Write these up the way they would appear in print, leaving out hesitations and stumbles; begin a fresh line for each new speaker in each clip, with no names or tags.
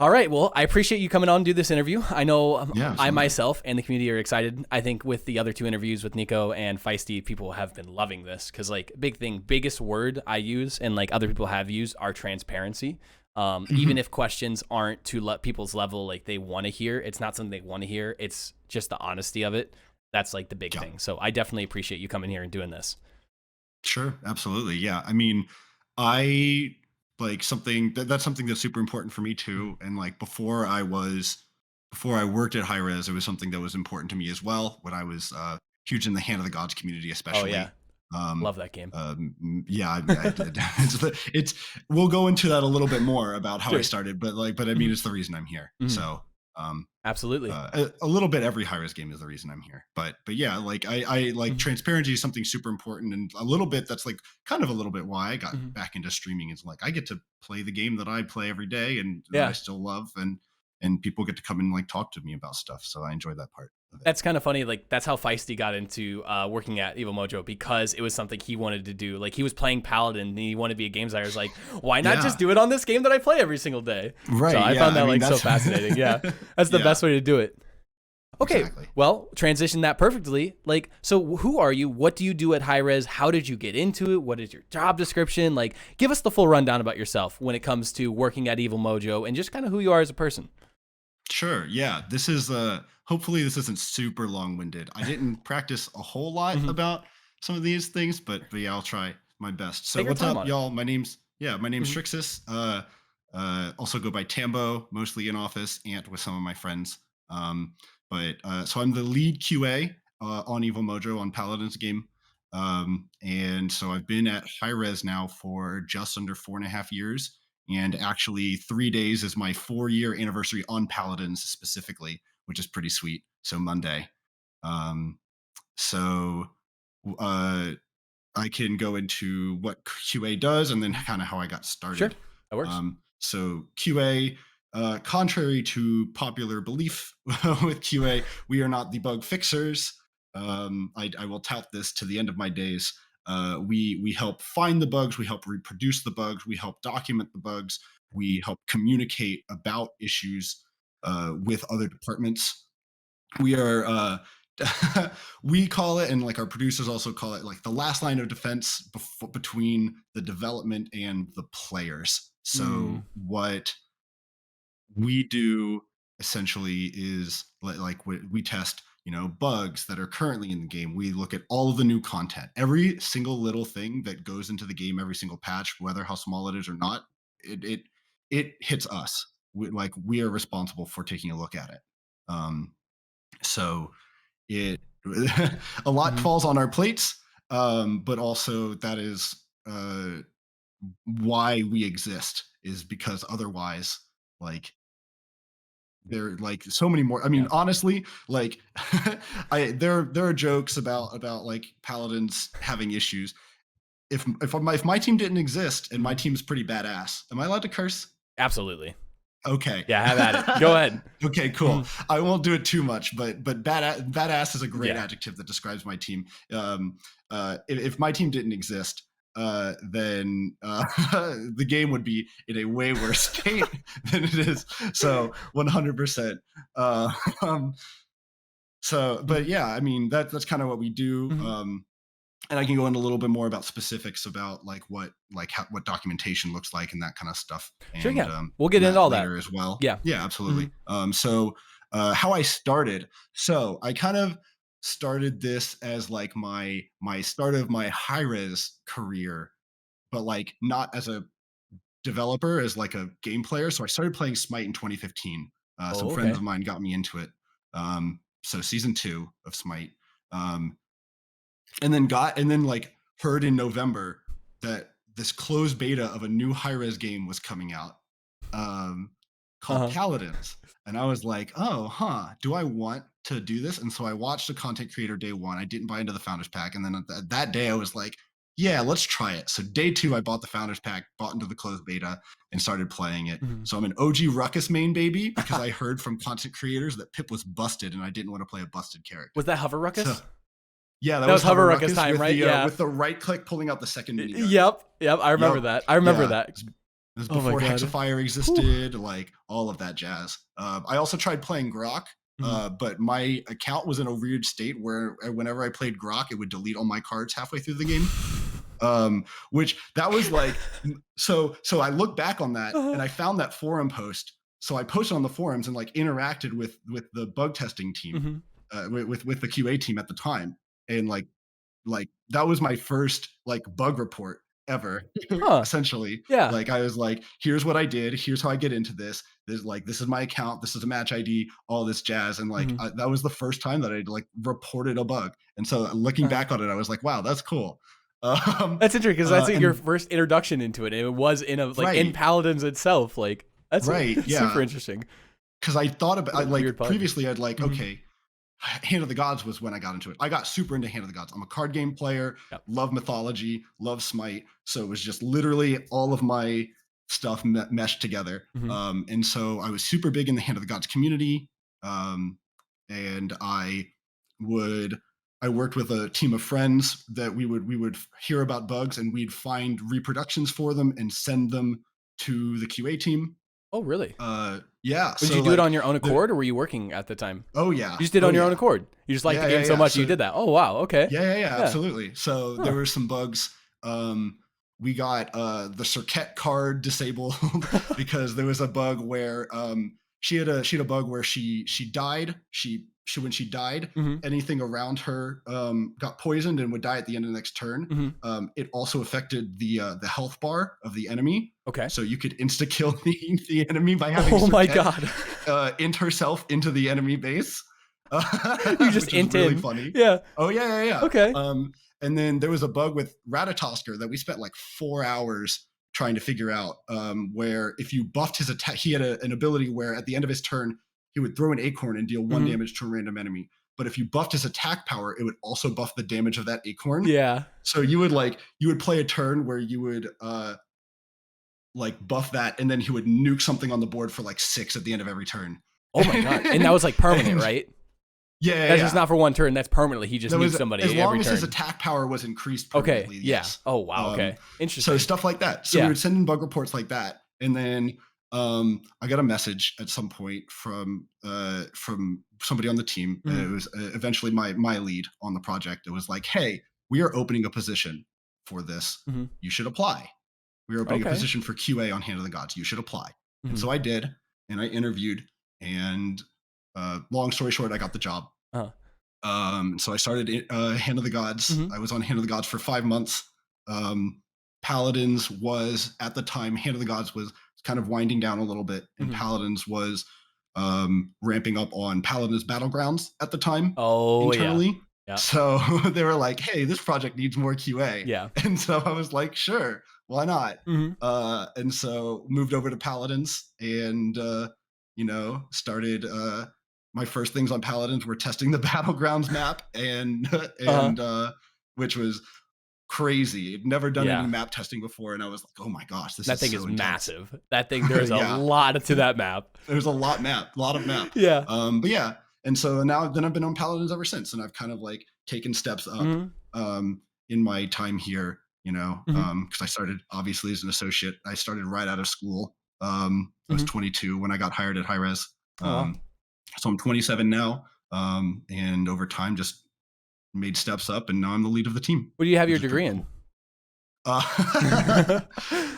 All right. Well, I appreciate you coming on and do this interview. I know
Yeah,
I
absolutely.
myself and the community are excited. I think with the other 2 interviews with Nico and Feisty, people have been loving this because like biggest word I use and like other people have used are transparency. Even if questions aren't to let people's level like they want to hear, it's not something they want to hear. It's just the honesty of it. That's like the big
Yeah.
thing. So I definitely appreciate you coming here and doing this.
Sure, absolutely. Yeah. I mean, I like that's something that's super important for me too. And like before I worked at Hi-Rez, it was something that was important to me as well when I was huge in the Hand of the Gods community,
Oh yeah.
especially. Um,
Love that game.
yeah, I did. It's we'll go into that a little bit more about how I
Sure.
started, but I mean, it's the reason I'm here.
Mhm.
So, um,
Absolutely.
a little bit every high risk game is the reason I'm here. But yeah, like I like
Mhm.
transparency is something super important, and a little bit that's like kind of a little bit why I got
Mhm.
back into streaming is like I get to play the game that I play every day and that I
Yeah.
still love, and people get to come and like talk to me about stuff. So I enjoy that part of it.
That's kind of funny. Like that's how Feisty got into working at Evil Mojo because it was something he wanted to do. Like he was playing Paladin and he wanted to be a game designer. I was like, why not just
Yeah.
do it on this game that I play every single day? So
Right.
I
Yeah.
found that
I mean
like so
that's
fascinating. Yeah, that's the
yeah.
best way to do it. Okay,
Exactly.
well, transition that perfectly. Like, so who are you? What do you do at Hi-Rez? How did you get into it? What is your job description? Like, give us the full rundown about yourself when it comes to working at Evil Mojo and just kind of who you are as a person.
Sure. Yeah. This is hopefully this isn't super long-winded. I didn't practice a whole lot
Mhm.
about some of these things, but yeah, I'll try my best. So
Take your
what's
time
up,
on it.
y'all? My name's
Mhm.
Srixis. Also go by Tambo, mostly in office, Ant with some of my friends. But so I'm the lead QA on Evil Mojo on Paladins game. And so I've been at High Res now for just under 4.5 years, and actually 3 days is my 4-year anniversary on Paladins specifically, which is pretty sweet. So Monday. Um, so uh, I can go into what QA does and then
Mhm.
kind of how I got
Sure,
started.
that works.
So QA, contrary to popular belief with QA, we are not the bug fixers. I will tout this to the end of my days. We help find the bugs, we help reproduce the bugs, we help document the bugs, we help communicate about issues with other departments. We are we call it, and like our producers also call it, like the last line of defense between the development and the players.
Mm.
So what we do essentially is like we test, bugs that are currently in the game. We look at all of the new content, every single little thing that goes into the game, every single patch, whether how small it is or not. It hits us. We are responsible for taking a look at it. So it a lot
Mhm.
falls on our plates, but also that is uh, why we exist, is because otherwise, like, there are like so many more. I mean,
Yeah.
honestly, like there are jokes about like paladins having issues. If my team didn't exist and my
Mhm.
team's pretty badass, am I allowed to curse?
Absolutely.
Okay.
Yeah, have at it. Go ahead.
Okay, cool.
Mhm.
I won't do it too much, but badass is a great
Yeah.
adjective that describes my team. If my team didn't exist, then the game would be in a way worse state than it is. So 100%. Uh, um, but
Mhm.
yeah, I mean that's kind of what we do.
Mhm.
And I can go into a little bit more about specifics about what documentation looks like and that kind of stuff,
Sure,
and
yeah. We'll get into
that
all that.
later as well.
Yeah.
Yeah, absolutely.
Mhm.
So how I started. So I kind of started this as like my start of my high res career, but like not as a developer, as like a game player. So I started playing Smite in 2015. Some
Oh,
friends
okay.
of mine got me into it. So season 2 of Smite. Um, and then like heard in November that this closed beta of a new high res game was coming out, um, called
Uh-huh.
Paladins. And I was like, oh, huh, do I want to do this? And so I watched the content creator day 1. I didn't buy into the founders pack. And then that day I was like, yeah, let's try it. So day 2, I bought the founders pack, bought into the closed beta, and started playing it.
Mhm.
So I'm an OG Ruckus main baby because I heard from content creators that Pip was busted and I didn't want to play a busted character.
Was that Hover
So
Ruckus?
yeah, that
That
was
was Hover
Hover
Ruckus
Ruckus
time,
with
right?
the
Yeah.
right click pulling out the second minigun.
Yep. Yep. I remember
Yep.
that. I remember
Yeah.
that.
This was
Oh my
before
god.
Hexafire
Whew.
existed, like all of that jazz. I also tried playing Grok,
Mhm.
but my account was in a weird state where whenever I played Grok, it would delete all my cards halfway through the game. Which that was like, so I look back on that
Uh-huh.
and I found that forum post. So I posted on the forums and like interacted with the bug testing team,
Mhm.
with the QA team at the time, and like that was my first like bug report ever.
Huh.
Essentially,
Yeah.
like I was like, here's what I did, here's how I get into this. This is my account, this is a match ID, all this jazz, and like
Mhm.
that was the first time that I like reported a bug. And so looking
Uh-huh.
back on it, I was like, wow, that's cool. Um,
That's interesting because that's like your
and
first introduction into it. It was in a like in
right,
Paladins itself. Like that's
right,
super
yeah.
interesting.
Because I thought about,
What
I
a weird
like
bug.
previously, I'd like,
Mhm.
okay, Hand of the Gods was when I got into it. I got super into Hand of the Gods. I'm a card game player,
Yep.
love mythology, love Smite. So it was just literally all of my stuff meshed together.
Mhm.
And so I was super big in the Hand of the Gods community. Um, and would I worked with a team of friends that we would hear about bugs and we'd find reproductions for them and send them to the QA team.
Oh, really?
Yeah.
Did you
So
do it on
like
your own
the
accord, or were you working at the time?
oh yeah.
You just did it
Oh
on your own
yeah.
accord. You just liked the
Yeah, yeah,
game so
yeah.
much, you
So
did that. Oh, wow. Okay.
yeah, yeah, yeah,
Yeah.
absolutely. So there
Huh.
were some bugs. We got the Circuit card disabled because there was a bug where she had a bug where she died. She when she died,
Mhm.
anything around her got poisoned and would die at the end of the next turn.
Mhm.
It also affected the health bar of the enemy.
Okay.
So you could insta kill the enemy by having
Oh my
Circuit
god.
int herself into the enemy base,
You just
which was
int
really
in.
funny.
Yeah.
Oh yeah, yeah, yeah.
Okay.
And then there was a bug with Ratatosker that we spent like 4 hours trying to figure out, where if you buffed his attack, he had an ability where at the end of his turn he would throw an acorn and deal one
Mhm.
damage to a random enemy. But if you buffed his attack power, it would also buff the damage of that acorn.
Yeah.
So you would play a turn where you would like buff that, and then he would nuke something on the board for like 6 at the end of every turn.
Oh my god. And that was like permanent,
And
right?
yeah, yeah,
That's just
yeah.
not for one turn. That's permanently. He just
That
nukes
was as
somebody
long
every
as his
turn.
attack power was increased
Okay.
permanently.
Yeah.
Yes.
Oh wow. Okay.
So
Interesting.
stuff like that. So we
Yeah.
would send in bug reports like that, and then I got a message at some point from somebody on the team.
Mhm.
It was eventually my lead on the project. It was like, hey, we are opening a position for this.
Mhm.
You should apply. We are opening a
Okay.
position for QA on Hand of the Gods. You should apply. And
Mhm.
so I did, and I interviewed, and long story short, I got the job.
Uh-huh.
So I started Hand of the Gods.
Mhm.
I was on Hand of the Gods for 5 months. Um, Paladins was at the time, Hand of the Gods was kind of winding down a little bit, and
Mhm.
Paladins was ramping up on Paladins Battlegrounds at the time
Oh yeah.
internally.
Yeah.
So they were like, "Hey, this project needs more QA,"
Yeah.
and so I was like, "Sure, why not?"
Mhm.
And so moved over to Paladins, and started. My first things on Paladins were testing the Battlegrounds map, and
Uh-huh.
which was crazy. I'd never done any
Yeah.
map testing before, and I was like, "Oh my gosh, this
That
is
thing is
so intense."
massive. That thing. There's a
Yeah,
lot to that map.
there's a lot of map.
Yeah.
But yeah, and so now then I've been on Paladins ever since, and I've kind of like taken steps up
Mhm.
in my time here.
Mhm.
Because I started obviously as an associate. I started right out of school. I was
Mhm.
22 when I got hired at HirezSrixis.
Oh wow.
So I'm 27 now, and over time just made steps up, and now I'm the lead of the team,
What do you have
which
your
is pretty
degree in?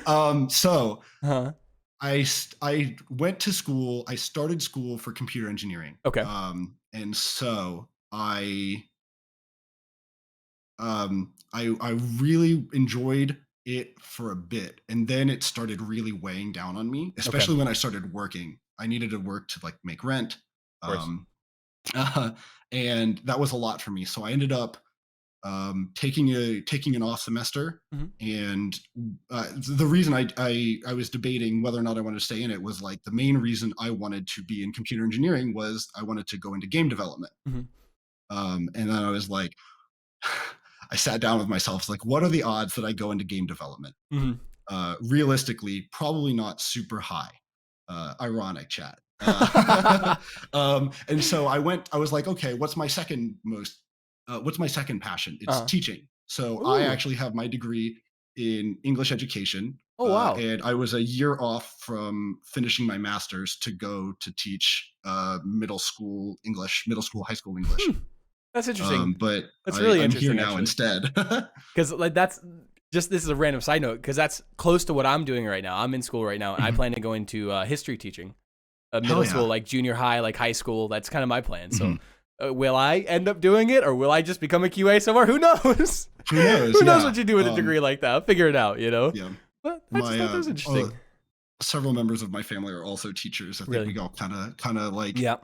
cool. So
Huh.
I went to school. I started school for computer engineering,
Okay.
and so I really enjoyed it for a bit, and then it started really weighing down on me,
Okay.
especially when I started working. I needed to work to like make rent,
Of course.
um, and that was a lot for me. So I ended up taking an off semester,
Mhm.
and the reason I was debating whether or not I wanted to stay in it was like the main reason I wanted to be in computer engineering was I wanted to go into game development.
Mhm.
And then I was like, I sat down with myself, it's like, what are the odds that I go into game development?
Mhm.
Realistically, probably not super high. Ironic chat. And so I was like, okay, what's my second passion? It's
Uh-huh.
teaching. So I
Ooh.
actually have my degree in English education.
Oh, wow.
And I was a year off from finishing my master's to go to teach middle school English, middle school, high school English.
Hmm. That's interesting.
But
That's really
I'm here
interesting,
now
actually.
instead.
Because like that's just this is a random side note because that's close to what I'm doing right now. I'm in school right now. I
Mhm.
plan to go into history teaching,
Hell
middle school,
yeah.
like junior high, like high school. That's kind of my plan. So,
Mhm.
will I end up doing it, or will I just become a QA somewhere? Who knows?
Who knows?
Who knows
Yeah.
what you do with a degree like that? I'll figure it out.
Yeah.
But I just
My
thought that was interesting.
several members of my family are also teachers. I think
Really?
we all kind of like
Yeah.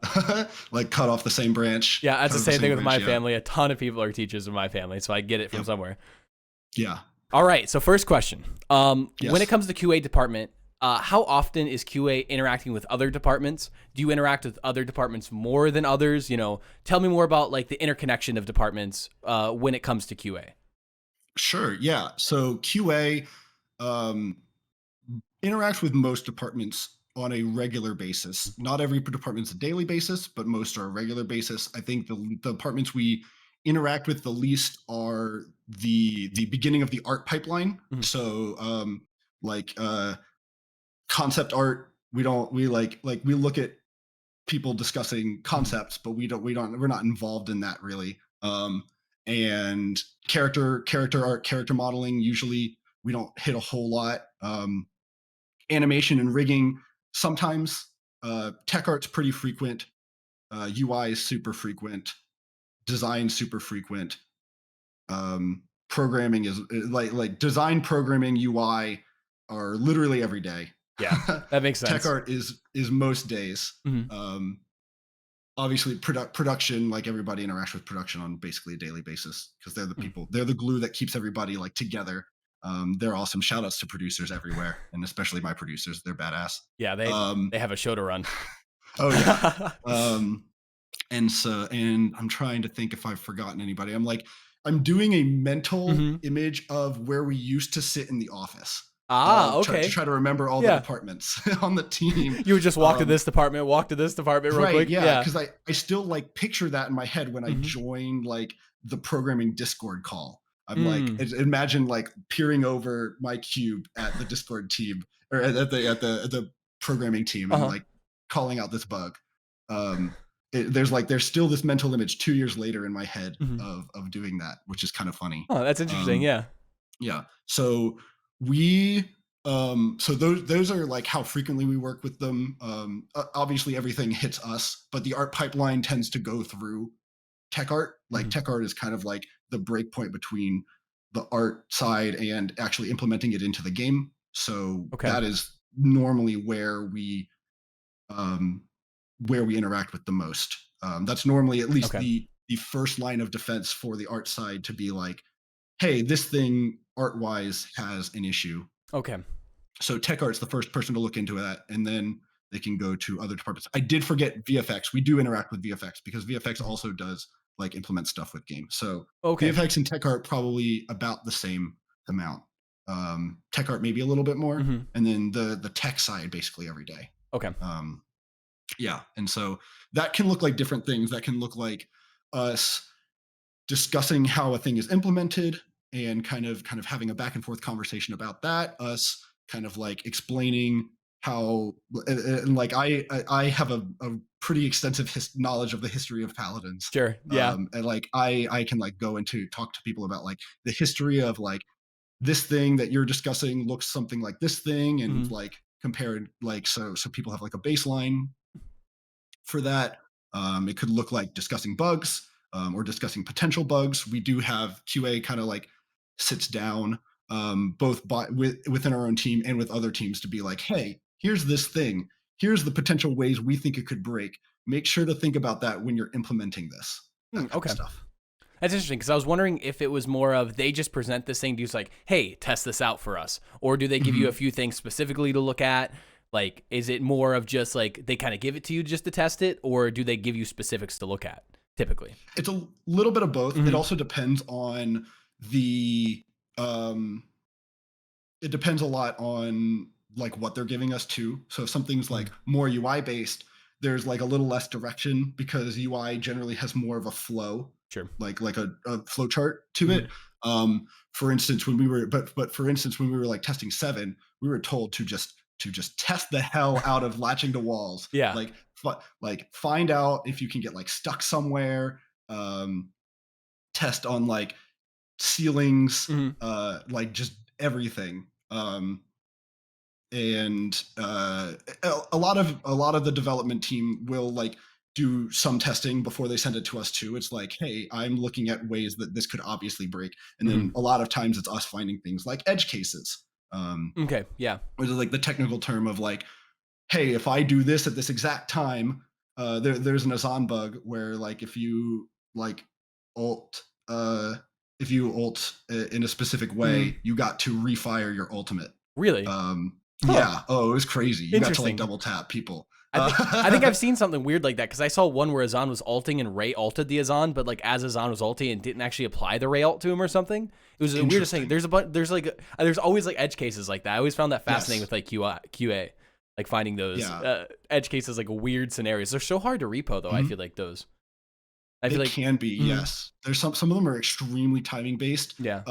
like cut off the same branch.
Yeah, that's
Cut
the
off the
same
same
thing with
branch.
my
Yeah.
family. A ton of people are teachers in my family, so I get it from
Yep.
somewhere.
Yeah.
All right, so first question. When it
Yes.
comes to QA department, how often is QA interacting with other departments? Do you interact with other departments more than others? Tell me more about like the interconnection of departments when it comes to QA.
Sure. Yeah. So QA um, interacts with most departments on a regular basis. Not every department's a daily basis, but most are a regular basis. I think the departments we interact with the least are the beginning of the art pipeline.
Mhm.
So like concept art, we look at people discussing
Mhm.
concepts, but we're not involved in that really. And character art, character modeling, usually we don't hit a whole lot. Animation and rigging sometimes. Tech art's pretty frequent. UI is super frequent. Design super frequent. Programming is like design, programming, UI are literally every day.
Yeah, that makes
Tech
sense.
art is most days.
Mhm.
Um, Obviously production, like everybody interacts with production on basically a daily basis because they're the
Mhm.
people, they're the glue that keeps everybody like together. They're awesome. Shout outs to producers everywhere, and especially my producers, they're badass.
Yeah, they
um
they have a show to run.
oh yeah. um and I'm trying to think if I've forgotten anybody. I'm doing a mental
Mhm.
image of where we used to sit in the office, to
Okay.
try to remember all the
Yeah.
departments on the team.
You would just
um
walk to this department real
Right,
quick.
yeah,
Yeah.
because I still, like, picture that in my head when I
Mhm.
join, like, the programming Discord call. I'm like,
Mm.
imagine, like, peering over my cube at the Discord team or at the programming team and,
Uh-huh.
like, calling out this bug. Um, there's still this mental image 2 years later in my head
Mhm.
of doing that, which is kinda funny.
Oh, that's interesting.
Um
Yeah.
yeah. So we so those are like how frequently we work with them. Obviously everything hits us, but the art pipeline tends to go through tech art. Like
Mhm.
tech art is kind of like the break point between the art side and actually implementing it into the game. So
Okay.
that is normally um where we interact with the most. That's normally at least
Okay.
the first line of defense for the art side to be like, hey, this thing art wise has an issue.
Okay.
So tech art's the first person to look into that, and then they can go to other departments. I did forget VFX. We do interact with VFX because VFX
Mhm.
also does like implement stuff with games. So
Okay.
VFX and tech art probably about the same amount. Tech art maybe a little bit more,
Mhm.
and then the tech side basically every day.
Okay.
Um, yeah, and so that can look like different things. That can look like us discussing how a thing is implemented and kind of having a back and forth conversation about that, us kind of like explaining how and like I have a pretty extensive knowledge of the history of paladins.
Sure. Yeah.
And like I can like go into talk to people about like the history of like this thing that you're discussing looks something like this thing, and
Mhm.
like compared like so people have like a baseline for that. It could look like discussing bugs, or discussing potential bugs. We do have QA kind of like sits down, within our own team and with other teams to be like, hey, here's this thing. Here's the potential ways we think it could break. Make sure to think about that when you're implementing this, that kind of
Okay.
stuff.
That's interesting because I was wondering if it was more of they just present this thing to you like, hey, test this out for us, or do they give you a
Mhm.
few things specifically to look at? Like, is it more of just like they kind of give it to you just to test it, or do they give you specifics to look at typically?
It's a little bit of both. It
Hmm.
also depends on the um, it depends a lot on like what they're giving us too. So if something's like more UI based, there's like a little less direction because UI generally has more of a flow,
Sure.
like a flow chart to
Hmm.
it. For instance, when we were like testing seven, told to just test the hell out of latching to walls.
Yeah.
Like find out if you can get like stuck somewhere. Test on like ceilings,
Mhm.
like just everything. And a lot of the development team will like do some testing before they send it to us too. It's like, hey, I'm looking at ways that this could obviously break, and then
Mhm.
a lot of times it's us finding things like edge cases,
Okay. Yeah.
which is like the technical term of like, hey, if I do this at this exact time, there's an Azan bug where like if you like ult, if you ult in a specific
Mhm.
way, you got to refire your ultimate.
Really? Huh.
Yeah. Oh, it was crazy. You got to like
Interesting.
double tap people.
I think I've seen something weird like that because I saw one where Azan was ulting and Ray ulted the Azan, but like as Azan was ulting and didn't actually apply the Ray ult to him or something. It was the weirdest thing.
Interesting.
There's always like edge cases like that. I always found that fascinating
Yes.
with like QA, like finding those
Yeah.
edge cases like weird scenarios. They're so hard to repo though. I
Mhm.
feel like those. I
They
feel like
can be,
mhm,
yes. There's some of them are extremely timing based.
yeah.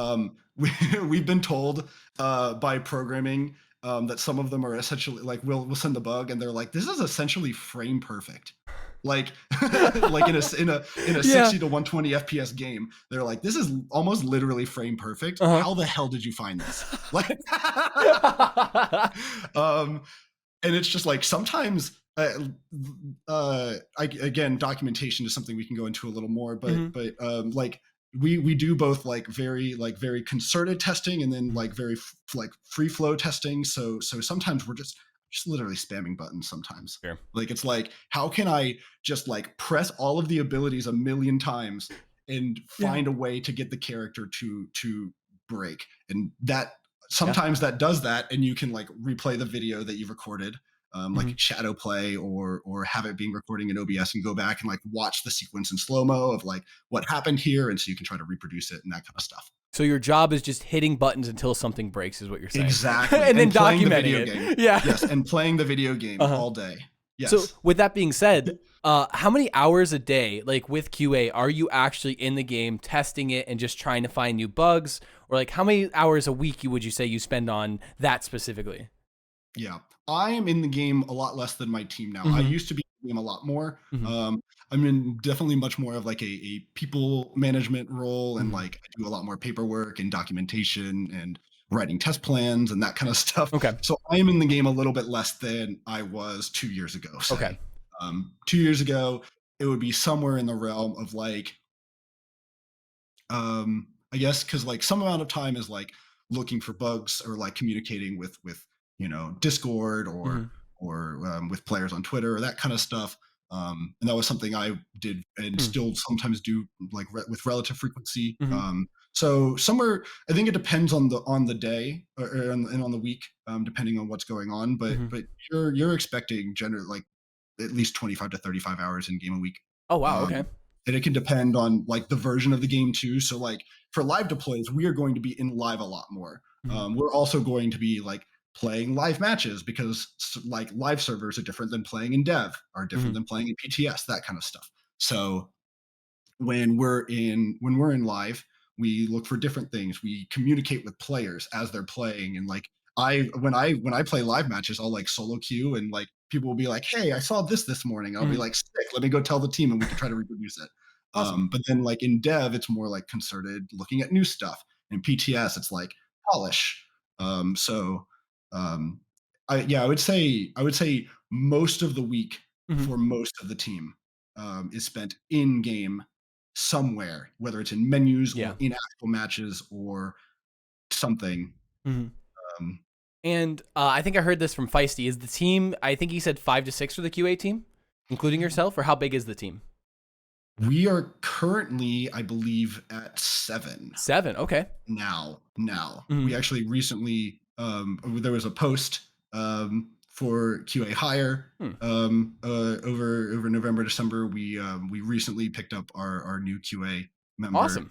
We've been told by programming that some of them are essentially like we'll send the bug and they're like, this is essentially frame perfect. Like like in a
Yeah.
60 to 120 FPS game, they're like, this is almost literally frame perfect.
Uh
How the hell did you find this? Like
huh.
um and it's just like sometimes again, documentation is something we can go into a little more,
Mhm,
like we do both like very concerted testing and then
mhm.
like very like free flow testing. So sometimes we're just literally spamming buttons sometimes.
Sure.
Like it's like, how can I just like press all of the abilities a million times and
Yeah.
find a way to get the character to break? And that
Yeah.
sometimes that does that, and you can like replay the video that you've recorded, like
Mhm.
shadow play, or have it being recording in OBS and go back and like watch the sequence in slow mo of like what happened here, and so you can try to reproduce it and that kind of stuff.
So your job is just hitting buttons until something breaks, is what you're saying,
Exactly,
and then
and playing the
documenting
video
it.
game.
Yeah.
Yes, and playing the video game
Uh-huh.
all day.
So
Yes.
with that being said, how many hours a day, like with QA, are you actually in the game testing it and just trying to find new bugs, or like how many hours a week would you say you spend on that specifically?
Yeah. I am in the game a lot less than my team now. I
Hmm.
used to be in the game a lot more.
Hmm.
I'm in definitely much more of like a people management role, and
Hmm.
like I do a lot more paperwork and documentation and writing test plans and that kind of stuff.
Okay.
So I am in the game a little bit less than I was 2 years ago,
Okay.
say. 2 years ago, it would be somewhere in the realm of like I guess because like some amount of time is like looking for bugs or like communicating with Discord
Hmm.
or with players on Twitter or that kind of stuff. And that was something I did and
Hmm.
still sometimes do like with relative frequency.
Hmm.
So somewhere, I think it depends on the day and on the week, depending on what's going on. But
Hmm.
but you're expecting generally like at least 25 to 35 hours in game a week.
Oh wow.
Um,
Okay.
and it can depend on like the version of the game too. So like for live deploys, we are going to be in live a lot more.
Hmm.
We're also going to be like playing live matches because like live servers are different than playing in dev, are different
Hmm.
than playing in PTS, that kind of stuff. So when we're in live, we look for different things. We communicate with players as they're playing, and like when I play live matches, I'll like solo queue, and like people will be like, "Hey, I saw this morning." I'll be
Hmm.
like, "Sick! Let me go tell the team, and we can try to reproduce it."
Awesome.
But then like in dev, it's more like concerted, looking at new stuff. In PTS, it's like polish. So um, I would say most of the week
Hmm.
for most of the team is spent in game somewhere, whether it's in menus
Yeah.
or in actual matches or something.
Hmm.
Um,
And I think I heard this from Feisty. Is the team? I think he said 5 to 6 for the QA team, including yourself, or how big is the team?
we are currently, I believe, at 7
7. Okay.
now.
Hmm.
We actually recently there was a post for QA hire
Hmm.
over November, December. We recently picked up our new QA member.
Awesome.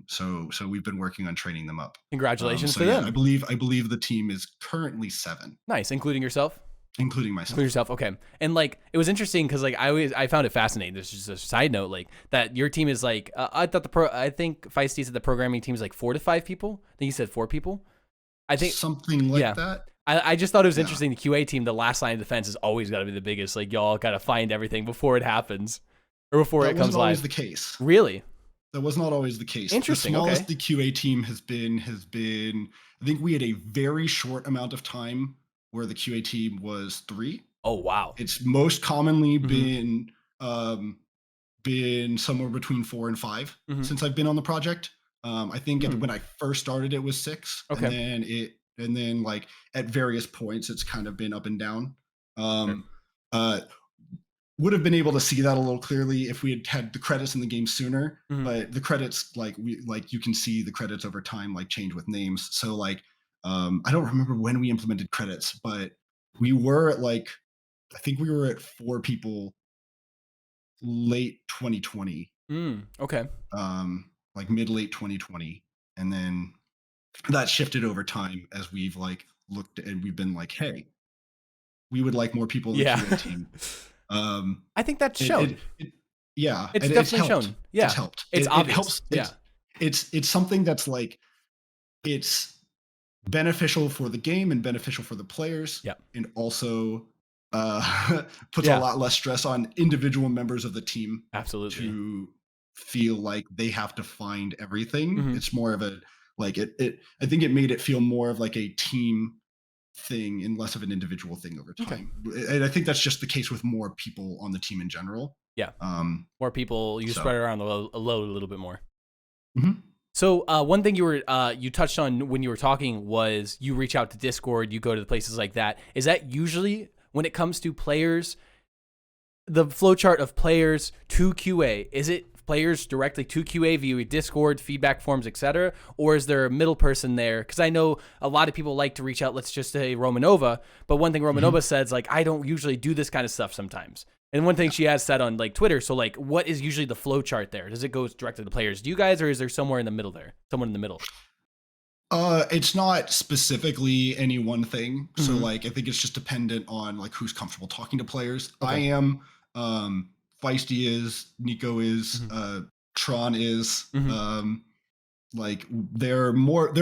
So we've been working on training them up.
Congratulations
So
to
yeah, I
them.
believe I believe the team is currently 7,
Nice, including yourself.
including
Include
myself.
yourself. Okay. And like it was interesting because like I found it fascinating. This is just a side note, like that your team is like I think Feisty said the programming team is like 4 to 5 people. I think he said 4 people. I think,
something like
yeah.
that.
I just thought it was
Yeah,
interesting. The QA team, the last line of defense is always got to be the biggest. Like, y'all got to find everything before it happens or before
that
it comes
wasn't always
live.
the case.
Really?
That was not always the case. The
Interesting. Okay.
smallest the QA team has been. I think we had a very short amount of time where the QA team was 3.
Oh, wow.
It's most commonly
Mm-hmm.
been somewhere between 4 and 5
Mm-hmm.
since I've been on the project. I think
Hmm.
when I first started, it was 6,
Okay.
and then like at various points, it's kind of been up and down.
Sure.
Um, uh, would have been able to see that a little clearly if we had had the credits in the game sooner.
Mm-hmm.
But the credits, you can see the credits over time, like change with names. So like, I don't remember when we implemented credits, but we were at like, I think we were at 4 people late 2020,
Okay.
like mid late 2020, and then that shifted over time as we've like looked and we've been like, hey, we would like more people in the
Yeah.
QA team.
I think that's
It,
shown.
it, it yeah,
It's
it's
definitely
helped.
shown.
It's
Yeah.
helped.
It's
It
obvious.
helps.
Yeah.
It's something that's like it's beneficial for the game and beneficial for the players,
Yeah.
and also puts a
Yeah.
lot less stress on individual members of the team
Absolutely.
to feel like they have to find everything.
Mm-hmm.
It's more of a like it. I think it made it feel more of like a team thing and less of an individual thing over
Okay.
time. And I think that's just the case with more people on the team in general.
Yeah.
Um,
More people, you
so
spread around the load a little bit more.
mhm.
So one thing you touched on when you were talking was you reach out to Discord, you go to the places like that. Is that usually when it comes to players, the flowchart of players to QA? Is it players directly to QA via Discord, feedback forms, etc., or is there a middle person there? Because I know a lot of people like to reach out. Let's just say Romanova, but one thing Romanova says, like, I don't usually do this kind of stuff sometimes. And one thing she has said on like Twitter, so like, what is usually the flow chart there? Does it go directly to the players? Do you guys, or is there somewhere in the middle there? Someone in the middle?
It's not specifically any one thing. So
Mm-hmm.
like I think it's just dependent on like who's comfortable talking to players. I
Okay.
am Feisty is, Nico is,
Mm-hmm.
Tron is,
Mm-hmm.
like there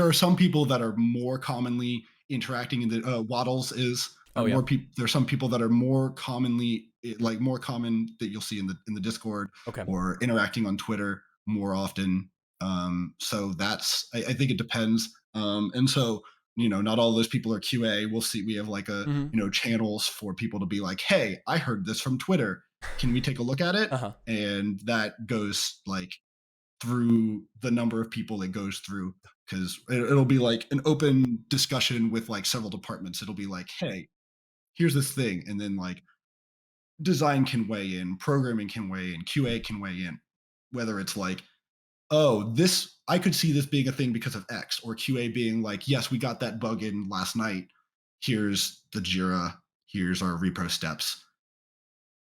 are some people that are more commonly interacting in the Waddles is are
Oh yeah.
more people there's some people that are more commonly like more common that you'll see in the Discord
Okay.
or interacting on Twitter more often. So that's I think it depends. And so not all those people are QA. We'll see. We have like a
Mm-hmm.
channels for people to be like, hey, I heard this from Twitter. Can we take a look at it?
Uh huh.
And that goes like through the number of people it goes through because it'll be like an open discussion with like several departments. It'll be like, hey, here's this thing, and then like design can weigh in, programming can weigh in, QA can weigh in, whether it's like, oh, this I could see this being a thing because of X, or QA being like, yes, we got that bug in last night. Here's the Jira. Here's our repro steps.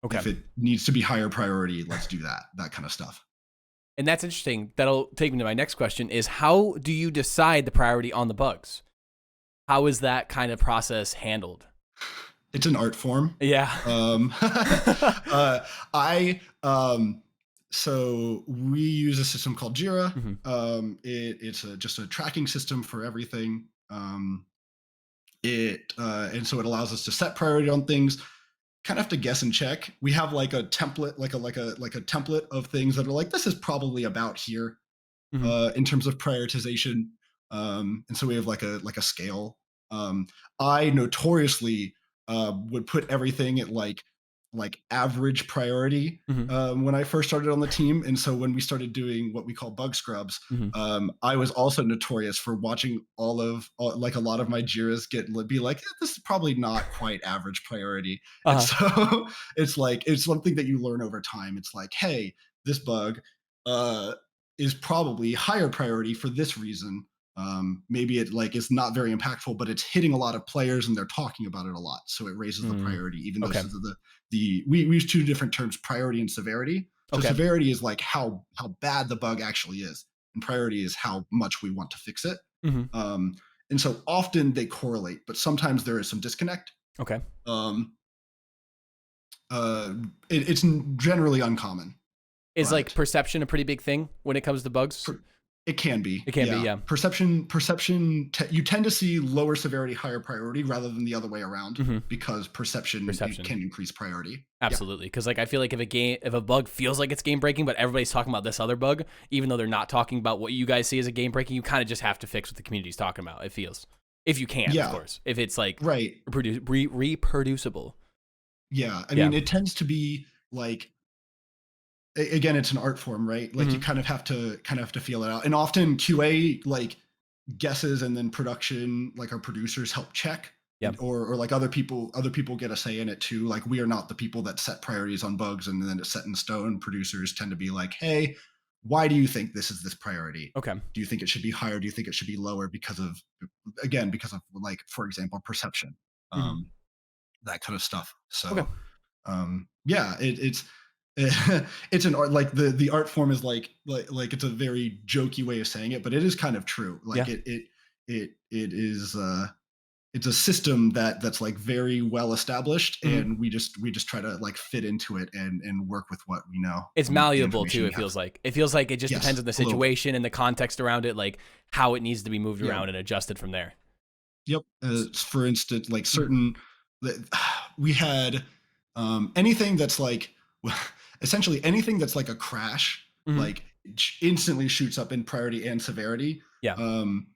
Okay.
If it needs to be higher priority, let's do that. That kind of stuff.
And that's interesting. That'll take me to my next question: is how do you decide the priority on the bugs? How is that kind of process handled?
It's an art form.
Yeah.
I so we use a system called Jira.
Mm-hmm.
It's just a tracking system for everything. It and so it allows us to set priority on things. Kind of have to guess and check. We have like a template, like a template of things that are like this is probably about here
Mm-hmm.
in terms of prioritization. And so we have like a scale. I notoriously would put everything at like average priority
Mm-hmm.
when I first started on the team. And so when we started doing what we call bug scrubs,
Mm-hmm.
I was also notorious for watching like a lot of my Jiras be like, this is probably not quite average priority. And
Uh-huh.
so it's like it's something that you learn over time. It's like, hey, this bug is probably higher priority for this reason. Maybe it like is not very impactful, but it's hitting a lot of players and they're talking about it a lot, so it raises the
Mm.
priority. Even though
Okay.
we use two different terms, priority and severity. So
Okay.
severity is like how bad the bug actually is, and priority is how much we want to fix it.
Mm-hmm.
Um, and so often they correlate, but sometimes there is some disconnect.
Okay.
Um, it's generally uncommon,
Is like
but
perception a pretty big thing when it comes to bugs?
It can be,
It can be,
yeah.
yeah.
You tend to see lower severity, higher priority rather than the other way around
Mm-hmm.
because perception
Perception.
can increase priority. Yeah.
Absolutely, because like I feel like if a bug feels like it's game breaking, but everybody's talking about this other bug, even though they're not talking about what you guys see as a game breaking, you kind of just have to fix what the community's talking about. It feels, if you can, of
Yeah.
course, if it's like
Right.
reproducible.
Yeah. I
Yeah.
mean, it tends to be like again, it's an art form, right? Like you
Mm-hmm.
kind of have to feel it out. And often QA like guesses and then production, like our producers help check.
Yeah.
Or like other people get a say in it too. Like we are not the people that set priorities on bugs and then it's set in stone. Producers tend to be like, hey, why do you think this is this priority?
Okay.
Do you think it should be higher? Do you think it should be lower? Because of like, for example, perception,
Mm-hmm.
um, that kind of stuff.
Okay.
So yeah, it's it's an art, like the art form is like it's a very jokey way of saying it, but it is kind of true. Like
Yeah.
it is it's a system that's like very well established,
Mm-hmm.
and we just try to like fit into it and work with what we know
It's
and the
malleable too.
information we
It
have.
feels like it just depends
Yes,
on the
a little bit.
situation and the context around it, like how it needs to be moved
Yep.
around and adjusted from there.
Yep. For instance, like
Mhm.
certain we had anything that's like essentially anything that's like a crash,
Mhm.
like instantly shoots up in priority and severity.
Yeah.
Um,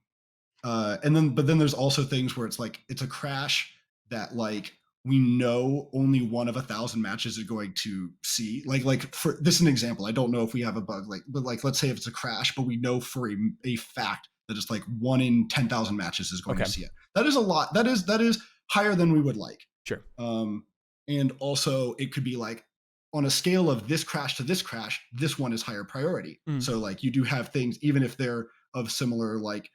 and then but then there's also things where it's like it's a crash that like we know only one of 1,000 matches are going to see. Like for this is an example. I don't know if we have a bug like, but like let's say if it's a crash, but we know for a fact that it's like 1 in 10,000 matches is going
Okay.
to see it. That is a lot. That is higher than we would like.
Sure.
Um, and also it could be like on a scale of this crash to this crash, this one is higher priority.
Mhm.
So like you do have things even if they're of similar like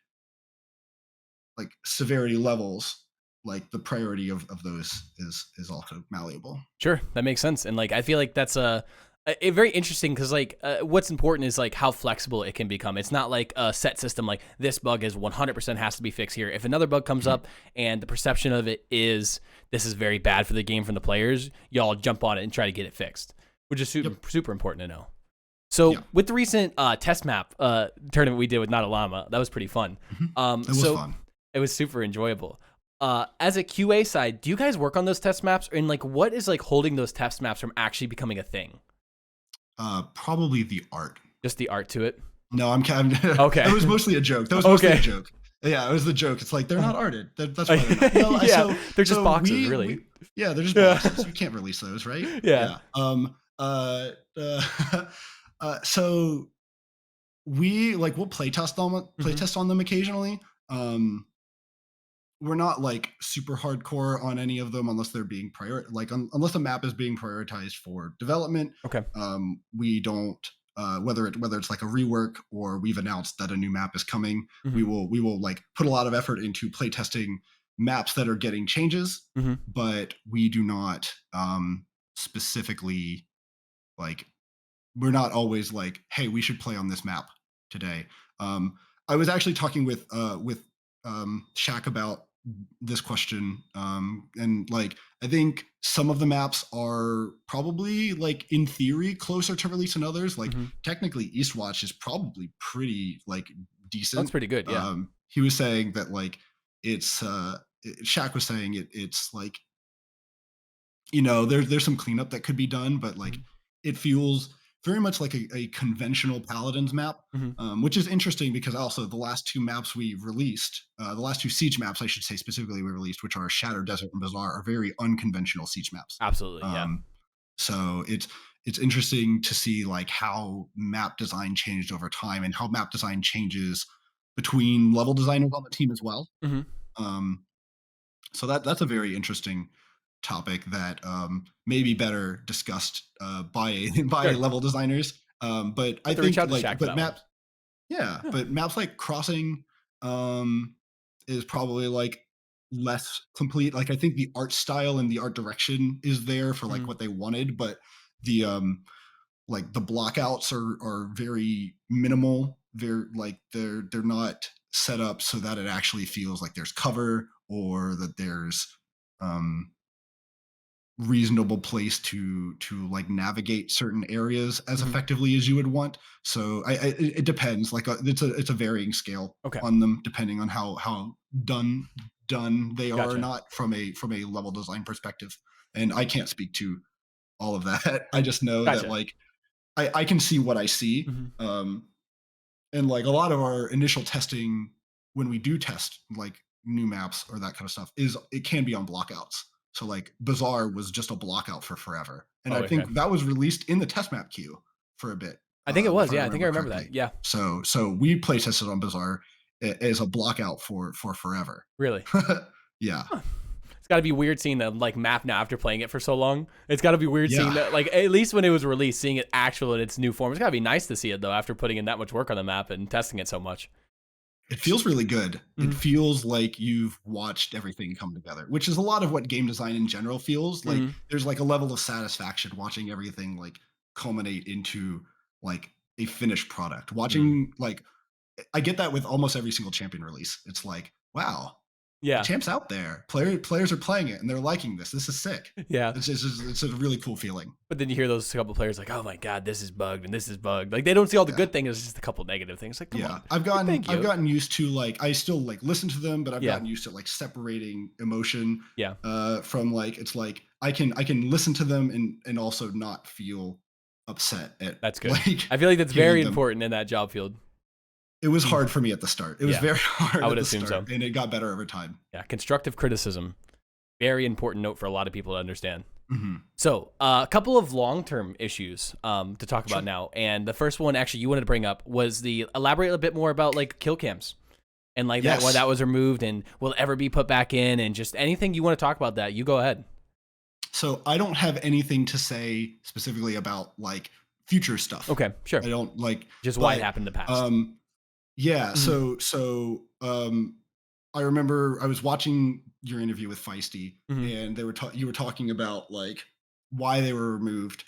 severity levels, like the priority of those is also malleable.
Sure, that makes sense. And like I feel like that's a very interesting because like what's important is like how flexible it can become. It's not like a set system like this bug is 100% has to be fixed here. If another bug comes
Mhm.
up and the perception of it is this is very bad for the game from the players, y'all jump on it and try to get it fixed, which is
Yep.
super important to know. So
Yeah.
with the recent test map tournament we did with Not a Llama, that was pretty fun.
Mhm. It was
So
fun.
it was super enjoyable. As a QA side, do you guys work on those test maps, and like what is like holding those test maps from actually becoming a thing?
Probably the art.
Just the art to it.
No, I'm kind.
Okay.
That was mostly a joke. That was mostly a
Okay.
joke. Yeah, it was the joke. It's like they're not arted. That's why they're not. No,
Yeah, they're just
so
boxes, really.
yeah, they're just
Yeah.
boxes. You can't release those, right?
Yeah.
Yeah. So we like we'll
Hmm.
playtest on them occasionally. Um, we're not like super hardcore on any of them unless they're being unless a map is being prioritized for development.
Okay.
We don't whether it's like a rework or we've announced that a new map is coming.
Hmm.
We will like put a lot of effort into playtesting maps that are getting changes,
Hmm.
but we do not specifically like we're not always like, hey, we should play on this map today. Um, I was actually talking with Shaq about this question, and like I think some of the maps are probably like in theory closer to release than others. Like
Hmm.
technically, Eastwatch is probably pretty like
That's
decent.
pretty good. Yeah.
He was saying that like Shaq was saying it's like there's some cleanup that could be done, but like
Hmm.
it feels very much like a conventional Paladins map,
Hmm.
which is interesting because also the last two maps we released, the last two siege maps, I should say specifically, we released, which are Shadow Desert and Bazaar, are very unconventional siege maps.
Absolutely. Yeah.
Um, so it's interesting to see like how map design changed over time and how map design changes between level designers on the team as well.
Hmm.
Um, so that's a very interesting topic that may be better discussed by by
Sure.
level designers. But
I
I
have to reach
think
out to Shaq for that one.
maps, yeah,
Yeah.
but maps like Crossing um, is probably like less complete. Like I think the art style and the art direction is there for like
Hmm.
what they wanted, but the like the blockouts are very minimal. They're not set up so that it actually feels like there's cover or that there's um reasonable place to like navigate certain areas as
Mhm.
effectively as you would want. So it depends. Like it's a varying scale
Okay.
on them depending on how done done they are or
Gotcha.
not from a level design perspective. And I can't speak to all of that. I
And
just know that
gotcha.
like I can see what I see.
Mhm.
And like a lot of our initial testing when we do test like new maps or that kind of stuff is it can be on blockouts. So like Bazaar was just a blockout for forever, and
Oh,
I
okay.
think that was released in the test map queue for a bit,
I think it
if
was.
I
Yeah, I think I
remember
remember that.
correctly.
Yeah.
So we play tested on Bazaar as a blockout for forever.
Really.
Yeah,
Huh. It's got to be weird seeing the like map now after playing it for so long. It's got to be weird seeing
yeah.
that, like at least when it was released, seeing it actual in its new form. It's got to be nice to see it though after putting in that much work on the map and testing it so much.
It feels really good. It
Mhm.
feels like you've watched everything come together, which is a lot of what game design in general feels like.
Mhm.
There's like a level of satisfaction watching everything like culminate into like a finished product.
Mm.
Watching like I get that with almost every single champion release. It's like, wow, the
Yeah.
champ's out there. Players are playing it and they're liking this. This is sick.
Yeah.
It's a really cool feeling.
But then you hear those couple players like, "Oh my god, this is bugged and this is bugged." Like they don't see all the
Yeah.
good things; it's just a couple negative things. Like, come
Yeah,
on, thank
I've
you.
gotten used to like I still like listen to them, but I've
Yeah,
gotten used to like separating emotion
yeah,
from like it's like I can listen to them and also not feel upset at
that's good.
like
I feel like that's
hearing
very
them.
important in that job field.
It was
Mm.
hard for me at the start. It was
Yeah,
very
I
hard
would
at the
assume
start,
so.
and it got better over time.
Yeah, constructive criticism, very important note for a lot of people to understand.
Hmm.
So, a couple of long-term issues to talk about
Sure.
now, and the first one actually you wanted to bring up was the elaborate a bit more about like kill cams and like that why
Yes.
that was removed and will it ever be put back in and just anything you want to talk about that. You go ahead.
So I don't have anything to say specifically about like future stuff.
Okay, sure.
I don't like,
Just why it
but
happened in the past.
um, yeah.
Mhm.
I remember I was watching your interview with Feisty,
Mhm.
and you were talking about like why they were removed.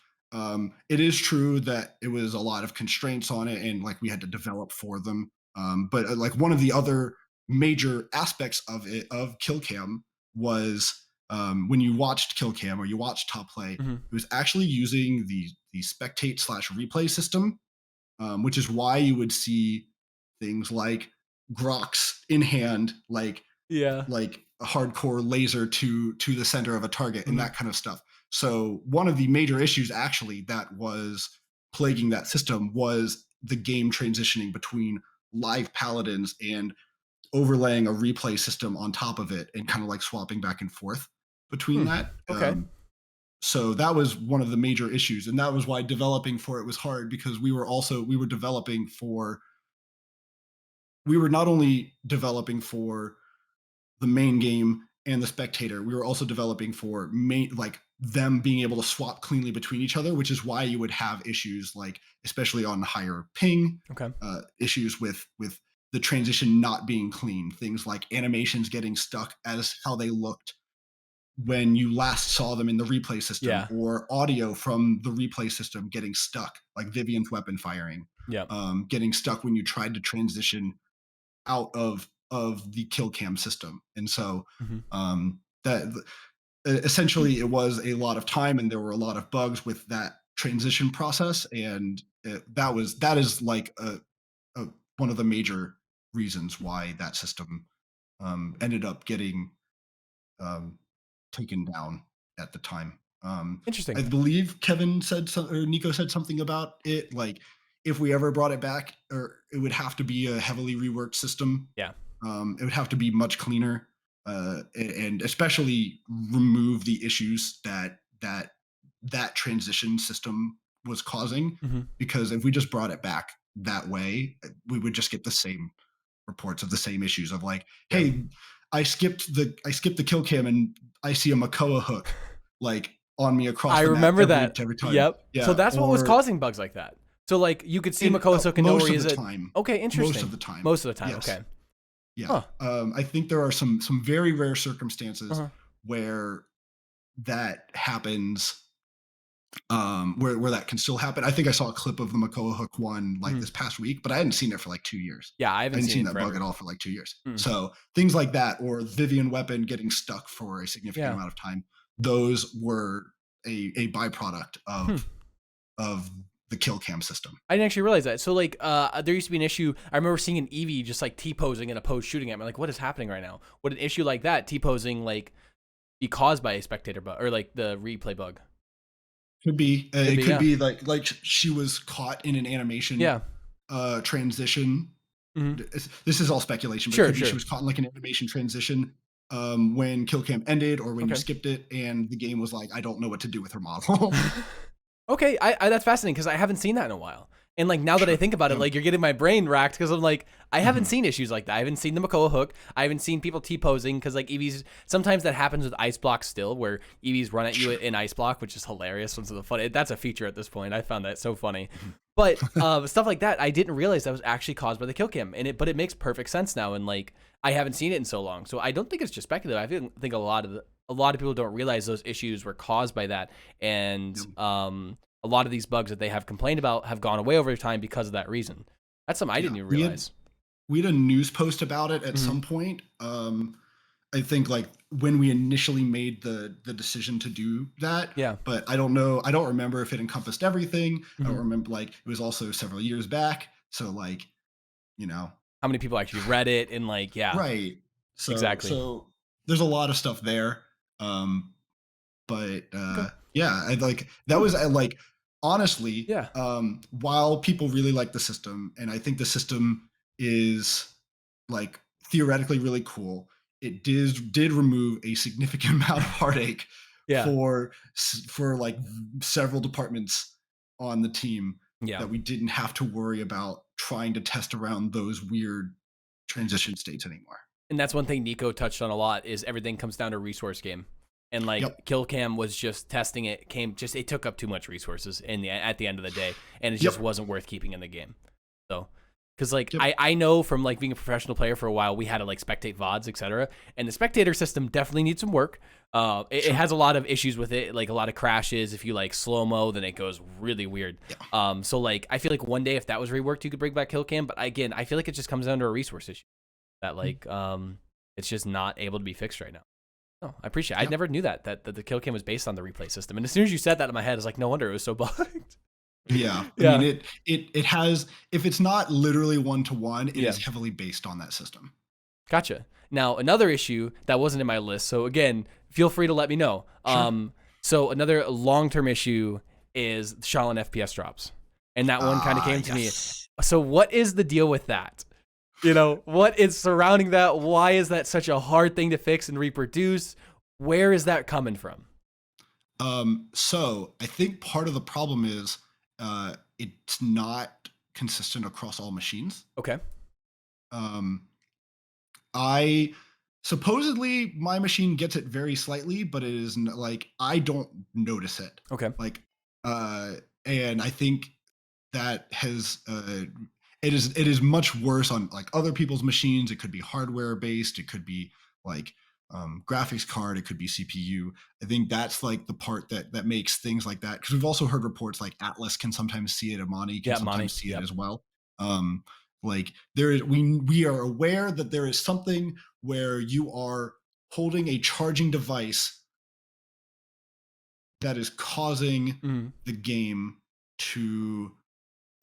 It is true that it was a lot of constraints on it, and like we had to develop for them. But like one of the other major aspects of it of Killcam was when you watched Killcam or you watched Top Play,
Mhm.
it was actually using the spectate slash replay system, which is why you would see things like Grox in hand,
Yeah.
like a hardcore laser to the center of a target and
Mhm.
that kind of stuff. So one of the major issues actually that was plaguing that system was the game transitioning between live paladins and overlaying a replay system on top of it and kind of like swapping back and forth between
Hmm.
that.
Okay.
So that was one of the major issues, and that was why developing for it was hard because we were developing for we were not only developing for the main game and the spectator, we were also developing for main like them being able to swap cleanly between each other, which is why you would have issues like especially on higher ping,
Okay.
issues with the transition not being clean, things like animations getting stuck as how they looked when you last saw them in the replay system,
Yeah.
or audio from the replay system getting stuck, like Vivian's weapon firing,
Yeah.
getting stuck when you tried to transition out of the kill cam system. And so
Mhm.
that essentially it was a lot of time and there were a lot of bugs with that transition process, and that is like a one of the major reasons why that system ended up getting um, taken down at the time. I
Interesting.
believe Kevin said or Nico said something about it. Like, if we ever brought it back, or it would have to be a heavily reworked system.
Yeah.
It would have to be much cleaner, and especially remove the issues that transition system was causing.
Mhm.
Because if we just brought it back that way, we would just get the same reports of the same issues of like,
Yeah.
hey, I skipped the kill cam and I see a Makoa hook like on me across
I
the map
remember that.
every time.
Yep. So
Yeah,
that's what was
or
causing bugs like that. So like you could see
in
Makoa Soka know where
most
he
of
is
the
at.
time,
Okay,
most of
interesting.
the time,
Most of the time.
yes,
Okay.
yeah.
Huh.
I think there are some very rare circumstances
Uh-huh.
where that happens, where that can still happen. I think I saw a clip of the Makoa hook one like
Mhm.
this past week, but I hadn't seen it for like 2 years.
Yeah, I
I
haven't
hadn't
seen it
seen
in
that bug at
forever.
all for like 2 years.
Mm.
So things like that, or Vivian weapon getting stuck for a significant
Yeah.
amount of time. those were a byproduct
Hmm.
of the Killcam system.
I didn't actually realize that. So like, there used to be an issue. I remember seeing an Eevee just like T-posing in a pose shooting at me. Like, what is happening right now? Would an issue like that, T-posing, like be caused by a spectator bug or like the replay bug?
Could be.
Could
It
be,
could
yeah.
be like she was caught in an animation
Yeah.
transition.
Hmm.
This is all speculation, but it
Sure,
could be she
sure.
was caught in like an animation transition when Killcam ended or when you
Okay.
skipped it, and the game was like, I don't know what to do with her model.
Okay, I that's fascinating because I haven't seen that in a while. And like now that I
Sure.
think about it,
Yep.
like you're getting my brain racked because I'm like, I haven't
Mhm.
seen issues like that. I haven't seen the Makoa hook. I haven't seen people T-posing because like Eevees, sometimes that happens with ice blocks still, where Eevees run at you
Sure.
in ice block, which is hilarious. One's the funny. That's a feature at this point. I found that so funny.
Mhm.
But stuff like that, I didn't realize that was actually caused by the kill cam, but it makes perfect sense now. And like I haven't seen it in so long, so I don't think it's just speculative. think a lot of people don't realize those issues were caused by that, and
Yep.
a lot of these bugs that they have complained about have gone away over time because of that reason. That's something I
Yeah,
didn't even realize.
we had a news post about it at
Hmm.
some point. I think like when we initially made the decision to do that,
Yeah.
but I don't know. I don't remember if it encompassed everything. I don't
Hmm.
remember, like, it was also several years back, so like, you know,
How many people actually read it and like, yeah,
right. So
exactly.
so there's a lot of stuff there. Um, but
Okay.
yeah, I like that
Hmm.
was like, honestly,
Yeah.
while people really like the system, and I think the system is like theoretically really cool, it did remove a significant amount of heartache
Yeah.
for like several departments on the team,
Yeah.
that we didn't have to worry about trying to test around those weird transition states anymore.
And that's one thing Nico touched on a lot is everything comes down to resource game. And like
Yep.
Killcam was just testing it, it took up too much resources at the end of the day, and it just
Yep.
wasn't worth keeping in the game. So, because like
Yep.
I know from like being a professional player for a while, we had to like spectate VODs, etc. And the spectator system definitely needs some work. It
Sure.
has a lot of issues with it, like a lot of crashes. If you like slow mo, then it goes really weird.
Yeah.
So like I feel like one day if that was reworked, you could bring back Killcam. But again, I feel like it just comes down to a resource issue that like it's just not able to be fixed right now. Oh, I appreciate it. I
Yeah.
never knew that the kill cam was based on the replay system. And as soon as you said that in my head, I was like, no wonder it was so bugged.
Yeah. I mean,
Yeah.
it has, if it's not literally one to one, it
Yeah.
is heavily based on that system.
Gotcha. Now, another issue that wasn't in my list. So again, feel free to let me know.
Sure.
So another long-term issue is Shalin FPS drops. And that one kind of came to me.
Yes.
So what is the deal with that? You know, what is surrounding that? Why is that such a hard thing to fix and reproduce? Where is that coming from?
So I think part of the problem is it's not consistent across all machines.
Okay.
Um, I supposedly my machine gets it very slightly, but it is like I don't notice it.
Okay.
Like, uh, and I think that has it is much worse on like other people's machines. It could be hardware based. It could be like graphics card. It could be CPU. I think that's like the part that makes things like that, because we've also heard reports like Atlas can sometimes see it, Amani can
Yeah, Monty.
sometimes see it
Yep.
as well. Um, like there is, we are aware that there is something where you are holding a charging device that is causing
Mm-hmm.
the game to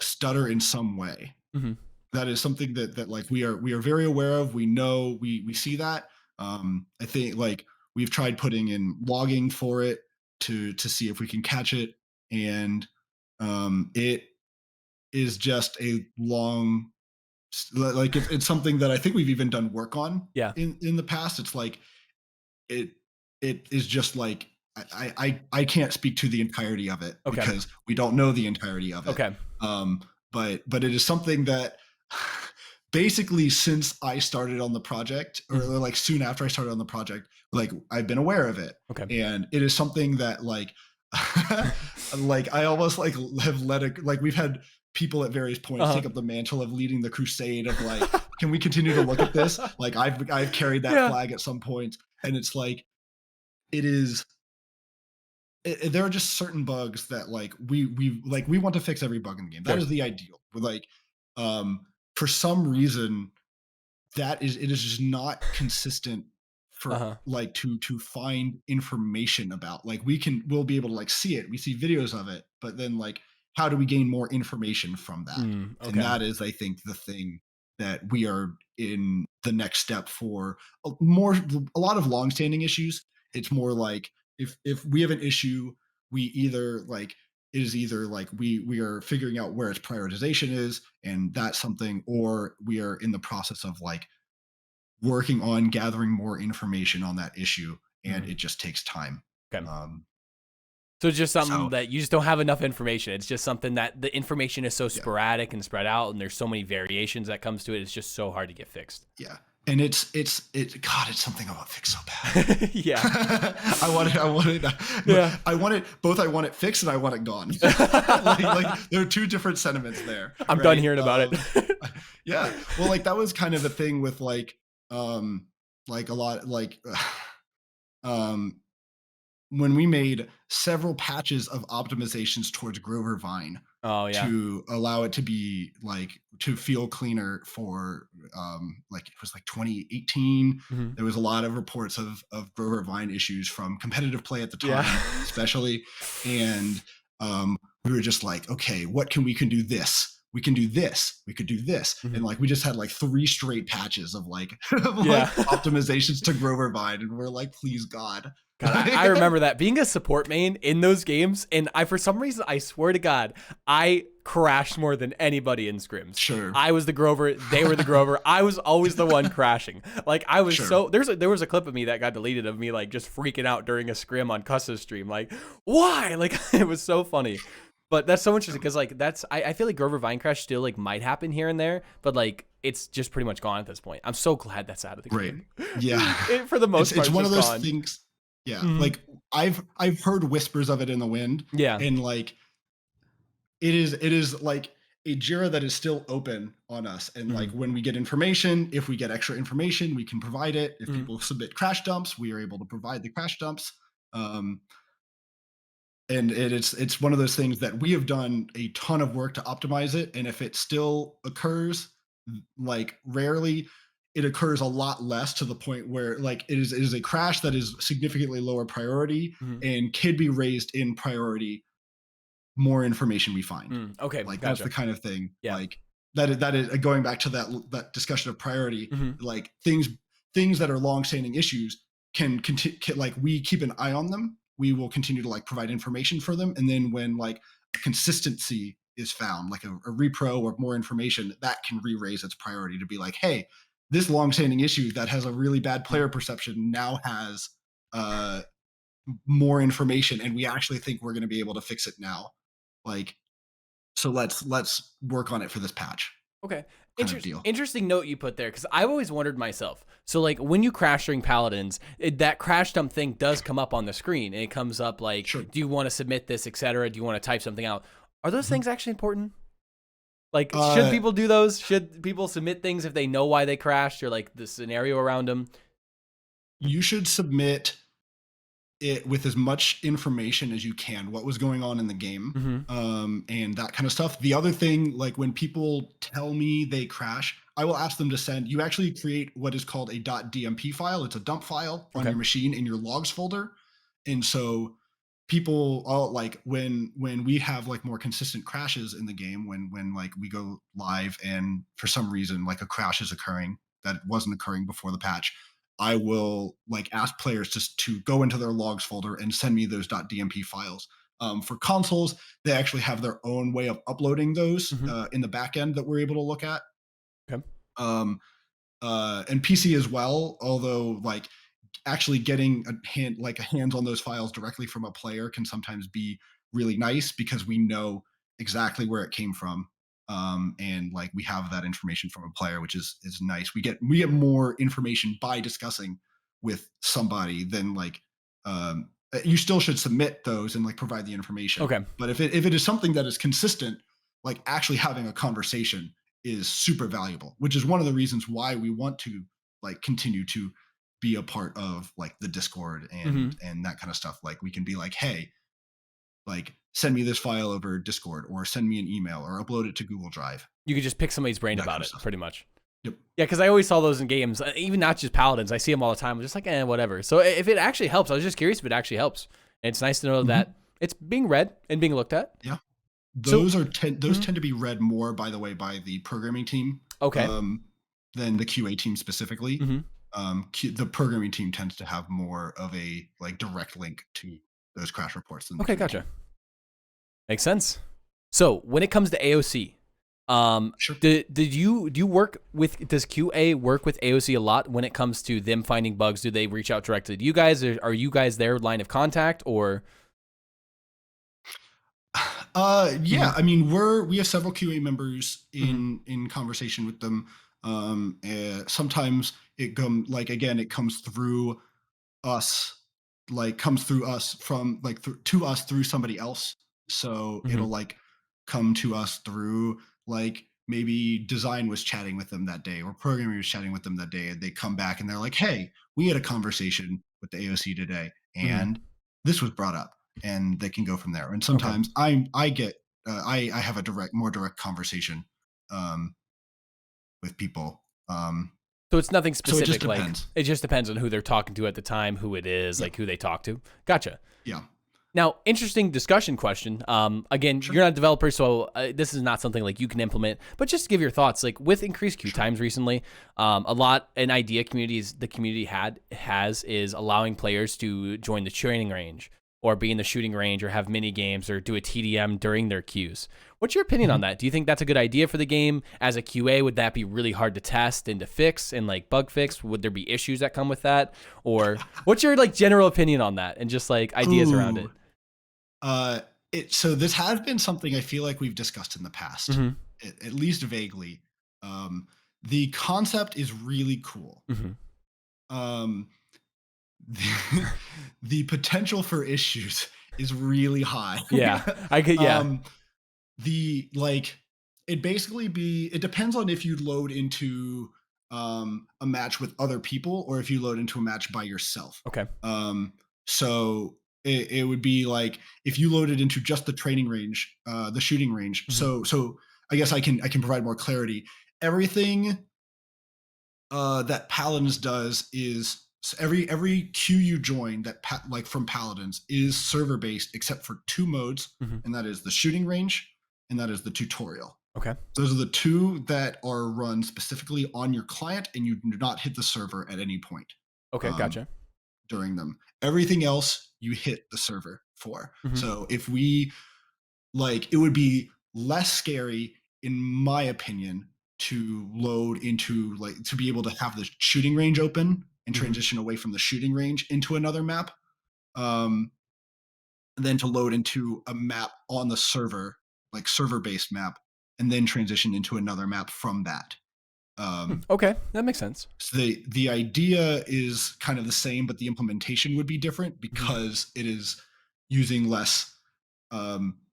stutter in some way.
Mm-hmm.
That is something that like we are very aware of. We know, we see that. I think like we've tried putting in logging for it to see if we can catch it, and it is just a long, like it's something that I think we've even done work on
Yeah.
in the past. It's like it it is just like I can't speak to the entirety of it
Okay.
because we don't know the entirety of it.
Okay.
But it is something that basically since I started on the project, or
Mhm.
like soon after I started on the project, like I've been aware of it,
Okay.
and it is something that like like I almost like have let it, like we've had people at various points
Uh-huh.
take up the mantle of leading the crusade of like, can we continue to look at this? Like I've carried that
Yeah.
flag at some point, and it's like it is there are just certain bugs that like we want to fix every bug in the game. That
Sure.
is the ideal. But like for some reason it is just not consistent for
Uh-huh.
like to find information about. Like we'll be able to like see it. We see videos of it, but then like how do we gain more information from that? And
Okay.
that is, I think, the thing that we are in the next step for a lot of longstanding issues. It's more like if we have an issue, we either like it is either like we are figuring out where its prioritization is, and that's something, or we are in the process of like working on gathering more information on that issue, and
Mm,
it just takes time.
okay.
Um,
So it's just something
so
that you just don't have enough information. It's just something that the information is so
yeah,
sporadic and spread out, and there's so many variations that comes to it. It's just so hard to get fixed.
yeah, and God, it's something I want fixed so bad.
Yeah. Yeah.
I want it both. I want it fixed and I want it gone. Like there are two different sentiments there.
I'm done
Right?
hearing about it.
Yeah. Well, like that was kind of the thing with like a lot like um when we made several patches of optimizations towards Grover Vine
Oh yeah.
to allow it to be like to feel cleaner for like it was like 2018.
Mhm.
There was a lot of reports of Grover Vine issues from competitive play at the
Yeah.
time, especially. And we were just like, okay, what can do this? We can do this. We could do this. And
Mhm.
like we just had like 3 straight patches of like of
Yeah.
like optimizations to Grover Vine. And we're like, please God.
God, I remember that being a support main in those games, and for some reason, I swear to God, I crashed more than anybody in scrims.
Sure.
I was the Grover, they were the Grover. I was always the one crashing. Like I was
Sure.
there was a clip of me that got deleted of me like just freaking out during a scrim on Cuss's stream. Like why? Like it was so funny. But that's so interesting because like I feel like Grover Vine crash still like might happen here and there, but like it's just pretty much gone at this point. I'm so glad that's out of the
Great.
game.
Yeah.
For the most part,
It's one of
just
those
gone.
things. Yeah.
Mhm.
Like I've heard whispers of it in the wind,
Yeah.
and like it is like a Jira that is still open on us. And like
Mhm.
when we get information, if we get extra information, we can provide it. If
Mhm.
people submit crash dumps, we are able to provide the crash dumps. Um, and it's one of those things that we have done a ton of work to optimize it. And if it still occurs, like rarely, it occurs a lot less, to the point where like it is a crash that is significantly lower priority
Mhm.
and can be raised in priority more information we find.
Okay,
Like that's the
gotcha.
kind of thing,
Yeah.
like that is going back to that discussion of priority.
Mhm.
Like things that are long-standing issues can continue, like we keep an eye on them. We will continue to like provide information for them, and then when like a consistency is found, like a repro or more information, that can re-raise its priority to be like, hey, this long-standing issue that has a really bad
Mhm.
player perception now has uh more information, and we actually think we're going to be able to fix it now. Like, so let's work on it for this patch,
Okay.
kind of deal.
Interesting note you put there because I've always wondered myself. So, like, when you crash during Paladins, that crash dump thing does come up on the screen, and it comes up like,
Sure.
"Do you want to submit this, etc.? Do you want to type something out?" Are those
Mhm.
things actually important? Like, should
Uh,
people do those? Should people submit things if they know why they crashed or like the scenario around them?
you should submit it with as much information as you can, what was going on in the game,
Mm-hmm.
and that kind of stuff. The other thing, like when people tell me they crash, I will ask them to send. You actually create what is called a .dmp file. It's a dump file on
Okay.
your machine in your logs folder, and so people all like when we have like more consistent crashes in the game, when like we go live and for some reason like a crash is occurring that wasn't occurring before the patch, I will like ask players to go into their logs folder and send me those .dmp files. For consoles, they actually have their own way of uploading those
Mm-hmm.
in the back end that we're able to look at.
Okay.
Um, and PC as well, although like actually getting a hands on those files directly from a player can sometimes be really nice because we know exactly where it came from, and like we have that information from a player, which is nice. We get more information by discussing with somebody than like you still should submit those and like provide the information,
Okay.
but if it is something that is consistent, like actually having a conversation is super valuable, which is one of the reasons why we want to like continue to be a part of like the Discord
Mm-hmm.
and that kind of stuff. Like we can be like, hey, like send me this file over Discord, or send me an email, or upload it to Google Drive,
You could just pick somebody's brain
that kind
about
of
it,
stuff.
pretty much.
Yep.
Yeah, because I always saw those in games, even not just Paladins. I see them all the time. I'm just like, whatever. So if it actually helps, I was just curious if it actually helps. And it's nice to know
Hmm.
that it's being read and being looked at.
Yeah.
So,
Those
mhm.
tend to be read more, by the way, by the programming team,
Okay.
um, than the QA team specifically.
Hmm.
The programming team tends to have more of a like direct link to those crash reports than the
Okay,
QA
gotcha.
team.
Makes sense. So when it comes to AOC,
Sure.
does QA work with AOC a lot when it comes to them finding bugs? Do they reach out directly to you guys? Or are you guys their line of contact or?
Yeah,
Mhm,
I mean, we have several QA members
mhm,
in conversation with them. Sometimes it comes through us, comes through us from to us through somebody else. So
mhm,
it'll come to us through maybe design was chatting with them that day or programming was chatting with them that day, and they come back and they're like, "Hey, we had a conversation with the AOC today,
mhm.
and this was brought up," and they can go from there. And
Okay.
sometimes I get I have a more direct conversation um, with people.
So it's nothing
So it just
specific. Like
depends.
it just depends on who they're talking to at the time, who it is,
Yeah,
like who they talk to. Gotcha.
yeah,
Now, interesting discussion question. Again,
sure.
you're not a developer, so this is not something like you can implement. But just to give your thoughts, like with increased queue
Sure.
times recently, an idea the community has is allowing players to join the training range or be in the shooting range or have mini games or do a TDM during their queues. What's your opinion on
Mhm.
that? Do you think that's a good idea for the game? As a QA, would that be really hard to test and to fix and like bug fix? Would there be issues that come with that? Or what's your like general opinion on that and just like ideas around
Ooh,
it?
uh, so this has been something I feel like we've discussed in the past,
Mhm.
at least vaguely. Um, the concept is really cool.
Mhm.
Um, the, the potential for issues is really high.
Yeah, I could. Yeah.
um, the it depends on if you load into a match with other people or if you load into a match by yourself.
Okay.
Um so it would be like if you loaded into just the training range, the shooting range.
Mhm.
So I guess I can provide more clarity. Everything that Paladins does is every queue you join from Paladins is server based except for two modes,
Mhm.
and that is the shooting range and that is the tutorial.
Okay.
Those are the two that are run specifically on your client, and you do not hit the server at any point
Okay.
um,
Gotcha.
during them. Everything else you hit the server for.
Mhm.
So if we it would be less scary, in my opinion, to load into to be able to have the shooting range open and
Mhm.
transition away from the shooting range into another map, um, than to load into a map on the server, like server based map, and then transition into another map from that. Um,
Okay, that makes sense.
so the idea is kind of the same, but the implementation would be different
Mhm.
because it is using less.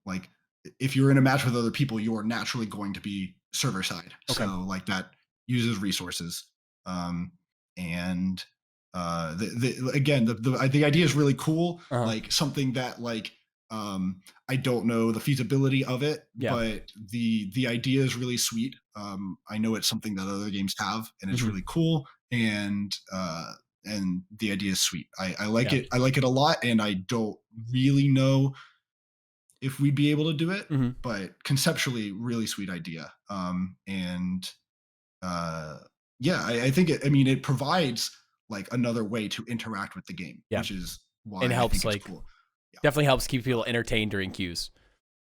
Like if you're in a match with other people, you're naturally going to be server side.
Okay.
So that uses resources. And again, the idea is really cool.
Uh huh.
Like something that I don't know the feasibility of it,
Yeah.
but the idea is really sweet. I know it's something that other games have, and it's
Mhm.
really cool. And the idea is sweet. I like
Yeah.
it. I like it a lot, and I don't really know if we'd be able to do it,
Mhm.
but conceptually, really sweet idea. And uh, yeah, I think I mean, it provides another way to interact with the game,
Yeah.
which is
And
why
it
I
helps
think it's
like
cool. Yeah,
definitely helps keep people entertained during queues.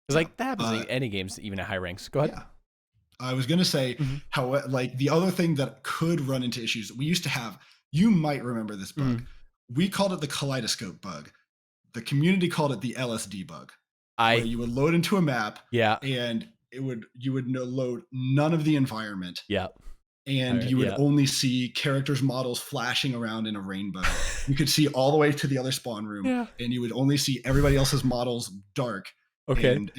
Because
yeah,
like that happens in any games, even at high ranks. Go ahead.
yeah. I was gonna say
Mhm.
how the other thing that could run into issues we used to have. You might remember this bug.
Mhm.
We called it the kaleidoscope bug. The community called it the LSD bug, where
I
you would load into a map
yeah
and you would load none of the environment,
yeah
and you would
yeah.
only see characters models flashing around in a rainbow. You could see all the way to the other spawn room,
Yeah.
and you would only see everybody else's models dark
Okay.
and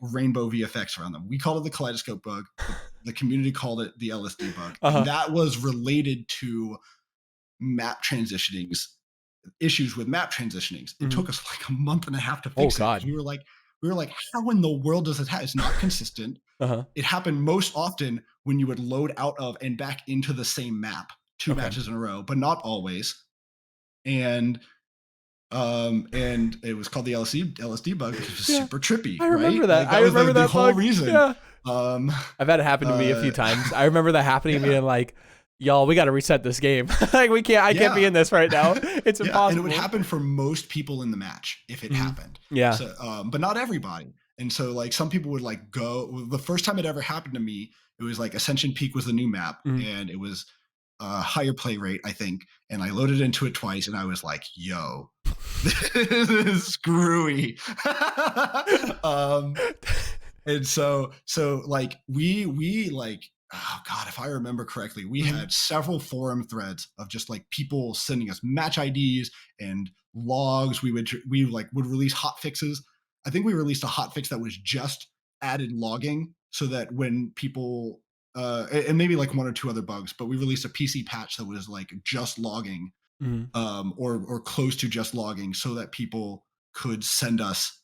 rainbow VFX around them. We called it the kaleidoscope bug. The community called it the LSD bug,
Uh
and
huh.
that was related to map transitionings, issues with map transitionings. It
Mhm.
took us like a month and a half to
Oh
fix it because
God.
we were like, how in the world does it have? It's not consistent. It happened most often when you would load out of and back into the same map 2 matches in a row, but not always. And it was called the LSD bug because it was super trippy.
I remember
right?
that.
Like, that
I
was
remember
the
that
whole
bug.
reason.
Yeah. I've had it happen to me a few
uh,
times. I remember that happening and being like, y'all, we got to reset this game. Like I can't be in this right now. It's impossible.
And it would happen for most people in the match if it happened.
Yeah.
So, but not everybody. And so like some people would like go, the first time it ever happened to me, it was like Ascension Peak was the new map and it was higher play rate, I think. And I loaded into it twice and I was like, yo, this is screwy. And so like we like, oh God, if I remember correctly, we had several forum threads of just like people sending us match IDs and logs. We would release hot fixes. I think we released a hot fix that was just added logging so that when people and maybe like 1 or 2 other bugs, but we released a PC patch that was like just logging or close to just logging so that people could send us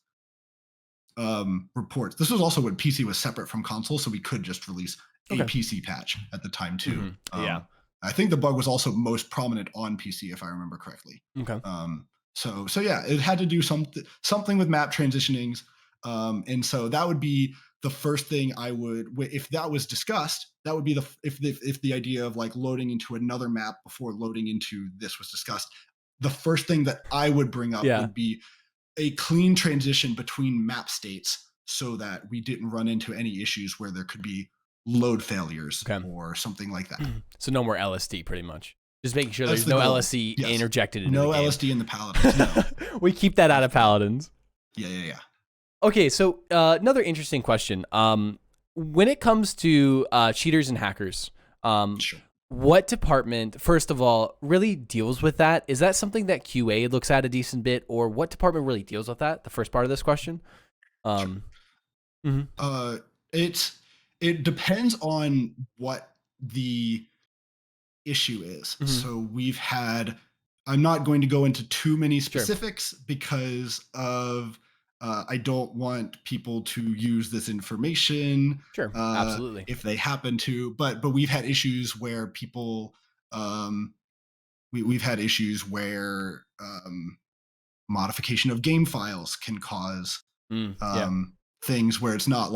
reports. This was also when PC was separate from console, so we could just release a PC patch at the time too. I think the bug was also most prominent on PC, if I remember correctly. So yeah, it had to do something with map transitionings, and so that would be the first thing I would, if that was discussed, that would be if the idea of like loading into another map before loading into this was discussed. The first thing that I would bring up would be a clean transition between map states so that we didn't run into any issues where there could be load failures or something like that.
So no more LSD, pretty much. Just making sure there's no LSD interjected into the game.
No LSD in the Paladins, no.
We keep that out of Paladins.
Yeah.
Okay, so another interesting question. When it comes to cheaters and hackers, what department, first of all, really deals with that? Is that something that QA looks at a decent bit, or what department really deals with that? The first part of this question.
It depends on what the issue is. So we've had, I'm not going to go into too many specifics because of I don't want people to use this information.
Absolutely.
If they happen to, but we've had issues where people we've had issues where modification of game files can cause things where it's not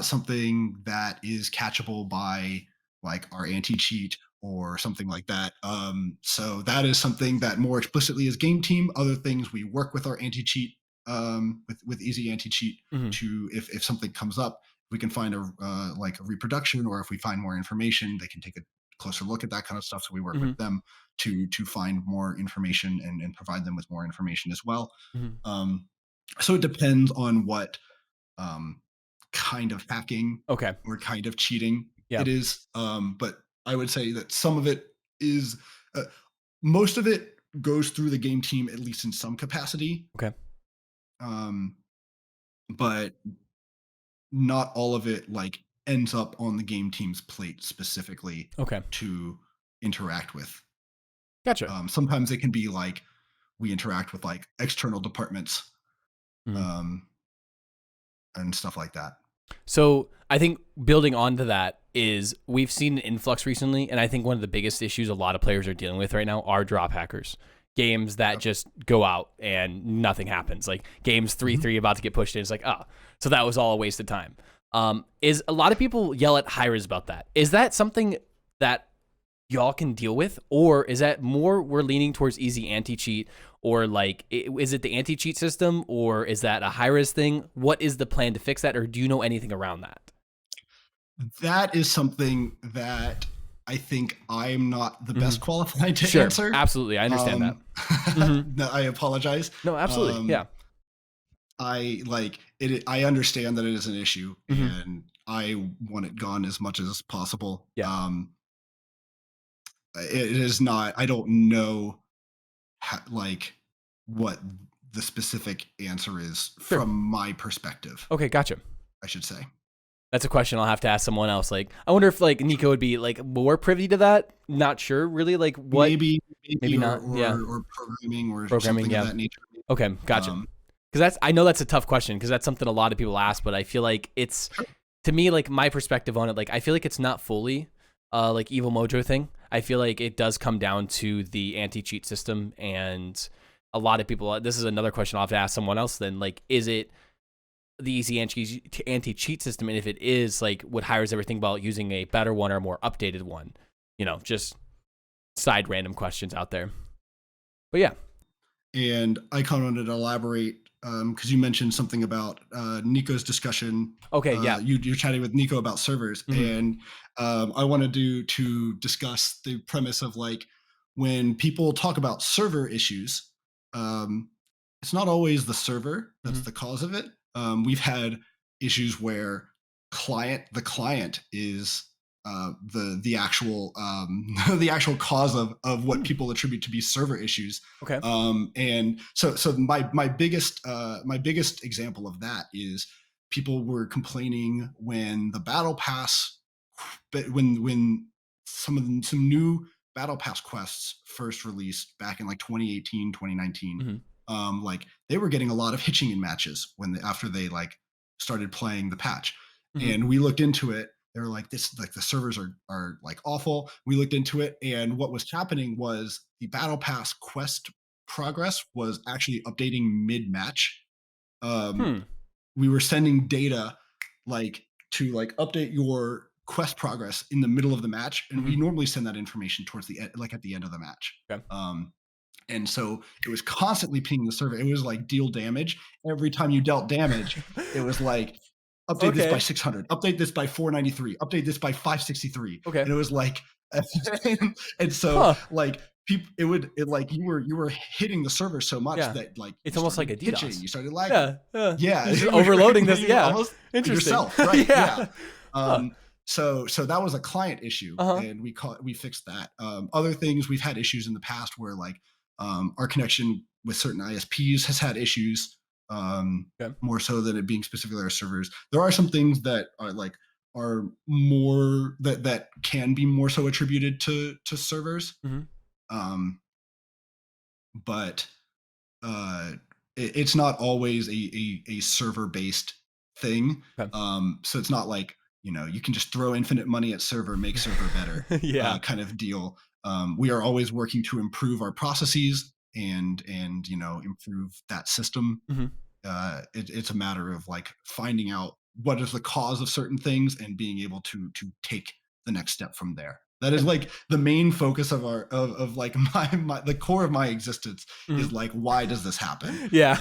something that is catchable by like our anti-cheat or something like that. So that is something that more explicitly is game team. Other things we work with our anti-cheat with easy anti-cheat to if something comes up, we can find a reproduction, or if we find more information, they can take a closer look at that kind of stuff. So we work with them to find more information and provide them with more information as well. So it depends on what kind of hacking or kind of cheating it is. But I would say that some of it is, most of it goes through the game team, at least in some capacity. But not all of it like ends up on the game team's plate specifically to interact with. Sometimes it can be like we interact with like external departments and stuff like that.
So I think building onto that is we've seen an influx recently, and I think one of the biggest issues a lot of players are dealing with right now are drop hackers. Games that just go out and nothing happens. Like games 3-3 about to get pushed in. It's like, so that was all a waste of time. Is a lot of people yell at hi-rez about that. Is that something that y'all can deal with, or is that more we're leaning towards easy anti-cheat, or like is it the anti-cheat system, or is that a hi-rez thing? What is the plan to fix that, or do you know anything around that?
That is something that I think I'm not the best qualified to answer.
Absolutely, I understand that.
No, I apologize.
No, absolutely,
I like it. I understand that it is an issue, and I want it gone as much as possible. It is not. I don't know, what the specific answer is from my perspective.
Okay, gotcha.
I should say.
That's a question I'll have to ask someone else. Like, I wonder if like Nico would be like more privy to that. Not sure, really. Like, what?
Maybe
not.
Or programming or something of that nature.
Okay, gotcha. Because I know that's a tough question because that's something a lot of people ask, but I feel like it's to me, like my perspective on it, like I feel like it's not fully like Evil Mojo thing. I feel like it does come down to the anti-cheat system, and a lot of people, this is another question I'll have to ask someone else then, like, is it the easy anti-cheat system? And if it is, like, would HirezSrixis ever think about using a better one or a more updated one? You know, just side random questions out there. But yeah.
And I kind of wanted to elaborate because you mentioned something about Nico's discussion.
Okay, yeah.
You're chatting with Nico about servers, and I wanted to discuss the premise of like when people talk about server issues, it's not always the server that's the cause of it. We've had issues where the client is the actual the actual cause of what people attribute to be server issues.
Okay.
And so my biggest example of that is people were complaining when the battle pass, but when some new battle pass quests first released back in like 2018 2019, like they were getting a lot of hitching in matches after they like started playing the patch. And we looked into it. They were like, this, like the servers are like awful. We looked into it, and what was happening was the battle pass quest progress was actually updating mid-match. We were sending data like to like update your quest progress in the middle of the match, and we normally send that information towards the end, like at the end of the match.
Okay.
And so it was constantly pinging the server. It was like deal damage. Every time you dealt damage, it was like, update this by 600, update this by 493, update this by 563.
Okay.
And it was like, and so like people, like you were hitting the server so much that like
it's almost like a DDoS.
Pitching, you started lagging.
Yeah. Overloading this. Yeah.
Almost interesting. Yourself, right? Yeah. So that was a client issue, and we fixed that. Other things, we've had issues in the past where like our connection with certain ISPs has had issues. More so than it being specifically our servers. There are some things that are more that can be more so attributed to servers. But it's not always a server based thing. So it's not like, you know, you can just throw infinite money at server, make server better, kind of deal. We are always working to improve our processes and you know, improve that system. It's a matter of like finding out what is the cause of certain things and being able to take the next step from there. That is like the main focus of our of like my the core of my existence is like, why does this happen?
Yeah.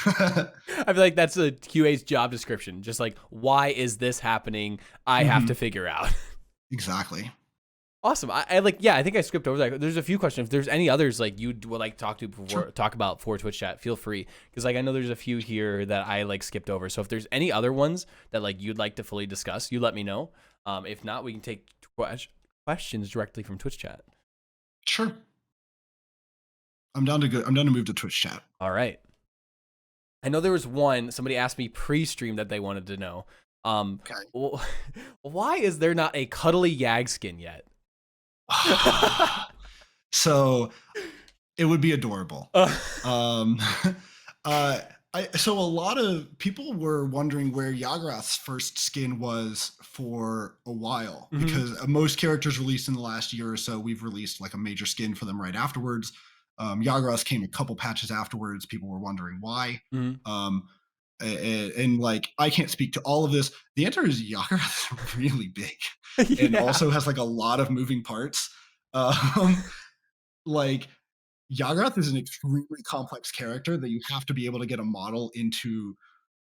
I feel like that's a QA's job description. Just like, why is this happening? I have to figure out.
Exactly.
Awesome. I like, yeah, I think I skipped over that. There's a few questions. If there's any others like you would like to talk about for Twitch chat, feel free. Because like I know there's a few here that I like skipped over. So if there's any other ones that like you'd like to fully discuss, you let me know. If not, we can take questions directly from Twitch chat.
Sure. I'm down to move to Twitch chat.
All right. I know there was one, somebody asked me pre-stream that they wanted to know. Why is there not a cuddly Yag skin yet?
So it would be adorable. So a lot of people were wondering where Yaggorath's first skin was for a while, because most characters released in the last year or so, we've released like a major skin for them right afterwards. Yaggorath came a couple patches afterwards. People were wondering why. And like, I can't speak to all of this. The answer is Yaggorath is really big and also has like a lot of moving parts. Like Yaggorath is an extremely complex character that you have to be able to get a model into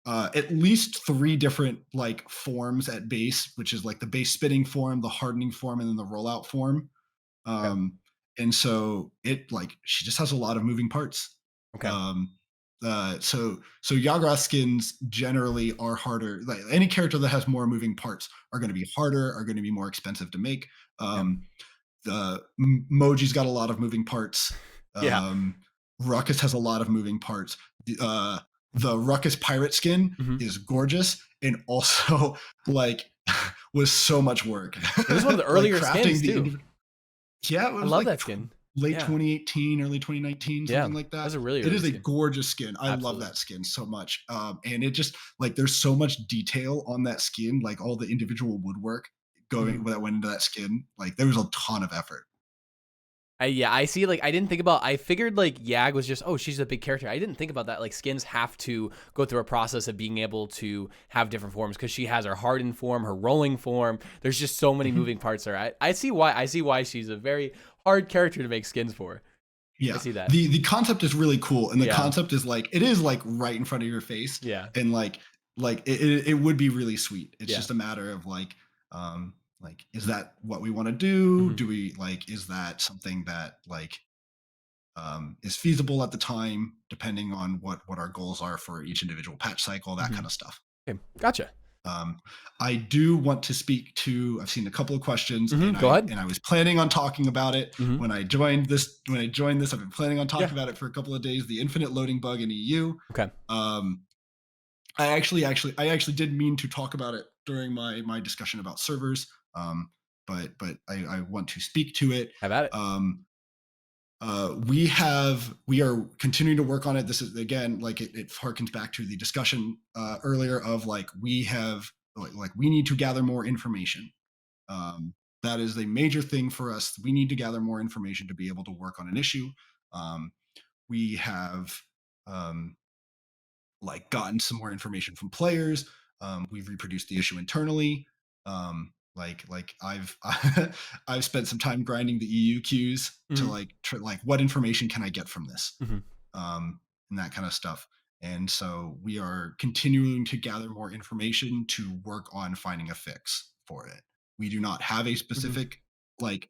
at least 3 different like forms at base, which is like the base spitting form, the hardening form, and then the rollout form. And so it like, she just has a lot of moving parts. So Yaggorath skins generally are harder. Like any character that has more moving parts are going to be harder, are going to be more expensive to make. The Moji's got a lot of moving parts. Ruckus has a lot of moving parts. The Ruckus pirate skin is gorgeous and also like was so much work.
It was one of the earlier skins too.
Yeah,
I love that skin.
late
Yeah.
2018, early 2019,
Yeah.
something like
That's
that.
a really
It
early
is a
skin.
gorgeous skin. I love
Absolutely.
that skin so much. And it just like there's so much detail on that skin, like all the individual woodwork
Mhm.
going that went into that skin. Like there was a ton of effort.
Yeah, I see. Like, I didn't think about. I figured like Yag was just, oh, she's a big character. I didn't think about that. Like, skins have to go through a process of being able to have different forms because she has her hardened form, her rolling form. There's just so many
Mhm.
moving parts there. I see why. I see why she's a very hard character to make skins for. I
Yeah.
see that.
The concept is really cool. And the
Yeah.
concept is like it is like right in front of your face.
Yeah.
And like it would be really sweet. It's
Yeah.
just a matter of like is that what we want to do?
Hmm.
Do we like is that something that like is feasible at the time, depending on what our goals are for each individual patch cycle, that
Hmm.
kind of stuff.
Okay. Gotcha.
Um, I do want to speak to. I've seen a couple of questions,
Hmm.
and
Go ahead.
I was planning on talking about it
Hmm.
when I joined this. When I joined this, I've been planning on
Yeah.
talking about it for a couple of days. The infinite loading bug in EU.
Okay.
Um, I actually did mean to talk about it during my discussion about servers. But I want to speak to it.
Have at it.
We are continuing to work on it. This is again like it harkens back to the discussion earlier of like we have like we need to gather more information. That is a major thing for us. We need to gather more information to be able to work on an issue. Um, we have um, like gotten some more information from players. We've reproduced the issue internally. Like I've spent some time grinding the EU queues to
Hmm.
like what information can I get from this,
Hmm.
and that kind of stuff. And so we are continuing to gather more information to work on finding a fix for it. We do not have a
Hmm.
specific like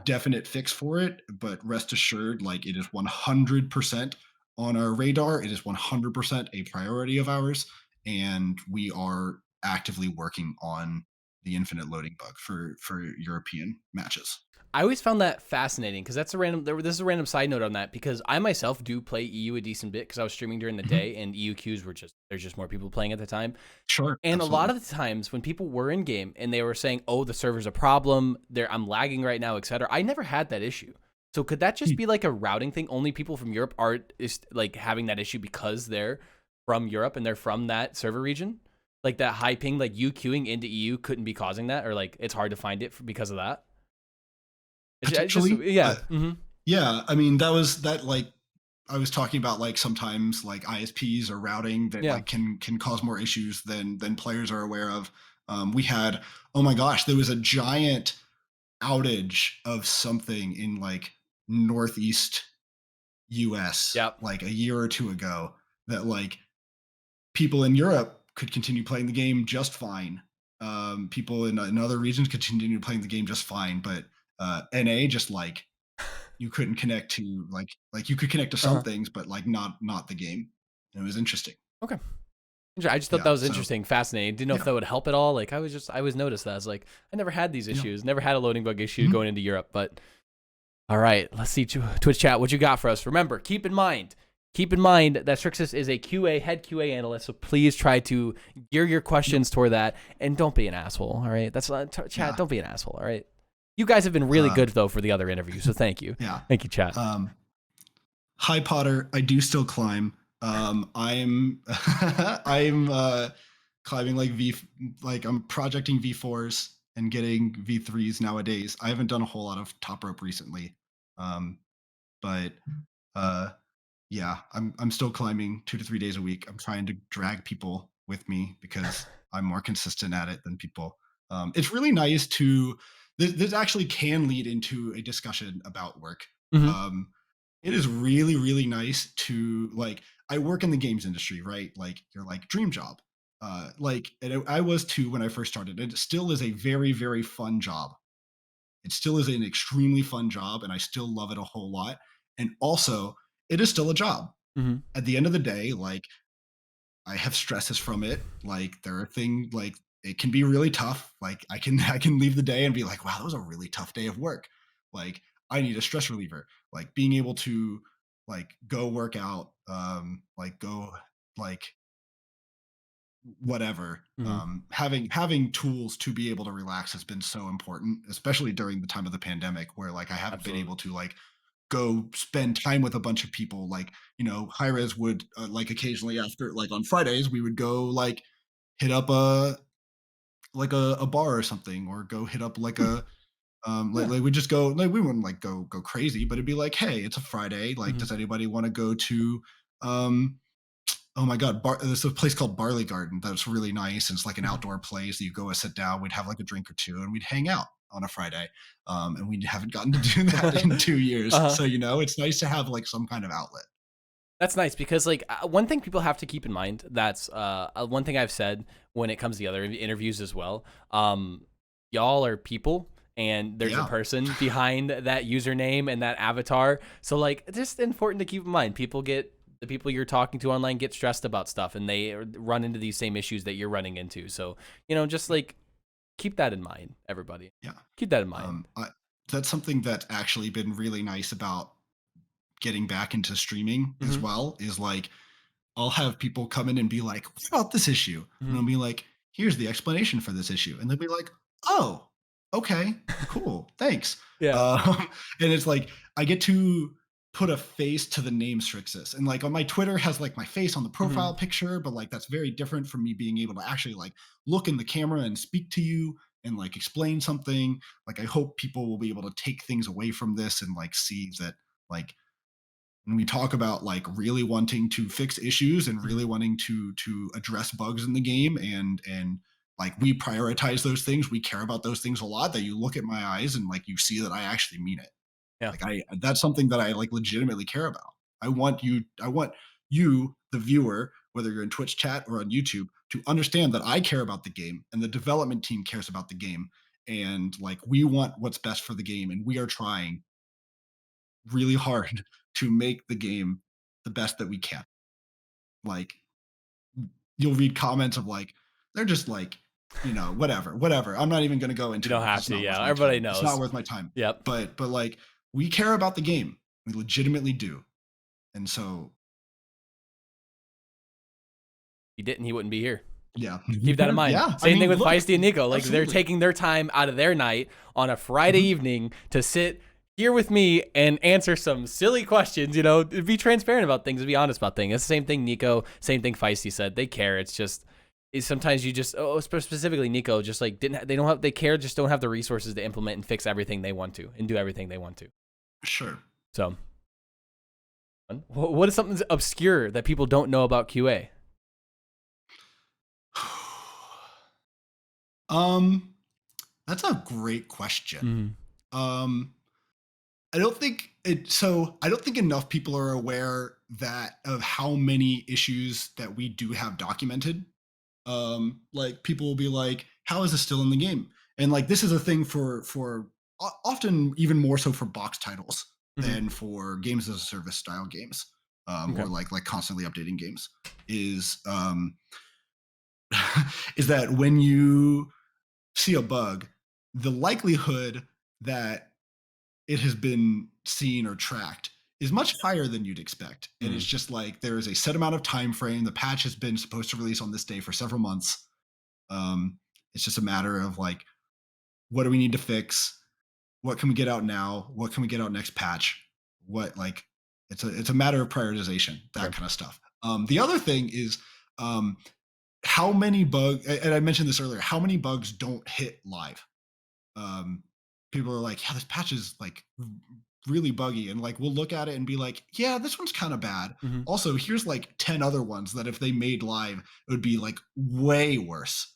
definite fix for it, but rest assured, like it is 100% on our radar. It is 100% a priority of ours, and we are actively working on the infinite loading bug for European matches.
I always found that fascinating because that's a random. This is a random side note on that because I myself do play EU a decent bit because I was streaming during the
Mhm.
day and EU queues were just there's just more people playing at the time.
Sure,
And a lot
absolutely.
of the times when people were in game and they were saying, "Oh, the server's a problem. I'm lagging right now, etc." I never had that issue. So could that just
Hmm.
be like a routing thing? Only people from Europe are is like having that issue because they're from Europe and they're from that server region. Like that high ping, like you queuing into EU couldn't be causing that, or like it's hard to find it because of that. It's just
Potentially,
yeah. Hmm.
yeah. I mean, that was that like I was talking about like sometimes like ISPs or routing that
Yeah.
like can cause more issues than players are aware of. We had oh my gosh, there was a giant outage of something in like northeast US
Yep.
like a year or two ago that like people in Europe could continue playing the game just fine. People in other regions could continue playing the game just fine, but NA just like you couldn't connect to like you could connect to some
Uh-huh.
things, but like not the game. And it was interesting.
Okay. I just thought that
Yeah.
was
So
interesting, fascinating. Didn't know if
yeah.
that would help at all. Like I always noticed that. I was like, I never had these
Yeah.
issues. Never had a loading bug issue
Mhm.
going into Europe. But all right, let's see Twitch chat. What you got for us? Remember, keep in mind that Srixis is a QA head QA analyst. So please try to gear your
Yep.
questions toward that, and don't be an asshole. All right, that's chat.
Yeah.
Don't be an asshole. All right. You guys have been really
Uh,
good though for the other interviews. So thank you.
yeah.
Thank you, chat.
Hi Potter, I do still climb. I'm I'm climbing like like I'm projecting V4s and getting V3s nowadays. I haven't done a whole lot of top rope recently. Um, but uh yeah, I'm still climbing 2 to 3 days a week. I'm trying to drag people with me because I'm more consistent at it than people. It's really nice to this actually can lead into a discussion about work.
Hmm.
Um, it is really nice to like I work in the games industry, right? Like you're like dream job. Like and I was too when I first started. It still is a very fun job. It still is an extremely fun job, and I still love it a whole lot. And also, it is still a job.
Hmm.
At the end of the day, like I have stresses from it. Like there are things like it can be really tough. Like I can leave the day and be like, wow, that was a really tough day of work. Like I need a stress reliever. Like being able to like go work out, like go like whatever.
Hmm.
Having tools to be able to relax has been so important, especially during the time of the pandemic where like I haven't been
Absolutely.
able to like go spend time with a bunch of people. Like, hi-rez would like occasionally after like on Fridays we would go like hit up a bar or something, or go hit up like
Hmm.
a
Yeah.
like we just go like we wouldn't like go crazy, but it'd be like, hey, it's a Friday. Like,
Hmm.
does anybody want to go to um oh my god, there's a place called Barley Garden that's really nice. And it's like an
Hmm.
outdoor place. You go and sit down, we'd have like a drink or two, and we'd hang out on a Friday. And we haven't gotten to do that in 2 years.
Uh-huh.
So, it's nice to have like some kind of outlet.
That's nice because like one thing people have to keep in mind, that's one thing I've said when it comes to the other interviews as well. Y'all are people, and there's a
Yeah.
person behind that username and that avatar. So like it's just important to keep in mind. The people you're talking to online get stressed about stuff, and they run into these same issues that you're running into. So, just like keep that in mind, everybody.
Yeah.
Keep that in mind.
I, that's something that's actually been really nice about getting back into streaming as
Hmm.
well, is like I'll have people come in and be like, "What about this issue?" And
Hmm.
I'll be like, "Here's the explanation for this issue." And they'll be like, "Oh, okay, cool, thanks."
Yeah.
Um, and it's like I get to put a face to the name Srixis. And like on my Twitter has like my face on the
Hmm.
profile picture, but like that's very different from me being able to actually like look in the camera and speak to you and like explain something. Like I hope people will be able to take things away from this and like see that like when we talk about like really wanting to fix issues and
Hmm.
really wanting to address bugs in the game, and like we prioritize those things, we care about those things a lot, that you look at my eyes and like you see that I actually mean it.
Yeah.
Like I that's something that I like legitimately care about. I want you the viewer, whether you're in Twitch chat or on YouTube, to understand that I care about the game and the development team cares about the game, and like we want what's best for the game, and we are trying really hard to make the game the best that we can. Like, you'll read comments of like, they're just like, whatever. I'm not even going to go
You
into
don't
it because
have
it's
to.
not worth
Yeah.
my
Everybody
time. It's not
knows.
worth my time.
Yep.
But like, we care about the game. We legitimately do. And so,
He didn't, he wouldn't be here.
yeah,
Keep that in mind.
yeah. I
Same thing
mean,
with
look,
Feisty and Nico. Like they're
absolutely.
taking their time out of their night on a Friday
Mhm.
evening to sit here with me and answer some silly questions, be transparent about things and be honest about things. It's the same thing Nico, same thing Feisty said. They care. It's just sometimes you just specifically Nico just like they care, just don't have the resources to implement and fix everything they want to and do everything they want to.
Sure.
So what is something obscure that people don't know about QA?
um, that's a great question.
Mm-hmm.
Um, I don't think enough people are aware that of how many issues that we do have documented. Like people will be like, how is this still in the game? And like this is a thing for often even more so for box titles
Mm-hmm.
than for games as a service style games,
Okay.
or like constantly updating games, is is that when you see a bug, the likelihood that it has been seen or tracked is much higher than you'd expect. And
Mm-hmm.
it's just like there is a set amount of time frame. The patch has been supposed to release on this day for several months. um, it's just a matter of like, what do we need to fix? What can we get out now? What can we get out next patch? What like it's a matter of prioritization, that
Sure.
kind of stuff. The other thing is um, how many bugs, and I mentioned this earlier, how many bugs don't hit live. um, People are like, yeah, this patch is like really buggy, and like we'll look at it and be like, yeah, this one's kind of bad.
Mm-hmm.
Also, here's like 10 other ones that if they made live, it would be like way worse.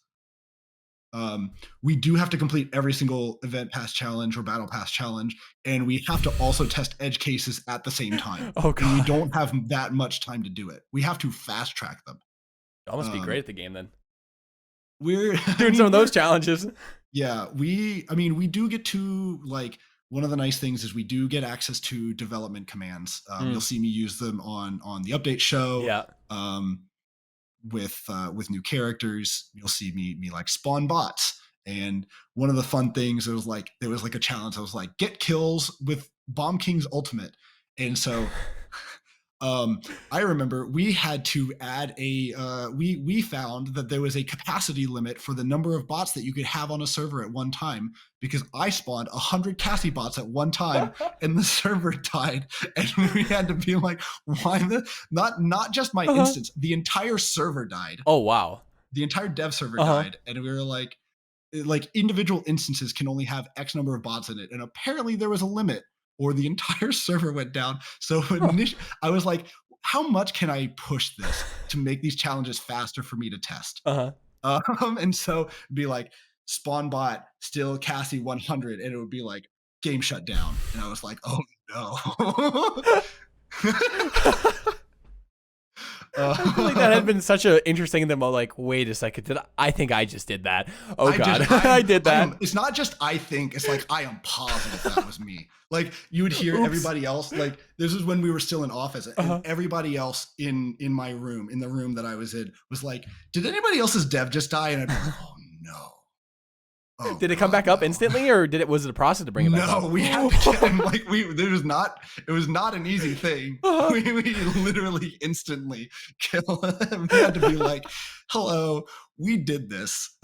um, we do have to complete every single event pass challenge or battle pass challenge, and we have to also test edge cases at the same time.
Oh
And we
God.
don't have that much time to do it. We have to fast track them.
Y'all must be great
um,
at the game then.
we're I
Doing some
mean
of those
we're
challenges.
Yeah, we do get to like, one of the nice things is we do get access to development commands. You'll
Mm.
see me use them on the update show.
Yeah.
um, with new characters, you'll see me like spawn bots. And one of the fun things, it was like there was like a challenge. I was like, get kills with Bomb King's ultimate. And so I remember we had to add we found that there was a capacity limit for the number of bots that you could have on a server at one time, because I spawned 100 Cassie bots at one time and the server died, and we had to be like, why the not just my instance, the entire server died.
Oh wow.
The entire dev server died, and we were like individual instances can only have X number of bots in it, and apparently there was a limit, or the entire server went down. So I was like, how much can I push this to make these challenges faster for me to test? And so it'd be like spawn bot still Cassie 100, and it would be like game shut down, and I was like, oh no.
I feel like that had been such an interesting thing. Like, wait a second, I think I just did that. Oh god, I did that.
It's not just I think, it's like I am positive that was me. Like you would hear everybody else. Like this is when we were still in office, and everybody else in my room, in the room that I was in, was like, "Did anybody else's dev just die?" And I'd be like, "Oh no." Oh,
did it come back up instantly, or was it a process to bring it back up?
No, we had to get him, like it was not an easy thing. We literally instantly kill him. We had to be like, hello, we did this.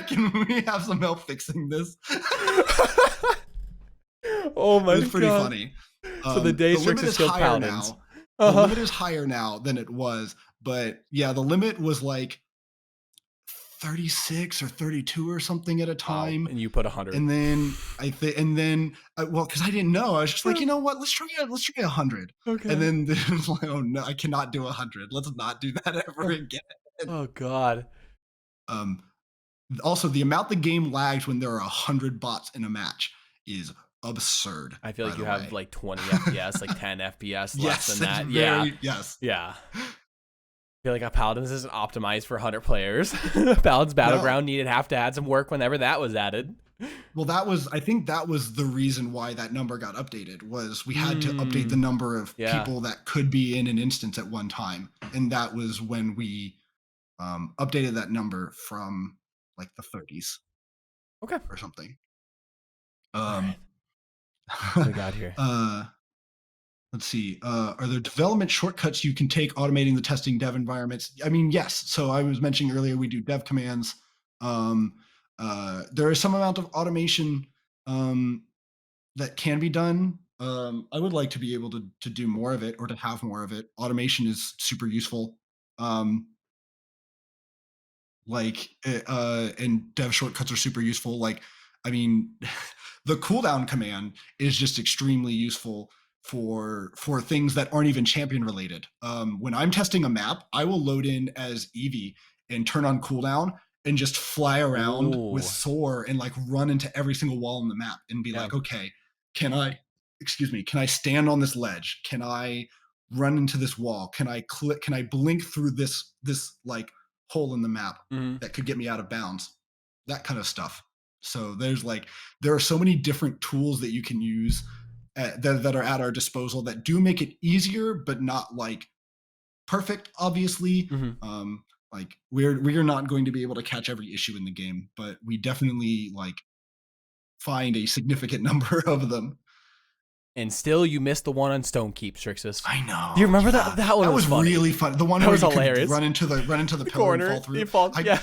Can we have some help fixing this?
Oh my god.
It was pretty funny.
So the day Srixis killed Paladins.
The limit is higher now than it was, but yeah, the limit was like 36 or 32 or something at a time.
Wow. And you put 100.
And then well, because I didn't know, I was just like, you know what, let's try 100. Okay. And then it was like, oh no, I cannot do 100. Let's not do that ever again.
Oh god.
Also, the amount the game lags when there are 100 bots in a match is absurd.
I feel like you have like 20 FPS, like 10 FPS less than that. Yeah.
Yes.
Yeah. I feel like a Paladins isn't optimized for 100 players. Paladins Battleground needed to add some work whenever that was added.
Well, I think that was the reason why that number got updated, was we had to update the number of people that could be in an instance at one time. And that was when we updated that number from like the 30s.
Okay.
Or something.
Right. What we got here?
Let's see. Are there development shortcuts you can take automating the testing dev environments? I mean, yes. So I was mentioning earlier, we do dev commands. There is some amount of automation that can be done. I would like to be able to do more of it, or to have more of it. Automation is super useful. And dev shortcuts are super useful. Like, I mean, the cooldown command is just extremely useful for things that aren't even champion related. When I'm testing a map, I will load in as Eevee and turn on cooldown and just fly around with Soar and like run into every single wall on the map and be like, okay, can I stand on this ledge? Can I run into this wall? Can I blink through this like hole in the map that could get me out of bounds? That kind of stuff. So there are so many different tools that you can use that are at our disposal that do make it easier, but not like perfect, obviously. Like we're not going to be able to catch every issue in the game, but we definitely like find a significant number of them.
And still, you missed the one on Stonekeep, Srixis.
I know.
Do you remember that? That one was funny.
Really fun. The one
that
where
was
you
hilarious.
Could run into the pillar and fall through.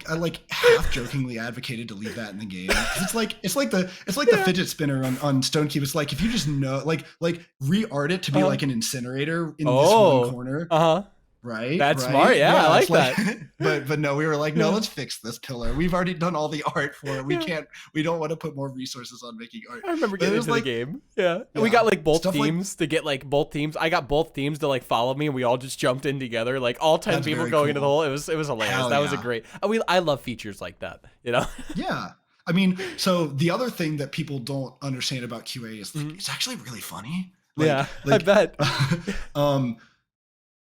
I like half jokingly advocated to leave that in the game. It's like the fidget spinner on Stonekeep. It's like, if you just know, like re-art it to be like an incinerator in this one corner. Right?
That's smart. Yeah, I like that.
But no, we were like, no, let's fix this pillar. We've already done all the art for it. We don't want to put more resources on making art.
I remember getting into the game. Yeah. We got like both teams to get like both teams. I got both teams to like follow me, and we all just jumped in together. Like all 10 people going into the hole. It was hilarious. That was a great. I love features like that, you know?
Yeah. I mean, so the other thing that people don't understand about QA is like, it's actually really funny.
I bet.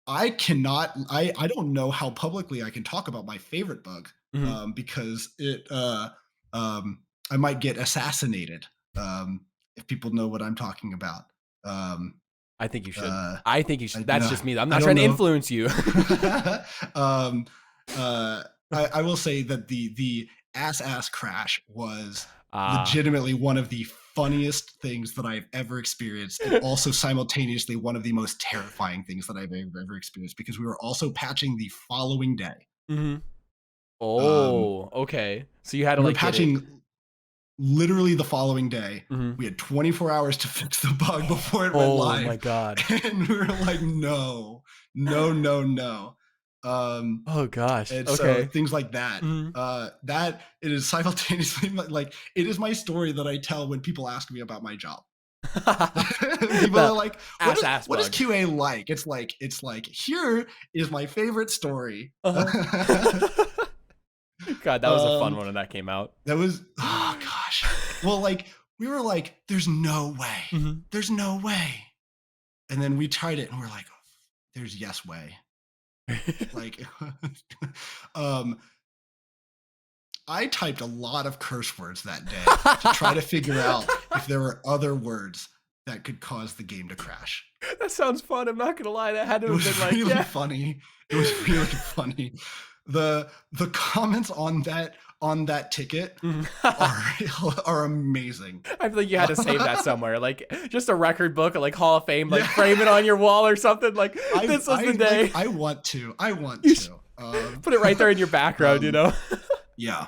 I don't know how publicly I can talk about my favorite bug, because I might get assassinated if people know what I'm talking about.
I think you should. I think you should. That's just me. I'm not trying to influence you.
I will say that the ass crash was legitimately one of the funniest things that I've ever experienced, and also simultaneously one of the most terrifying things that I've ever experienced, because we were also patching the following day.
Mm-hmm.
Um,
Oh, okay. So you had to
we were
like get it.
patching literally the following day.
Mm-hmm.
We had 24 hours to fix the bug before it went
Oh
live.
my God.
And we were like, no, no, no, no.
Oh gosh.
And so
Okay.
things like that,
Mm-hmm.
that it is simultaneously like, it is my story that I tell when people ask me about my job. People are
The
like,
ass
what is
bug.
QA like? It's like, here is my favorite story.
Uh-huh. God, that was a fun
um,
one when that came out.
that was, oh gosh. Well, like, we were like, there's no way.
Mm-hmm.
There's no way. And then we tried it and we're like, there's yes way. Like, I typed a lot of curse words that day to try to figure out if there were other words that could cause the game to crash.
That sounds fun. I'm not gonna lie. That had to
It
have
was
been like,
really
yeah.
funny. It was really funny. The comments on that ticket are amazing.
I feel like you had to save that somewhere, like just a record book, or like Hall of Fame, like
Yeah.
frame it on your wall or something. Like this was the day.
Like, I want to.
Put it right there in your background, you know.
Yeah.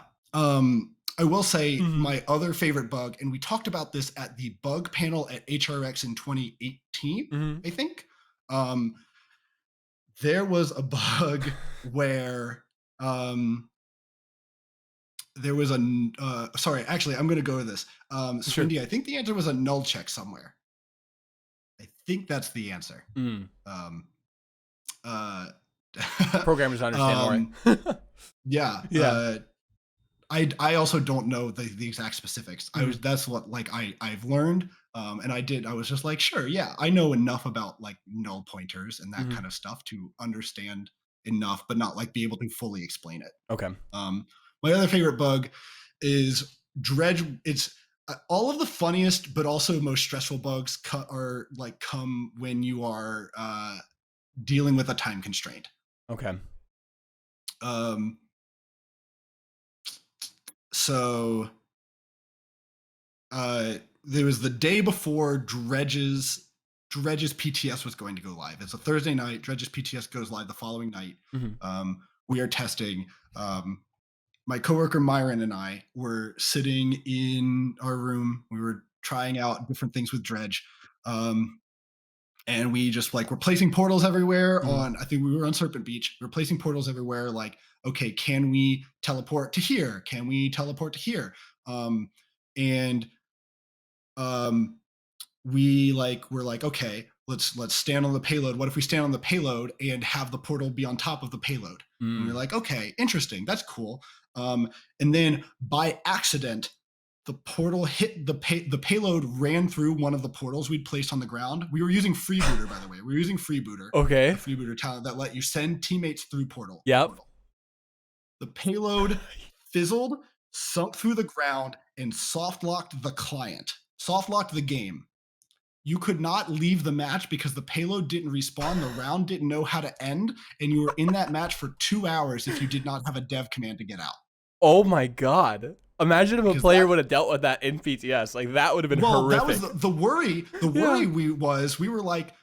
I will say
Mhm.
my other favorite bug, and we talked about this at the bug panel at HRX in 2018,
Mhm.
I think. There was a bug where there was a sorry, actually, I'm going to go with this.
Sure.
Swindy, I think the answer was a null check somewhere. I think that's the answer.
Mm.
Um, uh,
Programmers understand more.
Yeah.
Yeah.
I also don't know the exact specifics.
Mhm.
That's what like I've learned. And I was just like, sure, yeah, I know enough about like null pointers and that
Mhm.
kind of stuff to understand enough, but not like be able to fully explain it.
Okay.
My other favorite bug is dredge. It's all of the funniest, but also most stressful bugs are like come when you are dealing with a time constraint.
Okay.
Um, so there was the day before Dredge's PTS was going to go live. It's a Thursday night. Dredge's PTS goes live the following night.
Mhm.
We are testing. My coworker Myron and I were sitting in our room. We were trying out different things with Dredge. And we just like were placing portals everywhere
Mhm.
on, I think we were on Serpent Beach. We were placing portals everywhere. Like, okay, can we teleport to here? Can we teleport to here? And we like we're like, okay, let's stand on the payload. What if we stand on the payload and have the portal be on top of the payload? And we're
Mm.
like, okay, interesting, that's cool. And then by accident, the portal hit the payload ran through one of the portals we'd placed on the ground. We were using Freebooter, by the way. We were using Freebooter,
Okay.
the Freebooter talent that let you send teammates through portal.
Yep.
The payload fizzled, sunk through the ground, and soft locked the client, soft locked the game. You could not leave the match because the payload didn't respawn, the round didn't know how to end, and you were in that match for 2 hours if you did not have a dev command to get out.
Oh my God. Imagine if a
Because
player
that,
would have dealt with that in PTS. Like that would have been
well,
horrific.
that was the worry. The
Yeah.
worry we were like,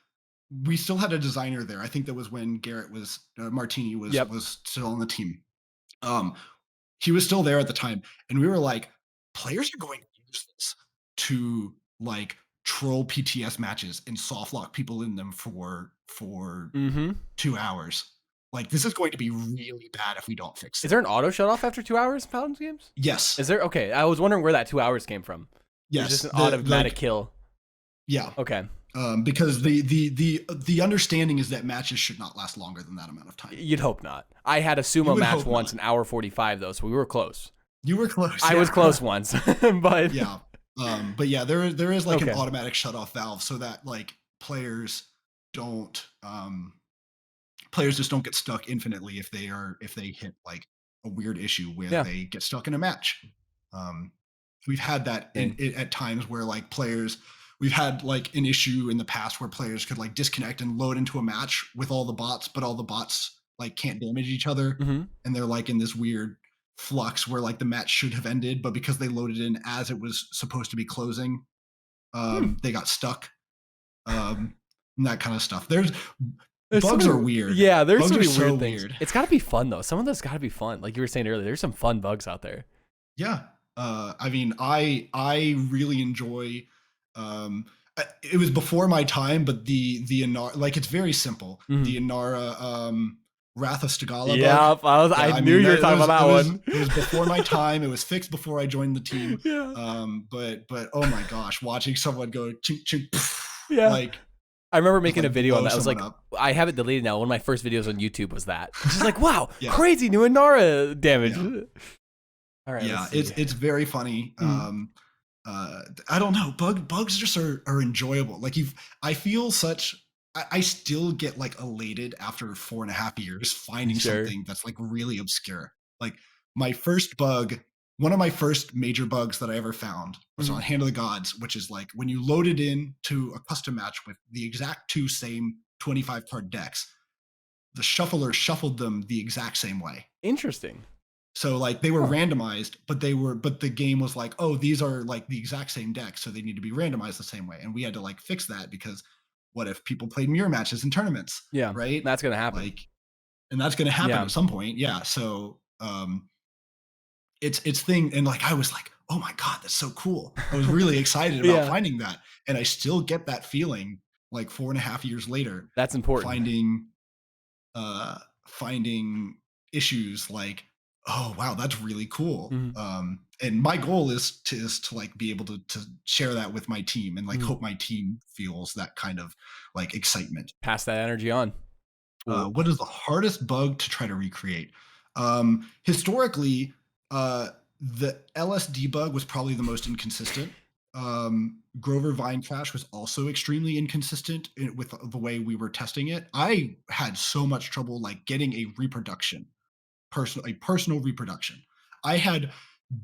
we still had a designer there. I think that was when Garrett was Martini was
Yep.
was still on the team. He was still there at the time, and we were like, players are going to use this to like troll PTS matches and soft lock people in them for
Mm-hmm.
2 hours. Like, this is going to be really bad if we don't fix
Is
it.
there an auto shut off after 2 hours in Paladins games?
Yes.
Is there? Okay. I was wondering where that 2 hours came from.
Yes.
It's just an automatic kill.
Yeah.
Okay.
Because the understanding is that matches should not last longer than that amount of time.
You'd hope not. I had a sumo match once, an hour 45 though, so we were close.
You were close.
I was close once, but
yeah. But yeah, there is like an automatic shut off valve so that like players just don't get stuck infinitely if they hit like a weird issue where they get stuck in a match. We've had that at times where like we've had like an issue in the past where players could like disconnect and load into a match with all the bots, but all the bots like can't damage each other. And they're like in this weird flux where like the match should have ended, but because they loaded in as it was supposed to be closing,
Hmm.
They got stuck, and that kind of stuff. There's
There's so
bugs are
many,
weird.
yeah, there's
Bugs
so
are
many
so
weird things.
weird.
It's got to be fun though. Some of those got to be fun. Like you were saying earlier, there's some fun bugs out there.
Yeah. I mean, I really enjoy. It was before my time, but the Inara, like it's very simple. The
Mhm.
Inara Wrath of Stagala bug.
Yep, I
Yeah, I
knew
mean
you were
that
talking about that one.
it was before my time. It was fixed before I joined the team.
Yeah,
But oh my gosh, watching someone go chink chink,
yeah.
like
I remember
just
making a
like
video on
blow
that. I was
someone
like,
up.
I have it deleted now. One of my first videos on YouTube was that. It's just like, wow,
Yeah,
crazy new Inara damage.
yeah,
All right, let's
yeah.
see.
It's very funny.
Mm.
I don't know. Bugs just are enjoyable. Like I feel such. I still get like elated after 4.5 years finding
Sure.
something that's like really obscure. Like my first bug, one of my first major bugs that I ever found was on
Mhm.
Hand of the Gods, which is like when you load it in to a custom match with the exact two same 25 card decks, the shuffler shuffled them the exact same way.
Interesting.
So like they were
Huh.
randomized, but the game was like, oh, these are like the exact same deck, so they need to be randomized the same way. And we had to like fix that because what if people played mirror matches in tournaments,
Yeah,
right?
that's gonna happen.
Like, and that's going to happen
Yeah.
at some point. Yeah. So it's thing, and like I was like, oh my god, that's so cool. I was really excited about
Yeah,
finding that, and I still get that feeling like 4.5 years later,
that's important.
finding finding issues like, oh wow, that's really cool.
Mhm.
And my goal is to like be able to share that with my team and like
Mhm.
hope my team feels that kind of like excitement.
Pass that energy on. Ooh.
What is the hardest bug to try to recreate? Historically, the LSD bug was probably the most inconsistent. Grover Vine Crash was also extremely inconsistent with the way we were testing it. I had so much trouble like getting a reproduction, a personal reproduction. I had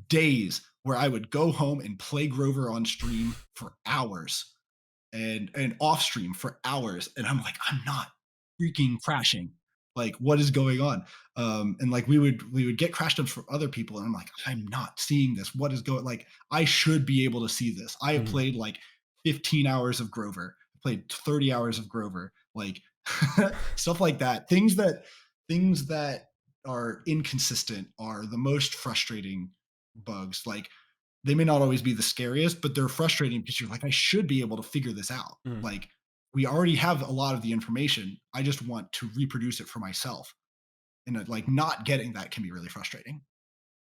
days where I would go home and play Grover on stream for hours and off stream for hours, and I'm like, I'm not freaking crashing. Like, what is going on? And like we would get crash dumps from other people, and I'm like, I'm not seeing this. What is going? Like, I should be able to see this. I have
Mhm.
played like 15 hours of Grover, played 30 hours of Grover, like stuff like that. Things that are inconsistent are the most frustrating bugs. Like they may not always be the scariest, but they're frustrating because you're like, I should be able to figure this out.
Mhm.
Like, we already have a lot of the information. I just want to reproduce it for myself. And like not getting that can be really frustrating.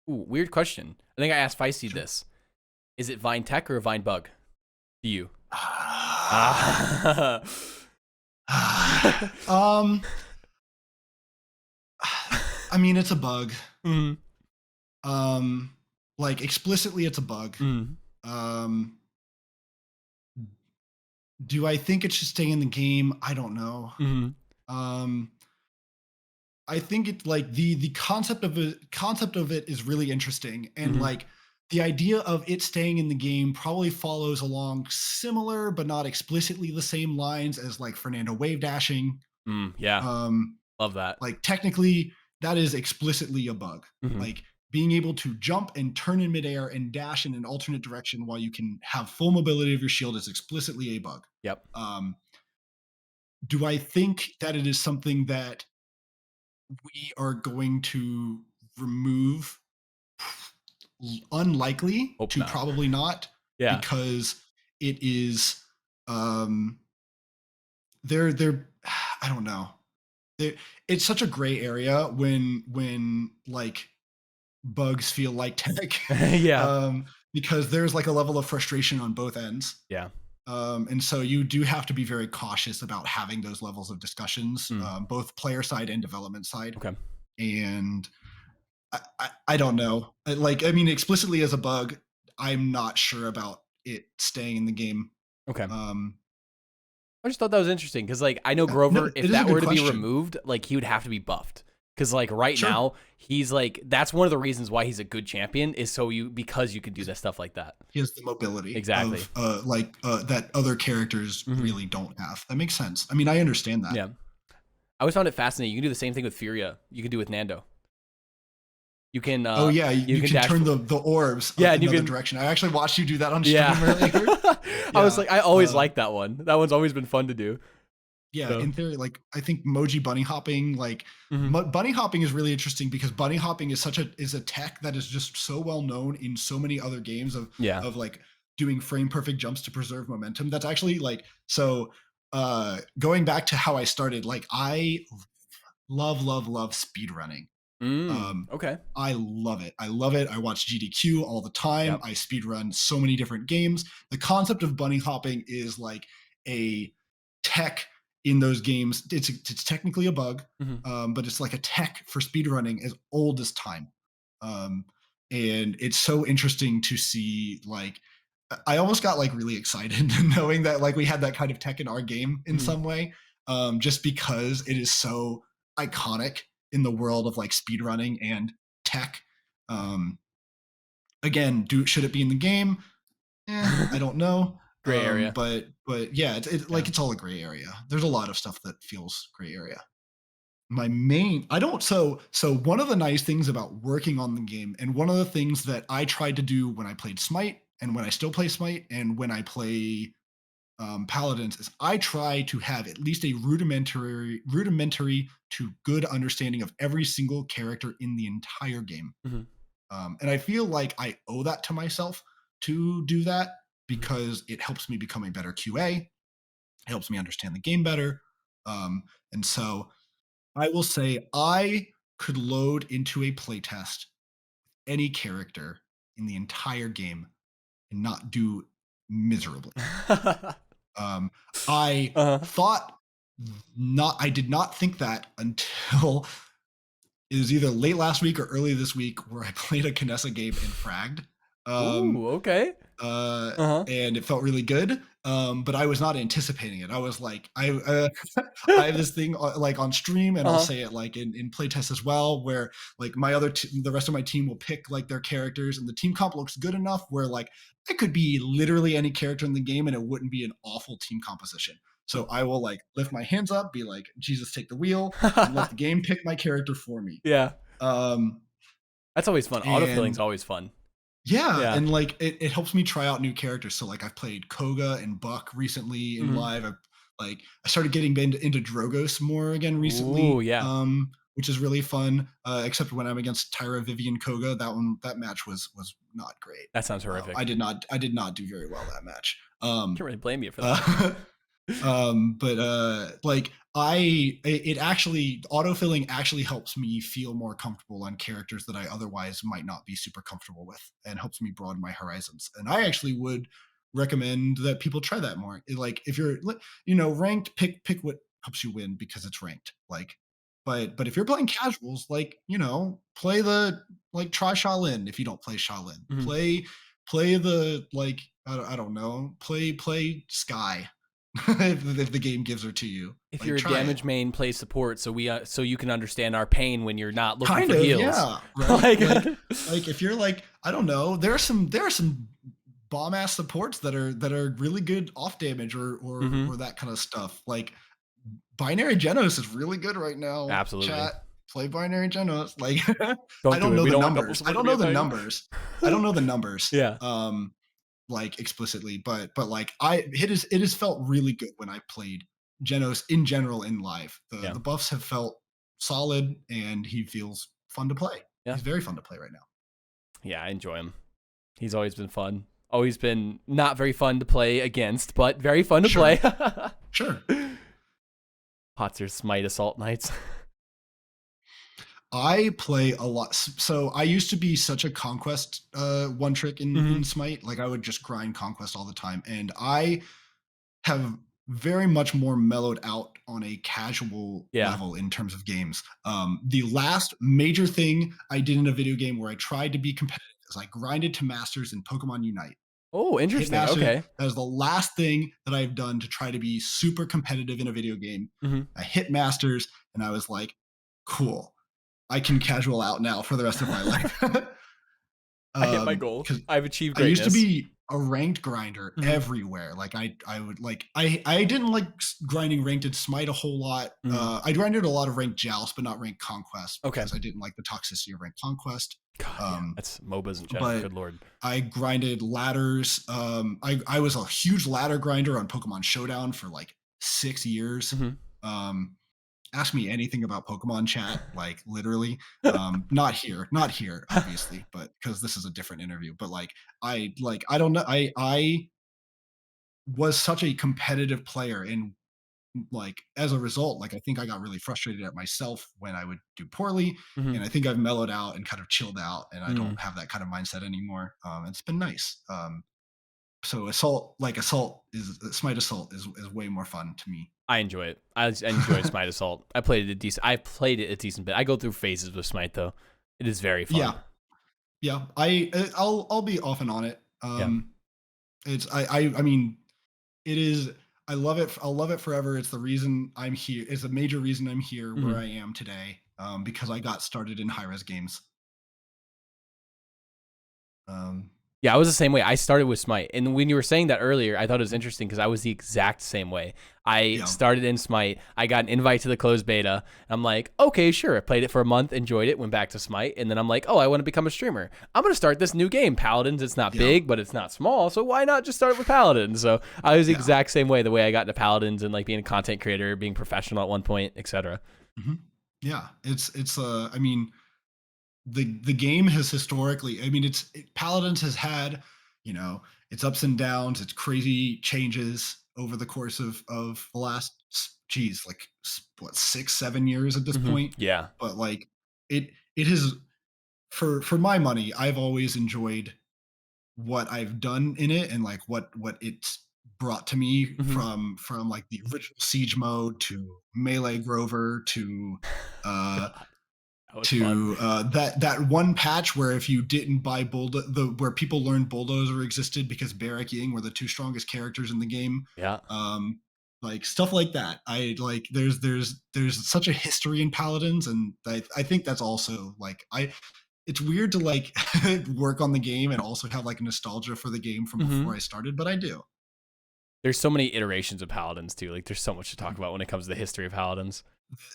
Ooh, weird question. I think I asked Feisty
Sure.
this. Is it Vine Tech or Vine Bug? To you. Ah.
um, I mean, it's a bug.
Mhm.
Um, like explicitly, it's a bug.
Mhm.
Um, do I think it should stay in the game? I don't know.
Mhm.
Um, I think it's like the concept of it is really interesting, and
Mhm.
like the idea of it staying in the game probably follows along similar but not explicitly the same lines as like Fernando wave dashing.
Yeah,
Um,
love that.
like technically that is explicitly a bug.
Mhm.
Like being able to jump and turn in midair and dash in an alternate direction while you can have full mobility of your shield is explicitly a bug.
Yep.
Um, do I think that it is something that we are going to remove? Unlikely
Hope
to
not.
probably not,
Yeah.
because it is um they're I don't know. It's such a gray area when like bugs feel like tech.
Yeah.
Because there's like a level of frustration on both ends.
Yeah.
And so you do have to be very cautious about having those levels of discussions,
Mm.
both player side and development side.
Okay.
And I don't know. Like, I mean, explicitly as a bug, I'm not sure about it staying in the game.
Okay.
Um,
I just thought that was interesting because, like, I know
yeah, no,
Grover, if
it is a
that
good
were to be
question.
removed, like, he would have to be buffed. Because, like, right
Sure,
now, he's like, that's one of the reasons why he's a good champion is because you can do
he's,
that stuff like that.
he has the mobility
Exactly.
of that other characters
Hmm.
really don't have. That makes sense. I mean, I understand that.
Yeah. I always found it fascinating. You can do the same thing with Furia. You can do with Nando. You can
Oh yeah,
you
you
can
can
dash.
turn the orbs
Yeah, and you
another
can.
direction. I actually watched you do that on stream
Yeah.
earlier.
I was
Yeah.
like, I always liked that one. That one's always been fun to do.
Yeah,
So.
in theory, like I think Moji bunny hopping, like
Mhm.
bunny hopping is really interesting because bunny hopping is is a tech that is just so well known in so many other games
Yeah.
of like doing frame perfect jumps to preserve momentum. That's actually like so. Going back to how I started, like I love speed running. Um,
Okay.
I love it. I love it. I watch GDQ all the time.
Yep.
I speedrun so many different games. The concept of bunny hopping is like a tech in those games. It's technically a bug,
Mhm.
but it's like a tech for speedrunning as old as time. Um, and it's so interesting to see like I almost got like really excited knowing that like we had that kind of tech in our game in
Mhm.
some way, just because it is so iconic in the world of like speedrunning and tech. Um, Again, should it be in the game? I don't know.
Gray area.
But yeah,
Yeah.
like it's all a gray area. There's a lot of stuff that feels gray area. My main I don't so one of the nice things about working on the game, and one of the things that I tried to do when I played Smite, and when I still play Smite, and when I play Paladins, is I try to have at least a rudimentary to good understanding of every single character in the entire game.
Mhm.
And I feel like I owe that to myself to do that
Mhm.
because it helps me become a better QA. It helps me understand the game better. And so I will say I could load into a playtest any character in the entire game and not do miserably. Um, I
Uh-huh.
thought I did not think that until it was either late last week or early this week where I played a Kinessa game and fragged. Um,
Ooh, okay.
uh,
Uh-huh.
and it felt really good. But I was not anticipating it. I was like, I have this thing like on stream, and I'll
Uh-huh.
say it like in playtest as well, where like the rest of my team will pick like their characters, and the team comp looks good enough where like it could be literally any character in the game, and it wouldn't be an awful team composition. So I will like lift my hands up, be like, Jesus, take the wheel, and let the game pick my character for me.
Yeah.
Um,
That's always fun. Autofilling's
and
always fun.
yeah,
Yeah.
and like it helps me try out new characters. So like I've played Koga and Buck recently in
Mhm.
live. I started getting into Drogos more again
Ooh,
recently,
yeah.
which is really fun. Except when I'm against Tyra Vivian Koga, that match was not great.
That sounds horrific.
I did not do very well that match.
Can't really blame you for that.
Uh, but like it actually autofilling actually helps me feel more comfortable on characters that I otherwise might not be super comfortable with, and helps me broaden my horizons. And I actually would recommend that people try that more. Like if you're ranked, pick what helps you win because it's ranked. Like but if you're playing casuals, like play the like try Shalin if you don't play Shalin.
Mhm.
Play the like I don't know, play Sky if the game gives her to you.
If
Like
you're a
try it.
damage main, play support so you can understand our pain when you're not looking
Kind
for
of,
heals.
yeah, right?
Like
Like if you're like, I don't know, there are some bomb ass supports that are really good off damage
Mhm.
or that kind of stuff. Like Binary Genos is really good right now.
Absolutely.
Chat, play Binary Genos. Like I
Don't do
don't
it.
know
We
the
don't want double
numbers. I
support to
don't
be
know
a
the
thing.
numbers. I don't know the numbers.
Yeah.
Like explicitly, but like it has felt really good when I played Genos in general in live. The
Yeah.
the buffs have felt solid, and he feels fun to play.
Yeah.
He's very fun to play right now.
Yeah, I enjoy him. He's always been fun. Always been not very fun to play against, but very fun to play.
Sure, sure.
Hotzer Smite Assault Knights.
I play a lot. So I used to be such a conquest one trick in
Mhm.
Smite. Like I would just grind conquest all the time, and I have very much more mellowed out on a casual
Yeah.
level in terms of games. The last major thing I did in a video game where I tried to be competitive is I grinded to masters in Pokemon Unite.
Oh,
I hit
interesting.
masters.
Okay.
That was the last thing that I've done to try to be super competitive in a video game.
Mhm.
I hit masters, and I was like, cool. I can casual out now for the rest of my life.
I hit my goal.
Because
I've achieved
I used to
greatness.
be a ranked grinder
Mhm.
everywhere. Like I would like I didn't like grinding ranked in Smite a whole lot.
Mhm.
I grinded a lot of ranked Joust, but not ranked Conquest
Okay.
because I didn't like the toxicity of ranked Conquest.
God, yeah,
Um,
that's MOBAs in general.
but
Good lord.
I grinded ladders. I was a huge ladder grinder on Pokemon Showdown for like 6 years.
Hmm.
Um, ask me anything about Pokemon chat, like literally. Not here, obviously, but because this is a different interview. But I don't know. I was such a competitive player, and like as a result, like I think I got really frustrated at myself when I would do poorly.
Hmm.
And I think I've mellowed out and kind of chilled out, and I
Mm.
don't have that kind of mindset anymore. It's been nice. So assault is smite assault is way more fun to me.
I enjoy it. I enjoy Smite Assault. I played it a decent. I played it a decent bit. I go through phases with Smite though. It is very
Yeah,
fun.
yeah. I'll be off and on it.
Yeah.
It's I mean it is. I love it. I'll love it forever. It's the reason I'm here. It's a major reason I'm here where
Hmm.
I am today. Because I got started in high res games. Um,
Yeah, I was the same way. I started with Smite. And when you were saying that earlier, I thought it was interesting because I was the exact same way. I
yeah,
started in Smite. I got an invite to the closed beta. I'm like, okay, sure. I played it for a month, enjoyed it, went back to Smite. And then I'm like, oh, I want to become a streamer. I'm going to start this new game, Paladins. It's not
yeah,
big, but it's not small. So why not just start with Paladins? So I was the
yeah.
exact same way, the way I got into Paladins and like being a content creator, being professional at one point, etc.
hmm Yeah, it's I mean the game has historically, I mean Paladins has had, you know, its ups and downs, its crazy changes over the course of the last geez, like what 6 7 years at this
Hmm.
point.
Yeah.
But like it has, for my money, I've always enjoyed what I've done in it, and like what it's brought to me
Hmm.
from like the original siege mode to melee Grover uh
God, that was fun.
that one patch where if you didn't buy where people learned Bulldozer existed because Barrack Ying were the two strongest characters in the game.
Yeah.
Um, like stuff like that. I like there's such a history in Paladins, and I think that's also like I it's weird to like work on the game and also have like nostalgia for the game from before
Hmm.
I started, but I do.
There's so many iterations of Paladins too. Like there's so much to talk about when it comes to the history of Paladins.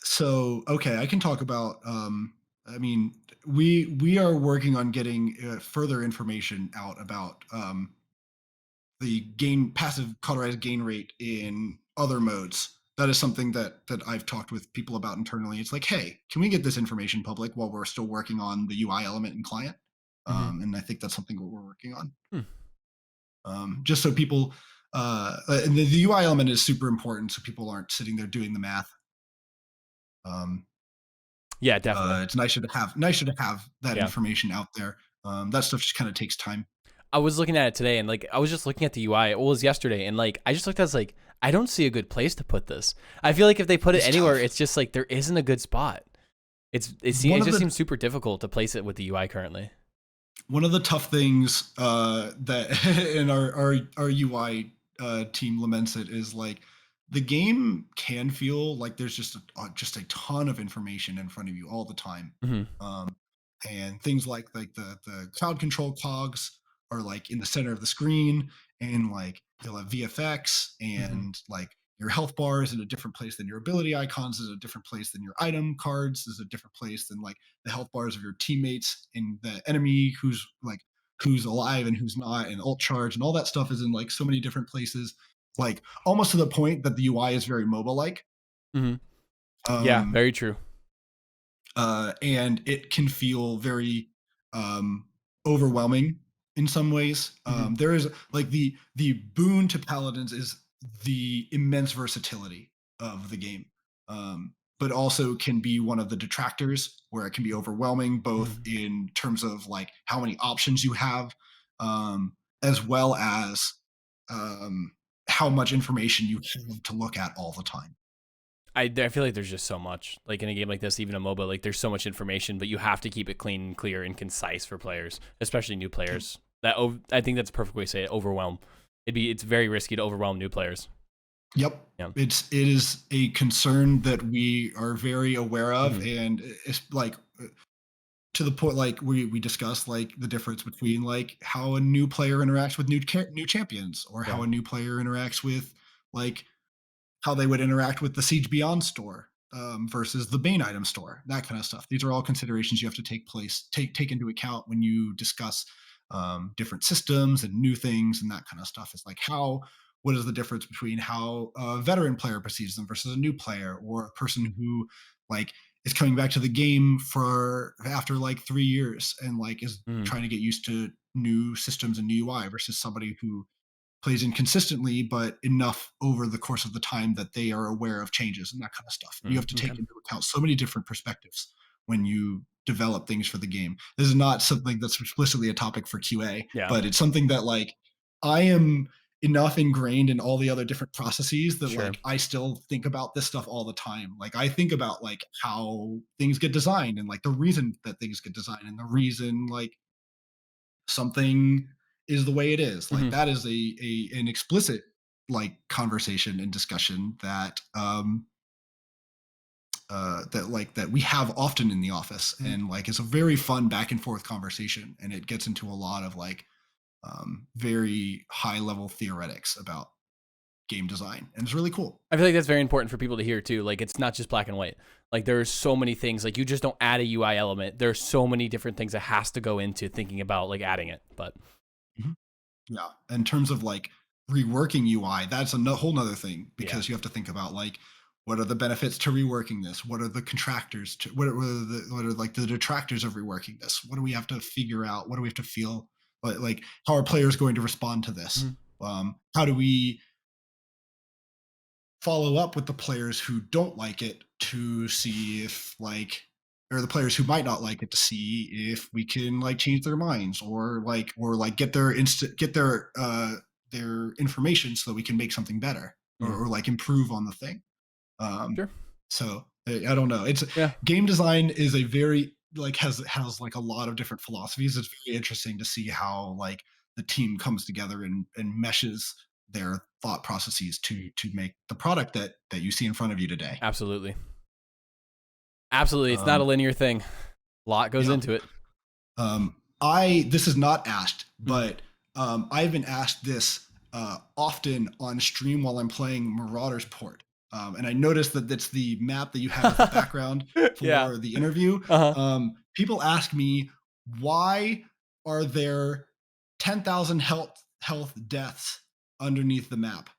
So okay, I can talk about I mean we are working on getting further information out about the gain passive cauterized gain rate in other modes. That is something that I've talked with people about internally. It's like, hey, can we get this information public while we're still working on the UI element and client?
Hmm.
And I think that's something that we're working on.
Hmm.
Just so people, and the UI element is super important, so people aren't sitting there doing the math. Um,
Yeah, definitely.
it's nicer to have that
Yeah.
information out there. That stuff just kind of takes time.
I was looking at it today and like I was just looking at the UI. It was yesterday and like I just looked at it as like I don't see a good place to put this. I feel like if they put it
It's
anywhere,
tough.
it's just like there isn't a good spot.
One
It
of
just
the
seems super difficult to place it with the UI currently.
one of the tough things that in our UI team laments it is like the game can feel like there's just a ton of information in front of you all the time.
Hmm.
Um, and things like the cloud control cogs are like in the center of the screen, and like you'll have VFX,
Hmm.
and like your health bar is in a different place than your ability icons, is a different place than your item cards, is a different place than like the health bars of your teammates, and the enemy who's alive and who's not, and ult charge and all that stuff is in like so many different places, like almost to the point that the UI is very mobile like.
Hmm. Yeah,
Um,
very true.
and it can feel very um, overwhelming in some ways.
Hmm.
There is like the boon to Paladins is the immense versatility of the game, but also can be one of the detractors where it can be overwhelming, both
Hmm.
in terms of like how many options you have, as well as um, how much information you have to look at all the time.
I feel like there's just so much like in a game like this, even a MOBA, like there's so much information, but you have to keep it clean and clear and concise for players, especially new players. I think that's a perfect way to say it. Overwhelm. It's very risky to overwhelm new players.
Yep.
Yeah.
It is a concern that we are very aware of,
Hmm.
and it's like to the point like we discussed like the difference between like how a new player interacts with new champions, or
Yeah.
how a new player interacts with like how they would interact with the Siege Beyond store. versus the main item store, that kind of stuff. These are all considerations you have to take into account when you discuss different systems and new things and that kind of stuff. It's like what is the difference between how a veteran player perceives them versus a new player or a person who like is coming back to the game for after like 3 years and like is
Mm,
trying to get used to new systems and new UI versus somebody who plays inconsistently, but enough over the course of the time that they are aware of changes and that kind of stuff. You have to
okay.
take into account so many different perspectives when you develop things for the game. This is not something that's explicitly a topic for QA,
Yeah,
but it's something that like I am enough ingrained in all the other different processes that
sure.
like I still think about this stuff all the time. Like I think about like how things get designed and like the reason that things get designed and the reason like something is the way it is. Like
Hmm.
that is a an explicit like conversation and discussion that we have often in the office, and like it's a very fun back and forth conversation, and it gets into a lot of like very high level theoretics about game design, and it's really cool.
I feel like that's very important for people to hear too. Like it's not just black and white. Like there's so many things. Like you just don't add a UI element. There's so many different things that has to go into thinking about like adding it. But
Mhm. Yeah, in terms of like reworking UI, that's a whole nother thing
yeah,
because you have to think about like what are the benefits to reworking this? What are the contractors to what are like the detractors of reworking this? What do we have to figure out? What do we have to feel like how are players going to respond to this?
mhm.
How do we follow up with the players who don't like it to see if like or the players who might not like it to see if we can like change their minds or get their information so that we can make something better
Mm,
or like improve on the thing. um
sure.
so I don't know, it's
Yeah,
game design is a very like has like a lot of different philosophies. It's very interesting to see how like the team comes together and meshes their thought processes to make the product that you see in front of you today.
absolutely. Absolutely. It's not a
um
linear thing. A lot goes
yeah.
into it.
I this is not asked,
Mhm.
but I've been asked this often on stream while I'm playing Marauders Port, and I noticed that that's the map that you have as the background
Yeah.
for the interview.
Uh-huh.
People ask me why are there 10,000 health deaths underneath the map.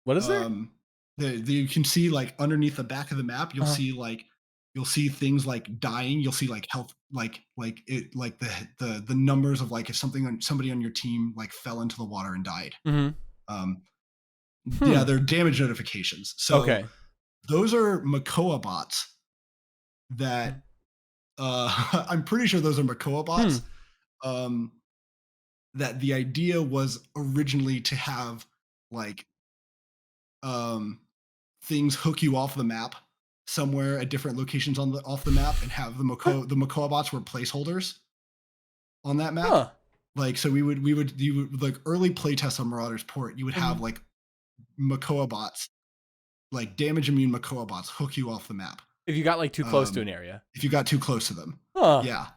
What is there?
um you can see like underneath the back of the map
Uh-huh.
you'll see things like dying, you'll see like health like it like the numbers of like if somebody on your team like fell into the water and died.
Mhm.
um yeah,
Hmm.
they're damage notifications. So
Okay.
those are Makoa bots that I'm pretty sure those are Makoa
Hmm.
bots. um that the idea was originally to have like um things hook you off the map somewhere at different locations on the off the map and have the Makoa bots were placeholders on that map.
Huh.
Like so we would you would like early playtests on Marauders Port, you would
Mhm.
have like Makoa bots, like damage immune Makoa bots hook you off the map.
If you got like too close to
Um
an area.
if you got too close to them.
Huh.
Yeah.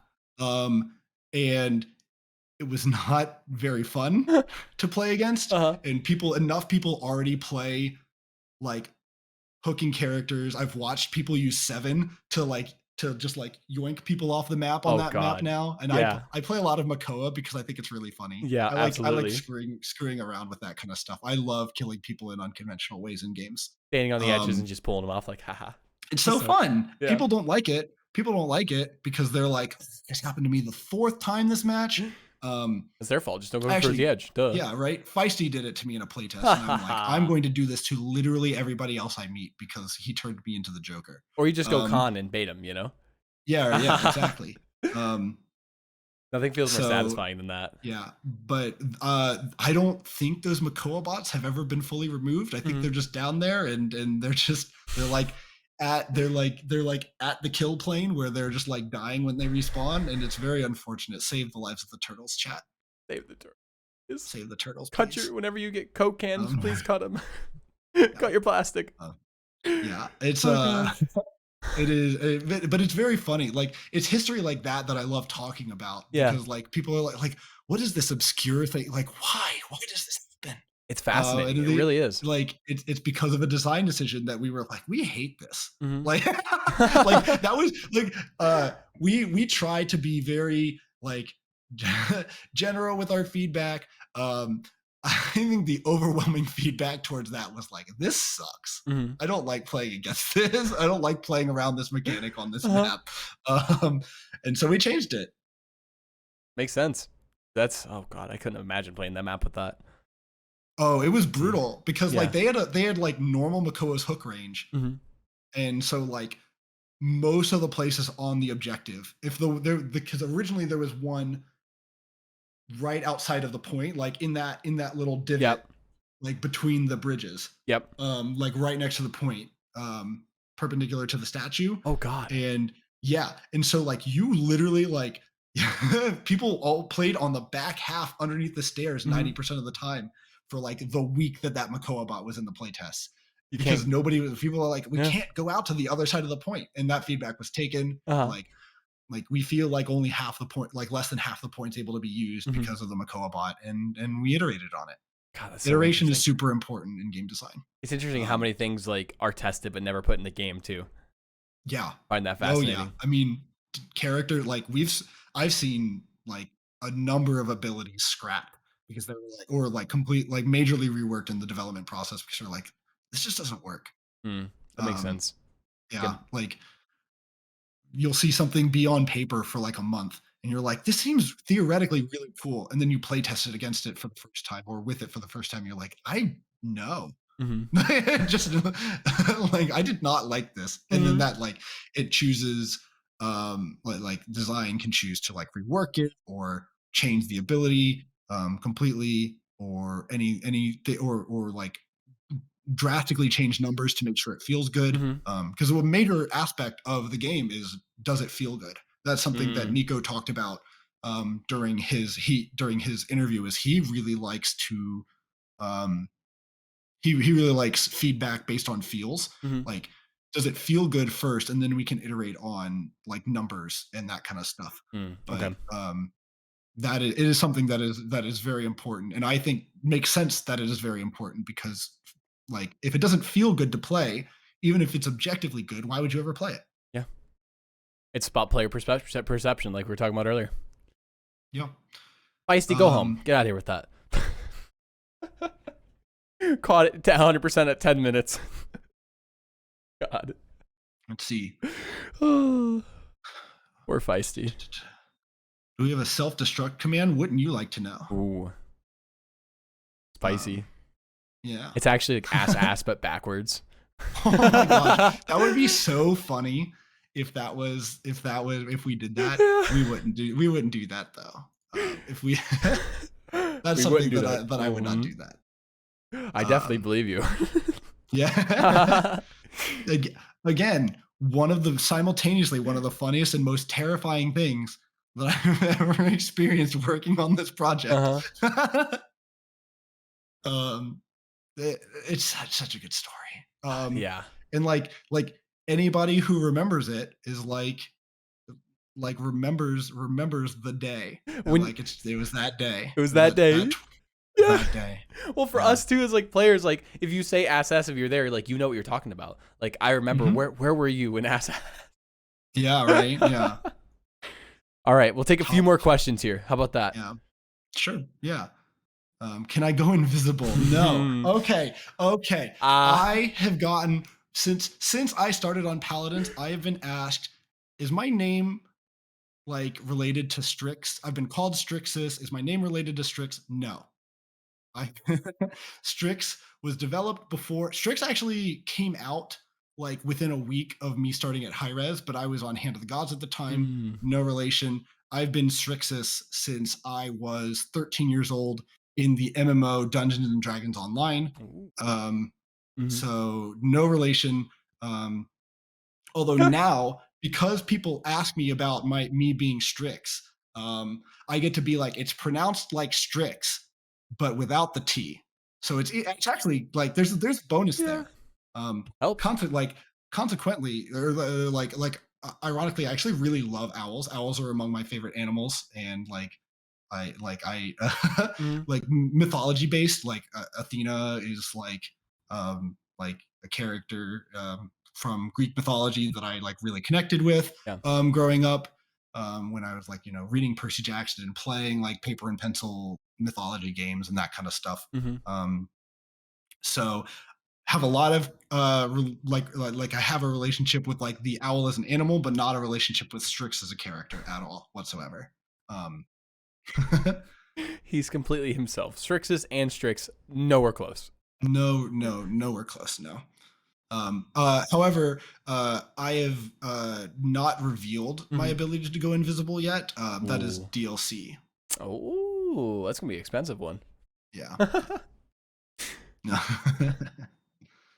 And it was not very fun to play against.
Uh-huh.
And enough people already play like hooking characters. I've watched people use Seven to just like yoink people off the map on
Oh
that map
god.
now. And
Yeah.
I play a lot of Makoa because I think it's really funny.
Yeah,
I like
absolutely.
screwing around with that kind of stuff. I love killing people in unconventional ways in games.
Standing on the edges and
Um,
just pulling them off like, haha.
it's
This
so
sucks.
fun.
Yeah.
People don't like it because they're like, this happened to me the fourth time this match. Um,
It's their fault. Just don't go towards the
Actually,
edge. Duh.
yeah, right. Feisty did it to me in a playtest,
Ha
and
ha
I'm like, I'm
ha.
going to do this to literally everybody else I meet because he turned me into the Joker.
Or you just go
Um,
con and bait them, you know?
yeah, exactly. Um,
Nothing feels more
so
satisfying than that.
yeah, but I don't think those Makoa bots have ever been fully removed. I think
Mhm.
they're just down there, and they're like they're like at the kill plane where they're just like dying when they respawn, and it's very unfortunate. Save the lives of the turtles, chat.
Save the turtle. Just
Save the turtles,
cut
please.
your whenever you get Coke cans,
Um,
please cut them.
yeah,
Cut your plastic.
uh, yeah. It's
Oh god.
it is, but it's very funny. Like it's history like that I love talking about
Yeah.
because like people are like, what is this obscure thing? Like, why? Why does this happen?
It's
And
fascinating. It
they
really is.
like it's because of a design decision that we were like, we hate this.
Mhm.
Like, like that was like we try to be very like general with our feedback. I think the overwhelming feedback towards that was like, this sucks.
Mhm.
I don't like playing against this. I don't like playing around this mechanic on this
Uh-huh.
map. Um, and so we changed it.
Makes sense. That's oh god, I couldn't imagine playing that map with that.
Oh, it was brutal because like
Yeah.
they had like normal Makoa's hook range.
Mhm.
And so like most of the places on the objective, if because originally there was one right outside of the point, like in that little divot,
Yep.
like between the bridges,
Yep.
like right next to the point, perpendicular to the statue.
Oh god.
And yeah, and so like you literally like people all played on the back half underneath the stairs
Mhm.
90% of the time for like the week that Makoa bot was in the playtest,
You
because
can't.
nobody was people are like, we
Yeah.
can't go out to the other side of the point, and that feedback was taken.
Uh-huh.
Like we feel like only half the point, like less than half the points able to be used
Mhm.
because of the Makoa bot, and we iterated on it.
God, that's so
Iteration is
interesting.
super important in game design.
It's interesting how
um
many things like are tested but never put in the game too.
yeah.
Find that
Oh yeah,
fascinating.
I mean, character like I've seen like a number of abilities scrapped because they were like, or like complete like majorly reworked in the development process because they're like, this just doesn't work.
That makes
um
sense.
yeah,
Good.
like you'll see something be on paper for like a month and you're like, this seems theoretically really cool, and then you play test it against it for the first time or with it for the first time, you're like, I know.
Mhm.
Just like I did not like this, and then
Mhm.
that like it chooses like design can choose to like rework it or change the ability completely, or or like drastically change numbers to make sure it feels good.
Mhm.
Because a major aspect of the game is, does it feel good? That's something that
Mm.
Nico talked about during his interview. Is he really likes to um, he really likes feedback based on feels.
Mhm.
Like, does it feel good first, and then we can iterate on like numbers and that kind of stuff. But
Okay.
it is something that is very important, and I think makes sense that it is very important because like if it doesn't feel good to play, even if it's objectively good, why would you ever play it?
Yeah. It's about player perception, like we were talking about earlier.
Yeah.
Feisty, go home.
Um,
Get out of here with that. Caught it to 100% at 10 minutes. God.
let's see.
We're feisty.
Do we have a self-destruct command? Wouldn't you like to know?
Ooh, spicy.
Um, yeah.
It's actually like ass, but backwards.
Oh my gosh, that would be so funny if we did that. We wouldn't do that though. If we that's
We wouldn't
something
do
that
that.
I would not do that.
I definitely
Um,
believe you.
yeah. Again, simultaneously one of the funniest and most terrifying things that I've ever experienced working on this project.
Uh-huh.
um, it's such a good story.
Yeah.
And like anybody who remembers it is like remembers the day, and
When
like it was that day,
it was that day. Yeah.
that day.
Well, for
Yeah.
us too, as like players, like if you say ass if you're there, like you know what you're talking about. Like I remember
Mhm.
where were you when ass?
Yeah. Right. Yeah.
All right, we'll take a few
Pop.
more questions here. How about that?
Yeah. Sure. Yeah. Can I go invisible? No. Okay. Okay.
Ah.
I have gotten since I started on Paladins, I have been asked, is my name like related to Strix? I've been called Srixis. Is my name related to Strix? No. I Strix was developed before Strix actually came out like within a week of me starting at hi-rez, but I was on Hand of the Gods at the time.
Mm.
No relation. I've been Srixis since I was 13 years old in the MMO Dungeons and Dragons Online.
Ooh.
Um,
Mhm.
so no relation. Um, Although
Okay.
now, because people ask me about me being Strix, I get to be like, it's pronounced like Strix, but without the T. So it's actually like there's a bonus
Yeah.
there.
Helps.
Like consequently, or ironically, I actually really love owls. Owls are among my favorite animals, and like I
Mhm.
like mythology based. Like Athena is like a character from Greek mythology that I like really connected with
Yeah.
growing up. When I was like, reading Percy Jackson and playing like paper and pencil mythology games and that kind of stuff.
Mhm.
Um, so have a lot of like I have a relationship with like the owl as an animal, but not a relationship with Strix as a character at all whatsoever. Um,
He's completely himself. Srixis and Strix, nowhere close.
no, no, nowhere close. No. However, I have not revealed my
Mhm.
ability to go invisible yet. That is
Ooh.
DLC.
Oh, that's gonna be an expensive one.
Yeah. No.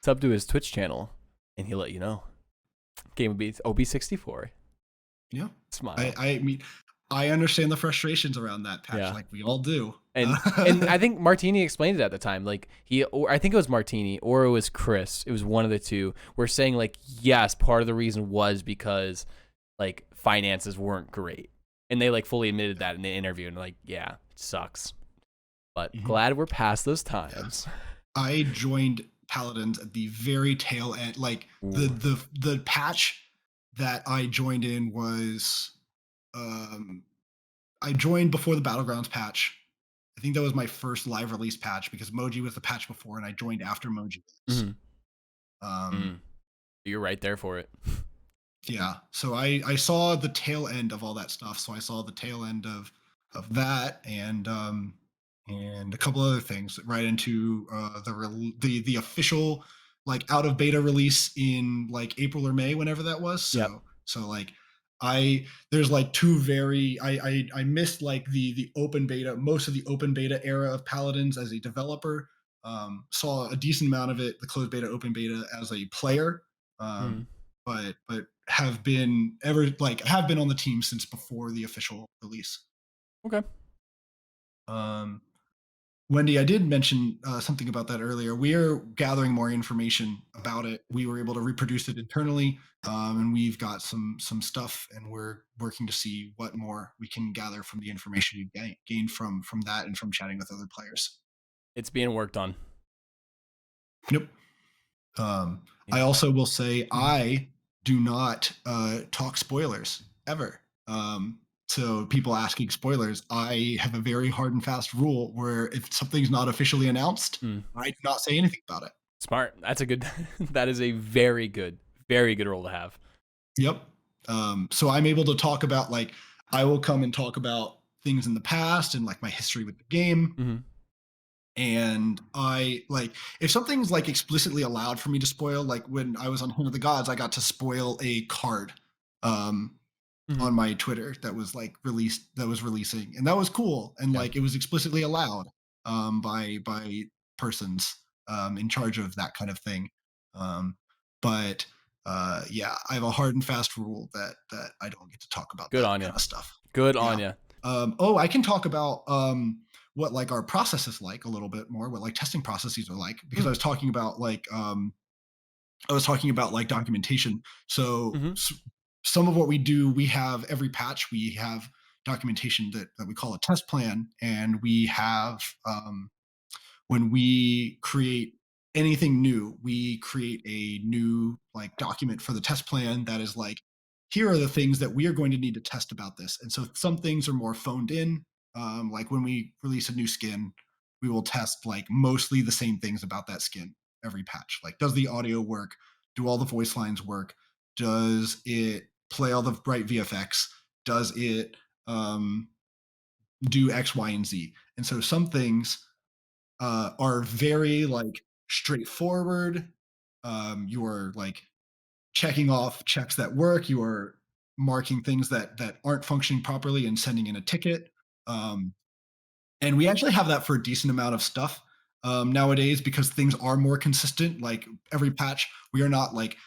Sub to his Twitch channel, and he'll let you know. Game would be OB64.
Yeah.
Smile.
I mean, I understand the frustrations around that patch,
Yeah.
like we all do.
And I think Martini explained it at the time. Like or I think it was Martini or it was Chris. It was one of the two. We're saying like, yes, part of the reason was because like finances weren't great, and they like fully admitted that in the interview. And like, yeah, it sucks. But
Mhm.
glad we're past those
Yeah.
times.
I joined Paladins at the very tail end. Like the
Ooh.
the patch that I joined in was um I joined before the Battlegrounds patch. I think that was my first live release patch because Moji was the patch before, and I joined after Moji was.
Mm-hmm.
Um,
You're right there for it.
yeah, so I saw the tail end of all that stuff. So I saw the tail end of that, and a couple other things right into the official like out of beta release in like April or May, whenever that was.
Yep.
So like I there's like two very I missed like the open beta, most of the open beta era of Paladins as a developer. Saw a decent amount of it, the closed beta, open beta as a player.
Mm.
But have been ever like have been on the team since before the official release.
Okay.
Um, Wendy, I did mention something about that earlier. We are gathering more information about it. We were able to reproduce it internally, and we've got some stuff, and we're working to see what more we can gather from the information you gained from that and from chatting with other players.
It's being worked on.
Nope. I also will say I do not talk spoilers ever. So people asking spoilers, I have a very hard and fast rule where if something's not officially announced,
Mm.
I do not say anything about it.
Smart. That's a good. That is a very good role to have.
Yep. So I'm able to talk about like I will come and talk about things in the past and like my history with the game.
Mm-hmm.
And I like if something's like explicitly allowed for me to spoil, like when I was on Home of the Gods, I got to spoil a card um
Mm-hmm.
on my Twitter that was like released that was releasing. And that was cool. And
Yeah.
like it was explicitly allowed by persons in charge of that kind of thing. Um but yeah, I have a hard and fast rule that I don't get to talk about
Good
that
on you.
kind of stuff.
Good
Yeah.
on you.
Oh, I can talk about what like our process is like a little bit more, what like testing processes are like, because I was talking about like documentation. So
Mm-hmm.
some of what we do, we have every patch, we have documentation that we call a test plan, and we have when we create anything new, we create a new like document for the test plan that is like, here are the things that we are going to need to test about this. And so some things are more phoned in. Like when we release a new skin, we will test like mostly the same things about that skin every patch. Like, does the audio work? Do all the voice lines work? Does it play all the right VFX? Does it do X, Y, and Z? And so some things are very like straightforward. You are like checking off checks that work. You are marking things that aren't functioning properly and sending in a ticket. Um, and we actually have that for a decent amount of stuff nowadays because things are more consistent. Like every patch, we are not like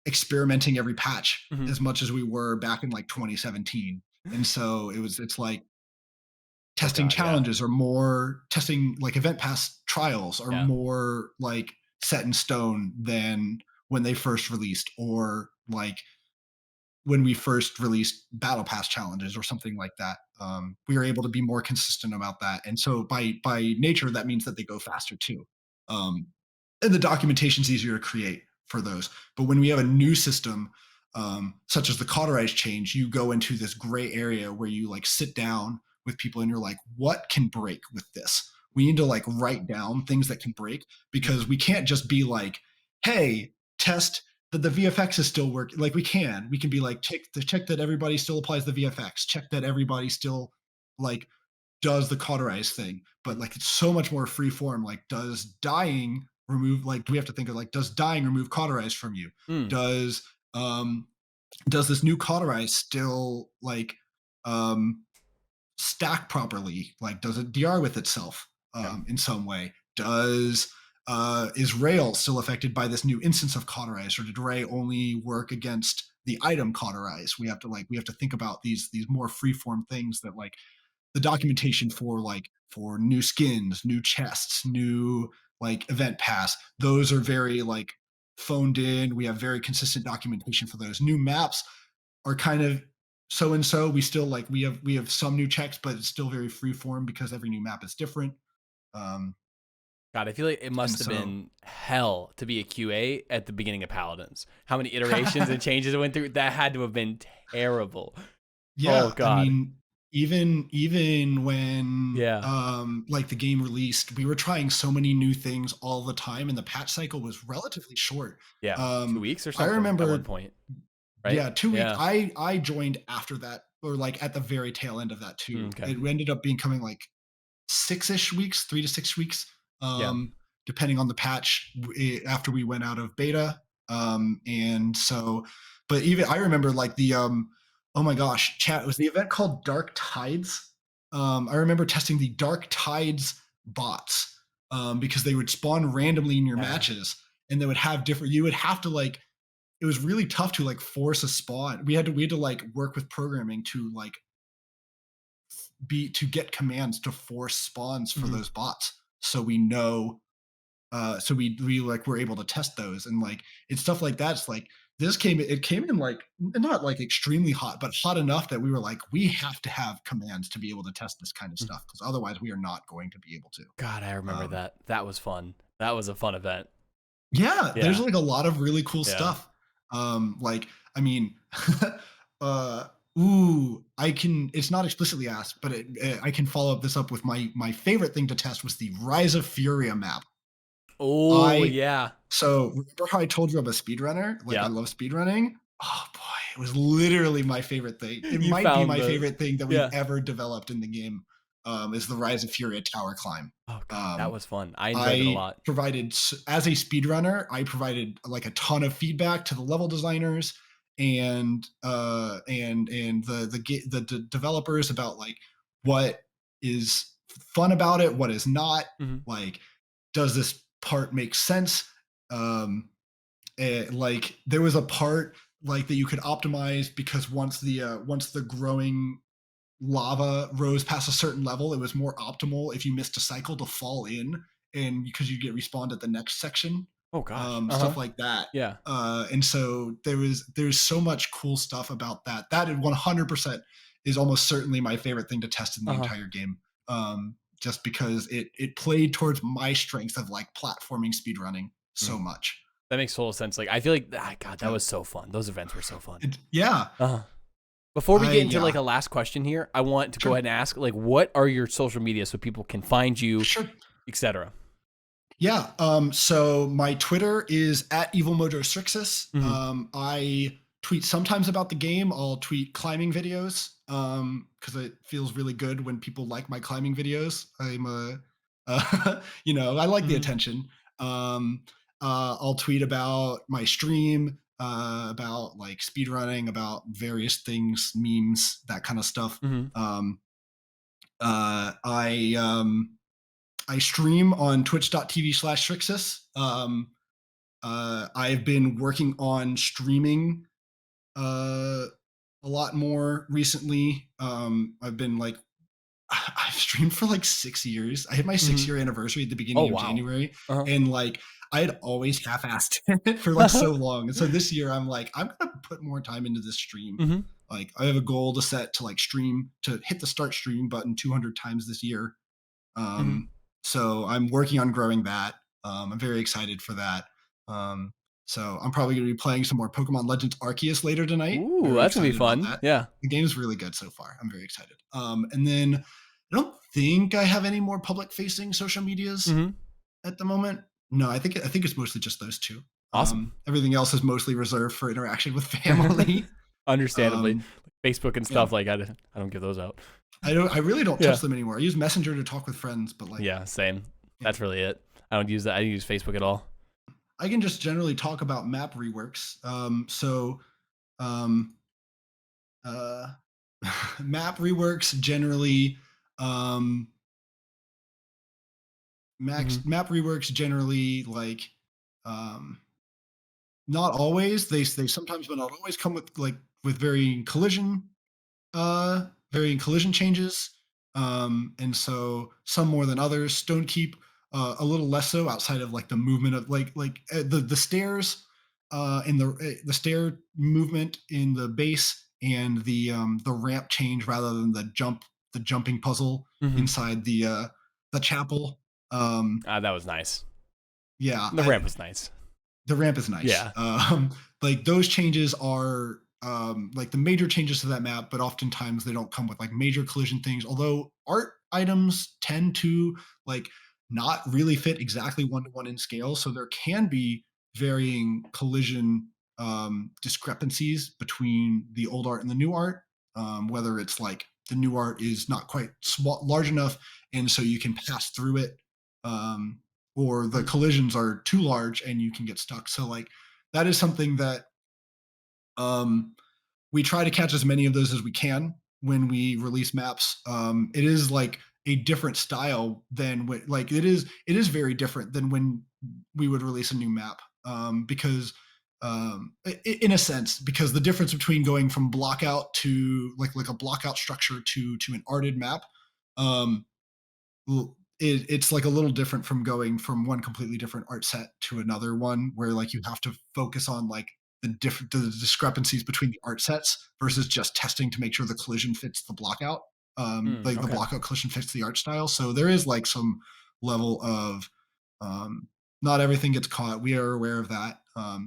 experimenting every patch
Mm-hmm.
as much as we were back in like 2017. And so it's like
Oh
testing
God, yeah,
challenges are more testing like event pass trials are
yeah.
more like set in stone than when they first released or like when we first released battle pass challenges or something like that We are able to be more consistent about that. And so by nature, that means that they go faster too. Um, and the documentation is easier to create for those. But when we have a new system, such as the cauterized change, you go into this gray area where you like sit down with people and you're like, what can break with this? We need to like write down things that can break, because we can't just be like, hey, test that the VFX is still working. Like we can be like, check that everybody still applies the VFX, check that everybody still like does the cauterized thing. But like it's so much more free form. Like, does dyeing remove, like we have to think of like, does dyeing remove cauterized from you?
Mm.
Does um does this new cauterized still like um stack properly? Like, does it DR with itself
Yeah.
in some way? Does is Rail still affected by this new instance of cauterize, or did Ray only work against the item cauterize? We have to think about these more freeform things that like the documentation for new skins, new chests, new like event pass. Those are very like phoned in. We have very consistent documentation for those. New maps are kind of so and so. We still like we have some new checks, but it's still very free form because every new map is different. Um,
God, I feel like it
and
must have
so
been hell to be a QA at the beginning of Paladins. How many iterations and changes it went through? That had to have been terrible. Oh
yeah, I
God.
mean, even when
Yeah.
like the game released, we were trying so many new things all the time, and the patch cycle was relatively short.
Yeah. 2 weeks or
I
something at one
remember,
point, right?
yeah, 2 weeks.
Yeah.
I joined after that, or like at the very tail end of that
Mm,
too.
okay.
It ended up becoming like 6-ish weeks, 3 to 6 weeks,
Yeah.
depending on the patch after we went out of beta. And so, but even I remember like oh my gosh, chat, it was the event called Dark Tides. I remember testing the Dark Tides bots, because they would spawn randomly in your
Yeah.
matches, and they would have different, you would have to like, it was really tough to like force a spawn. We had to like work with programming to like to get commands to force spawns for
Mhm.
those bots, so we know, so we like were able to test those. And like it's stuff like that. It's like it came in like not like extremely hot, but hot enough that we were like, we have to have commands to be able to test this kind of
Mhm.
stuff, because otherwise we are not going to be able to.
God, I remember
um
that. That was fun. That was a fun event.
yeah, there's
Yeah.
like a lot of really cool
Yeah.
stuff. Like, I mean, uh ooh, I can, it's not explicitly asked, but I can follow up this up with my favorite thing to test was the Rise of Furia map.
Oh,
I
yeah.
So remember how I told you I'm a speedrunner? Like I
Yeah.
love speedrunning. Oh boy, it was literally my favorite thing. It
You
might be
found
my
the
favorite thing that we've
Yeah.
ever developed in the game. Is the Rise of Furia tower climb.
Oh God, that
Um,
was fun. I enjoyed it a
I
lot.
provided, as a speedrunner, I provided like a ton of feedback to the level designers and the developers about like what is fun about it, what is not.
Mhm.
Like, does this part make sense? Like there was a part like that you could optimize, because once the growing lava rose past a certain level, it was more optimal if you missed a cycle to fall in, and because you get respawned at the next section,
Oh gosh.
stuff
Uh-huh.
like that.
Yeah.
And so there's so much cool stuff about that. That 100% is almost certainly my favorite thing to test in the
Uh-huh.
entire game. Just because it played towards my strength of like platforming speedrunning so
Mm.
much.
That makes total sense. Like I feel like God, that
Yeah.
was so fun. Those events were so fun.
Yeah.
Uh-huh. Before we get into like
Yeah.
a last question here, I want to go
Sure.
ahead and ask like what are your social media so people can find you,
Sure.
etc.
Yeah. So my Twitter is at EvilMojoSrixis.
Mhm.
I tweet sometimes about the game. I'll tweet climbing videos because it feels really good when people like my climbing videos. I'm I like the
Mhm.
attention. Um, I'll tweet about my stream, about like speedrunning, about various things, memes, that kind of stuff.
Mhm.
Um, I stream on twitch.tv/Srixis. I've been working on streaming uh, a lot more recently. I've been like, I've streamed for like 6 years. I hit my six
Mhm.
year anniversary at the
Oh
beginning of
wow.
January,
Uh-huh.
and like I had always half-assed it for like so long. And so this year I'm like, I'm gonna put more time into this stream.
Mhm.
Like I have a goal to set to like hit the start stream button 200 times this year.
Mhm.
So I'm working on growing that. I'm very excited for that. Um, so I'm probably going to be playing some more Pokemon Legends Arceus later tonight.
Ooh,
Very
that's gonna be
excited about
fun.
that.
Yeah.
The game's really good so far. I'm very excited. And then I don't think I have any more public facing social medias
Mhm.
at the moment. No, I think it's mostly just those two.
Awesome.
Everything else is mostly reserved for interaction with family.
Understandably,
um,
Facebook and
yeah,
stuff like I don't give those out.
I really don't
Yeah.
touch them anymore. I use Messenger to talk with friends, but like,
Yeah, same.
yeah,
That's really it. I don't use that. I don't use Facebook at all.
I can just generally talk about map reworks. Um, uh, map reworks generally, um,
Mhm.
map reworks generally like, um, not always. They sometimes, but not always, come with like with varying collision changes. And so some more than others. Stone Keep a little less so, outside of like the movement of the stairs, in the stair movement in the base, and the ramp change rather than the jumping puzzle
Mhm.
inside the chapel.
That was nice.
Yeah,
The ramp was nice.
the ramp is nice.
Yeah.
Like those changes are like the major changes to that map, but oftentimes they don't come with like major collision things. Although art items tend to like not really fit exactly one to one in scale, so there can be varying collision discrepancies between the old art and the new art. Whether it's like the new art is not quite large enough, and so you can pass through it. Um, or the
Mhm.
collisions are too large and you can get stuck. So like that is something that um, we try to catch as many of those as we can when we release maps. It is like a different style than when like it is very different than when we would release a new map, because in a sense, because the difference between going from blockout to like a blockout structure to an arted map, um, it's like a little different from going from one completely different art set to another one, where like you have to focus on like the discrepancies between the art sets versus just testing to make sure the collision fits the blockout. Like the
Okay.
blockout collision fits the art style. So there is like some level of um, not everything gets caught. We are aware of that.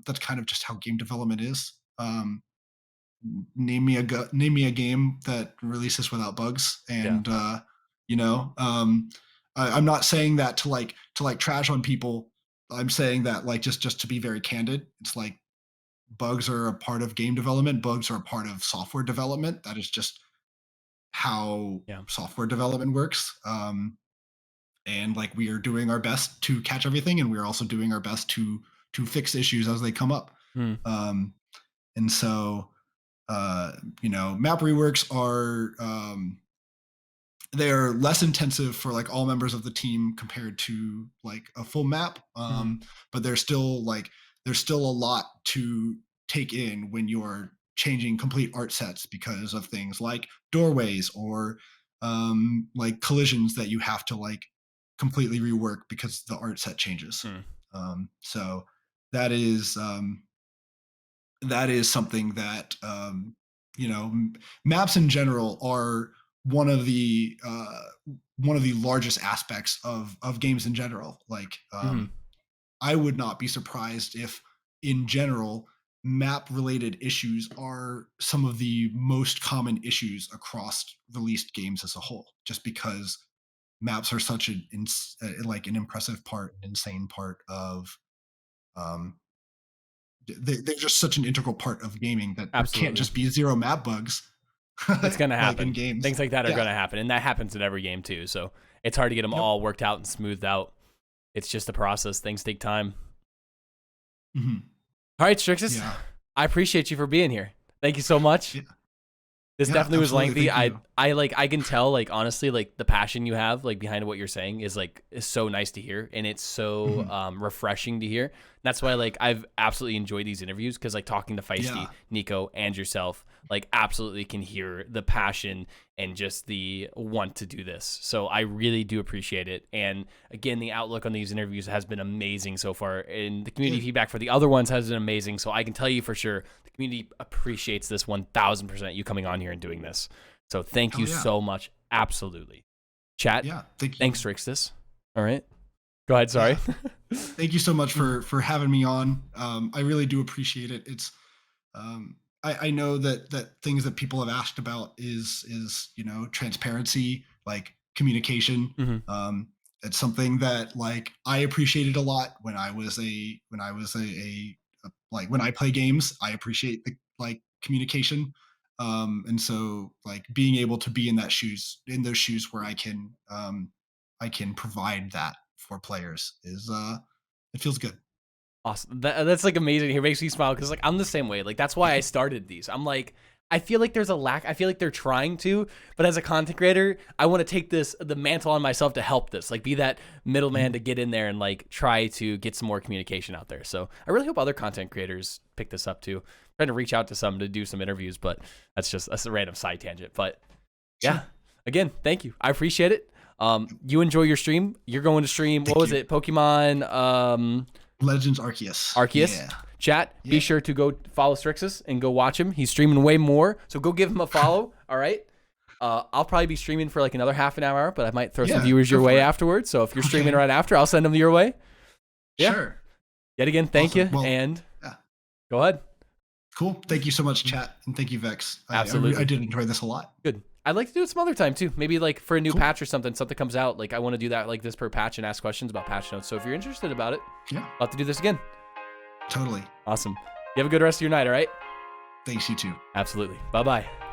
That's kind of just how game development is. Name me a game that releases without bugs,
Yeah.
and you know I'm not saying that to like trash on people. I'm saying that like just to be very candid, it's like bugs are a part of game development. Bugs are a part of software development. That is just how
Yeah.
software development works. And like we are doing our best to catch everything, and we're also doing our best to fix issues as they come up.
Mm.
um, and so map reworks are they're less intensive for like all members of the team compared to like a full map.
Mhm.
But there's still a lot to take in when you're changing complete art sets because of things like doorways or like collisions that you have to like completely rework because the art set changes.
Mm.
So that is something that maps in general are one of the uh, one of the largest aspects of games in general. Like
Mhm.
I would not be surprised if in general map related issues are some of the most common issues across released games as a whole, just because maps are such like an impressive part, an insane part of um, they're just such an integral part of gaming that there can't
Absolutely.
just be zero map bugs
It's gonna
like in
happen.
games.
Things like that are
Yeah.
gonna happen, and that happens in every game too. So it's hard to get them
Yep.
all worked out and smoothed out. It's just a process. Things take time.
Hmm.
All right, Strixus,
Yeah.
I appreciate you for being here. Thank you so much.
Yeah.
This
Yeah.
definitely was
Absolutely.
lengthy.
Thank you.
I can tell, like, honestly, like the passion you have like behind what you're saying is so nice to hear, and it's so
Hmm.
refreshing to hear That's why like I've absolutely enjoyed these interviews, because like talking to Feisty,
Yeah.
Nico, and yourself, like absolutely can hear the passion and just the want to do this. So I really do appreciate it. And again, the outlook on these interviews has been amazing so far, and the community feedback for the other ones has been amazing. So I can tell you for sure, the community appreciates this 1000%, you coming on here and doing this. So thank you so much. Absolutely. Chat.
Yeah. Thank you.
Thanks, Srixis. All right. Go ahead. Sorry.
Yeah. Thank you so much for having me on. I really do appreciate it. It's I know that things that people have asked about is transparency, like communication.
Mm-hmm.
It's something that like I appreciated a lot when I was like when I play games. I appreciate the like communication. And so like being able to be in those shoes where I can provide that for players is it feels good.
Awesome. That's like amazing. It makes me smile, because like I'm the same way. Like that's why I started these. I'm like, I feel like there's a lack. I feel like they're trying to, but as a content creator, I want to take the mantle on myself to help this, like be that middleman to get in there and like try to get some more communication out there. So I really hope other content creators pick this up too. I'm trying to reach out to some to do some interviews, but that's a random side tangent. But yeah, again, thank you. I appreciate it. You enjoy your stream. You're going to stream. What was it? Pokemon.
Legends Arceus.
Yeah. Chat, be sure to go follow Srixis and go watch him. He's streaming way more, so go give him a follow. All right. I'll probably be streaming for like another half an hour, but I might throw some viewers your way afterwards. So if you're streaming right after, I'll send them your way. Yeah. Sure. Yet again, thank you. Well, and go ahead.
Cool. Thank you so much, chat, and thank you, Vex.
Absolutely.
I did enjoy this a lot.
Good. I'd like to do it some other time too. Maybe like for a new patch or something comes out. Like I want to do that like this per patch and ask questions about patch notes. So if you're interested about it, I'll have to do this again.
Totally.
Awesome. You have a good rest of your night, all right?
Thanks, you too.
Absolutely. Bye-bye.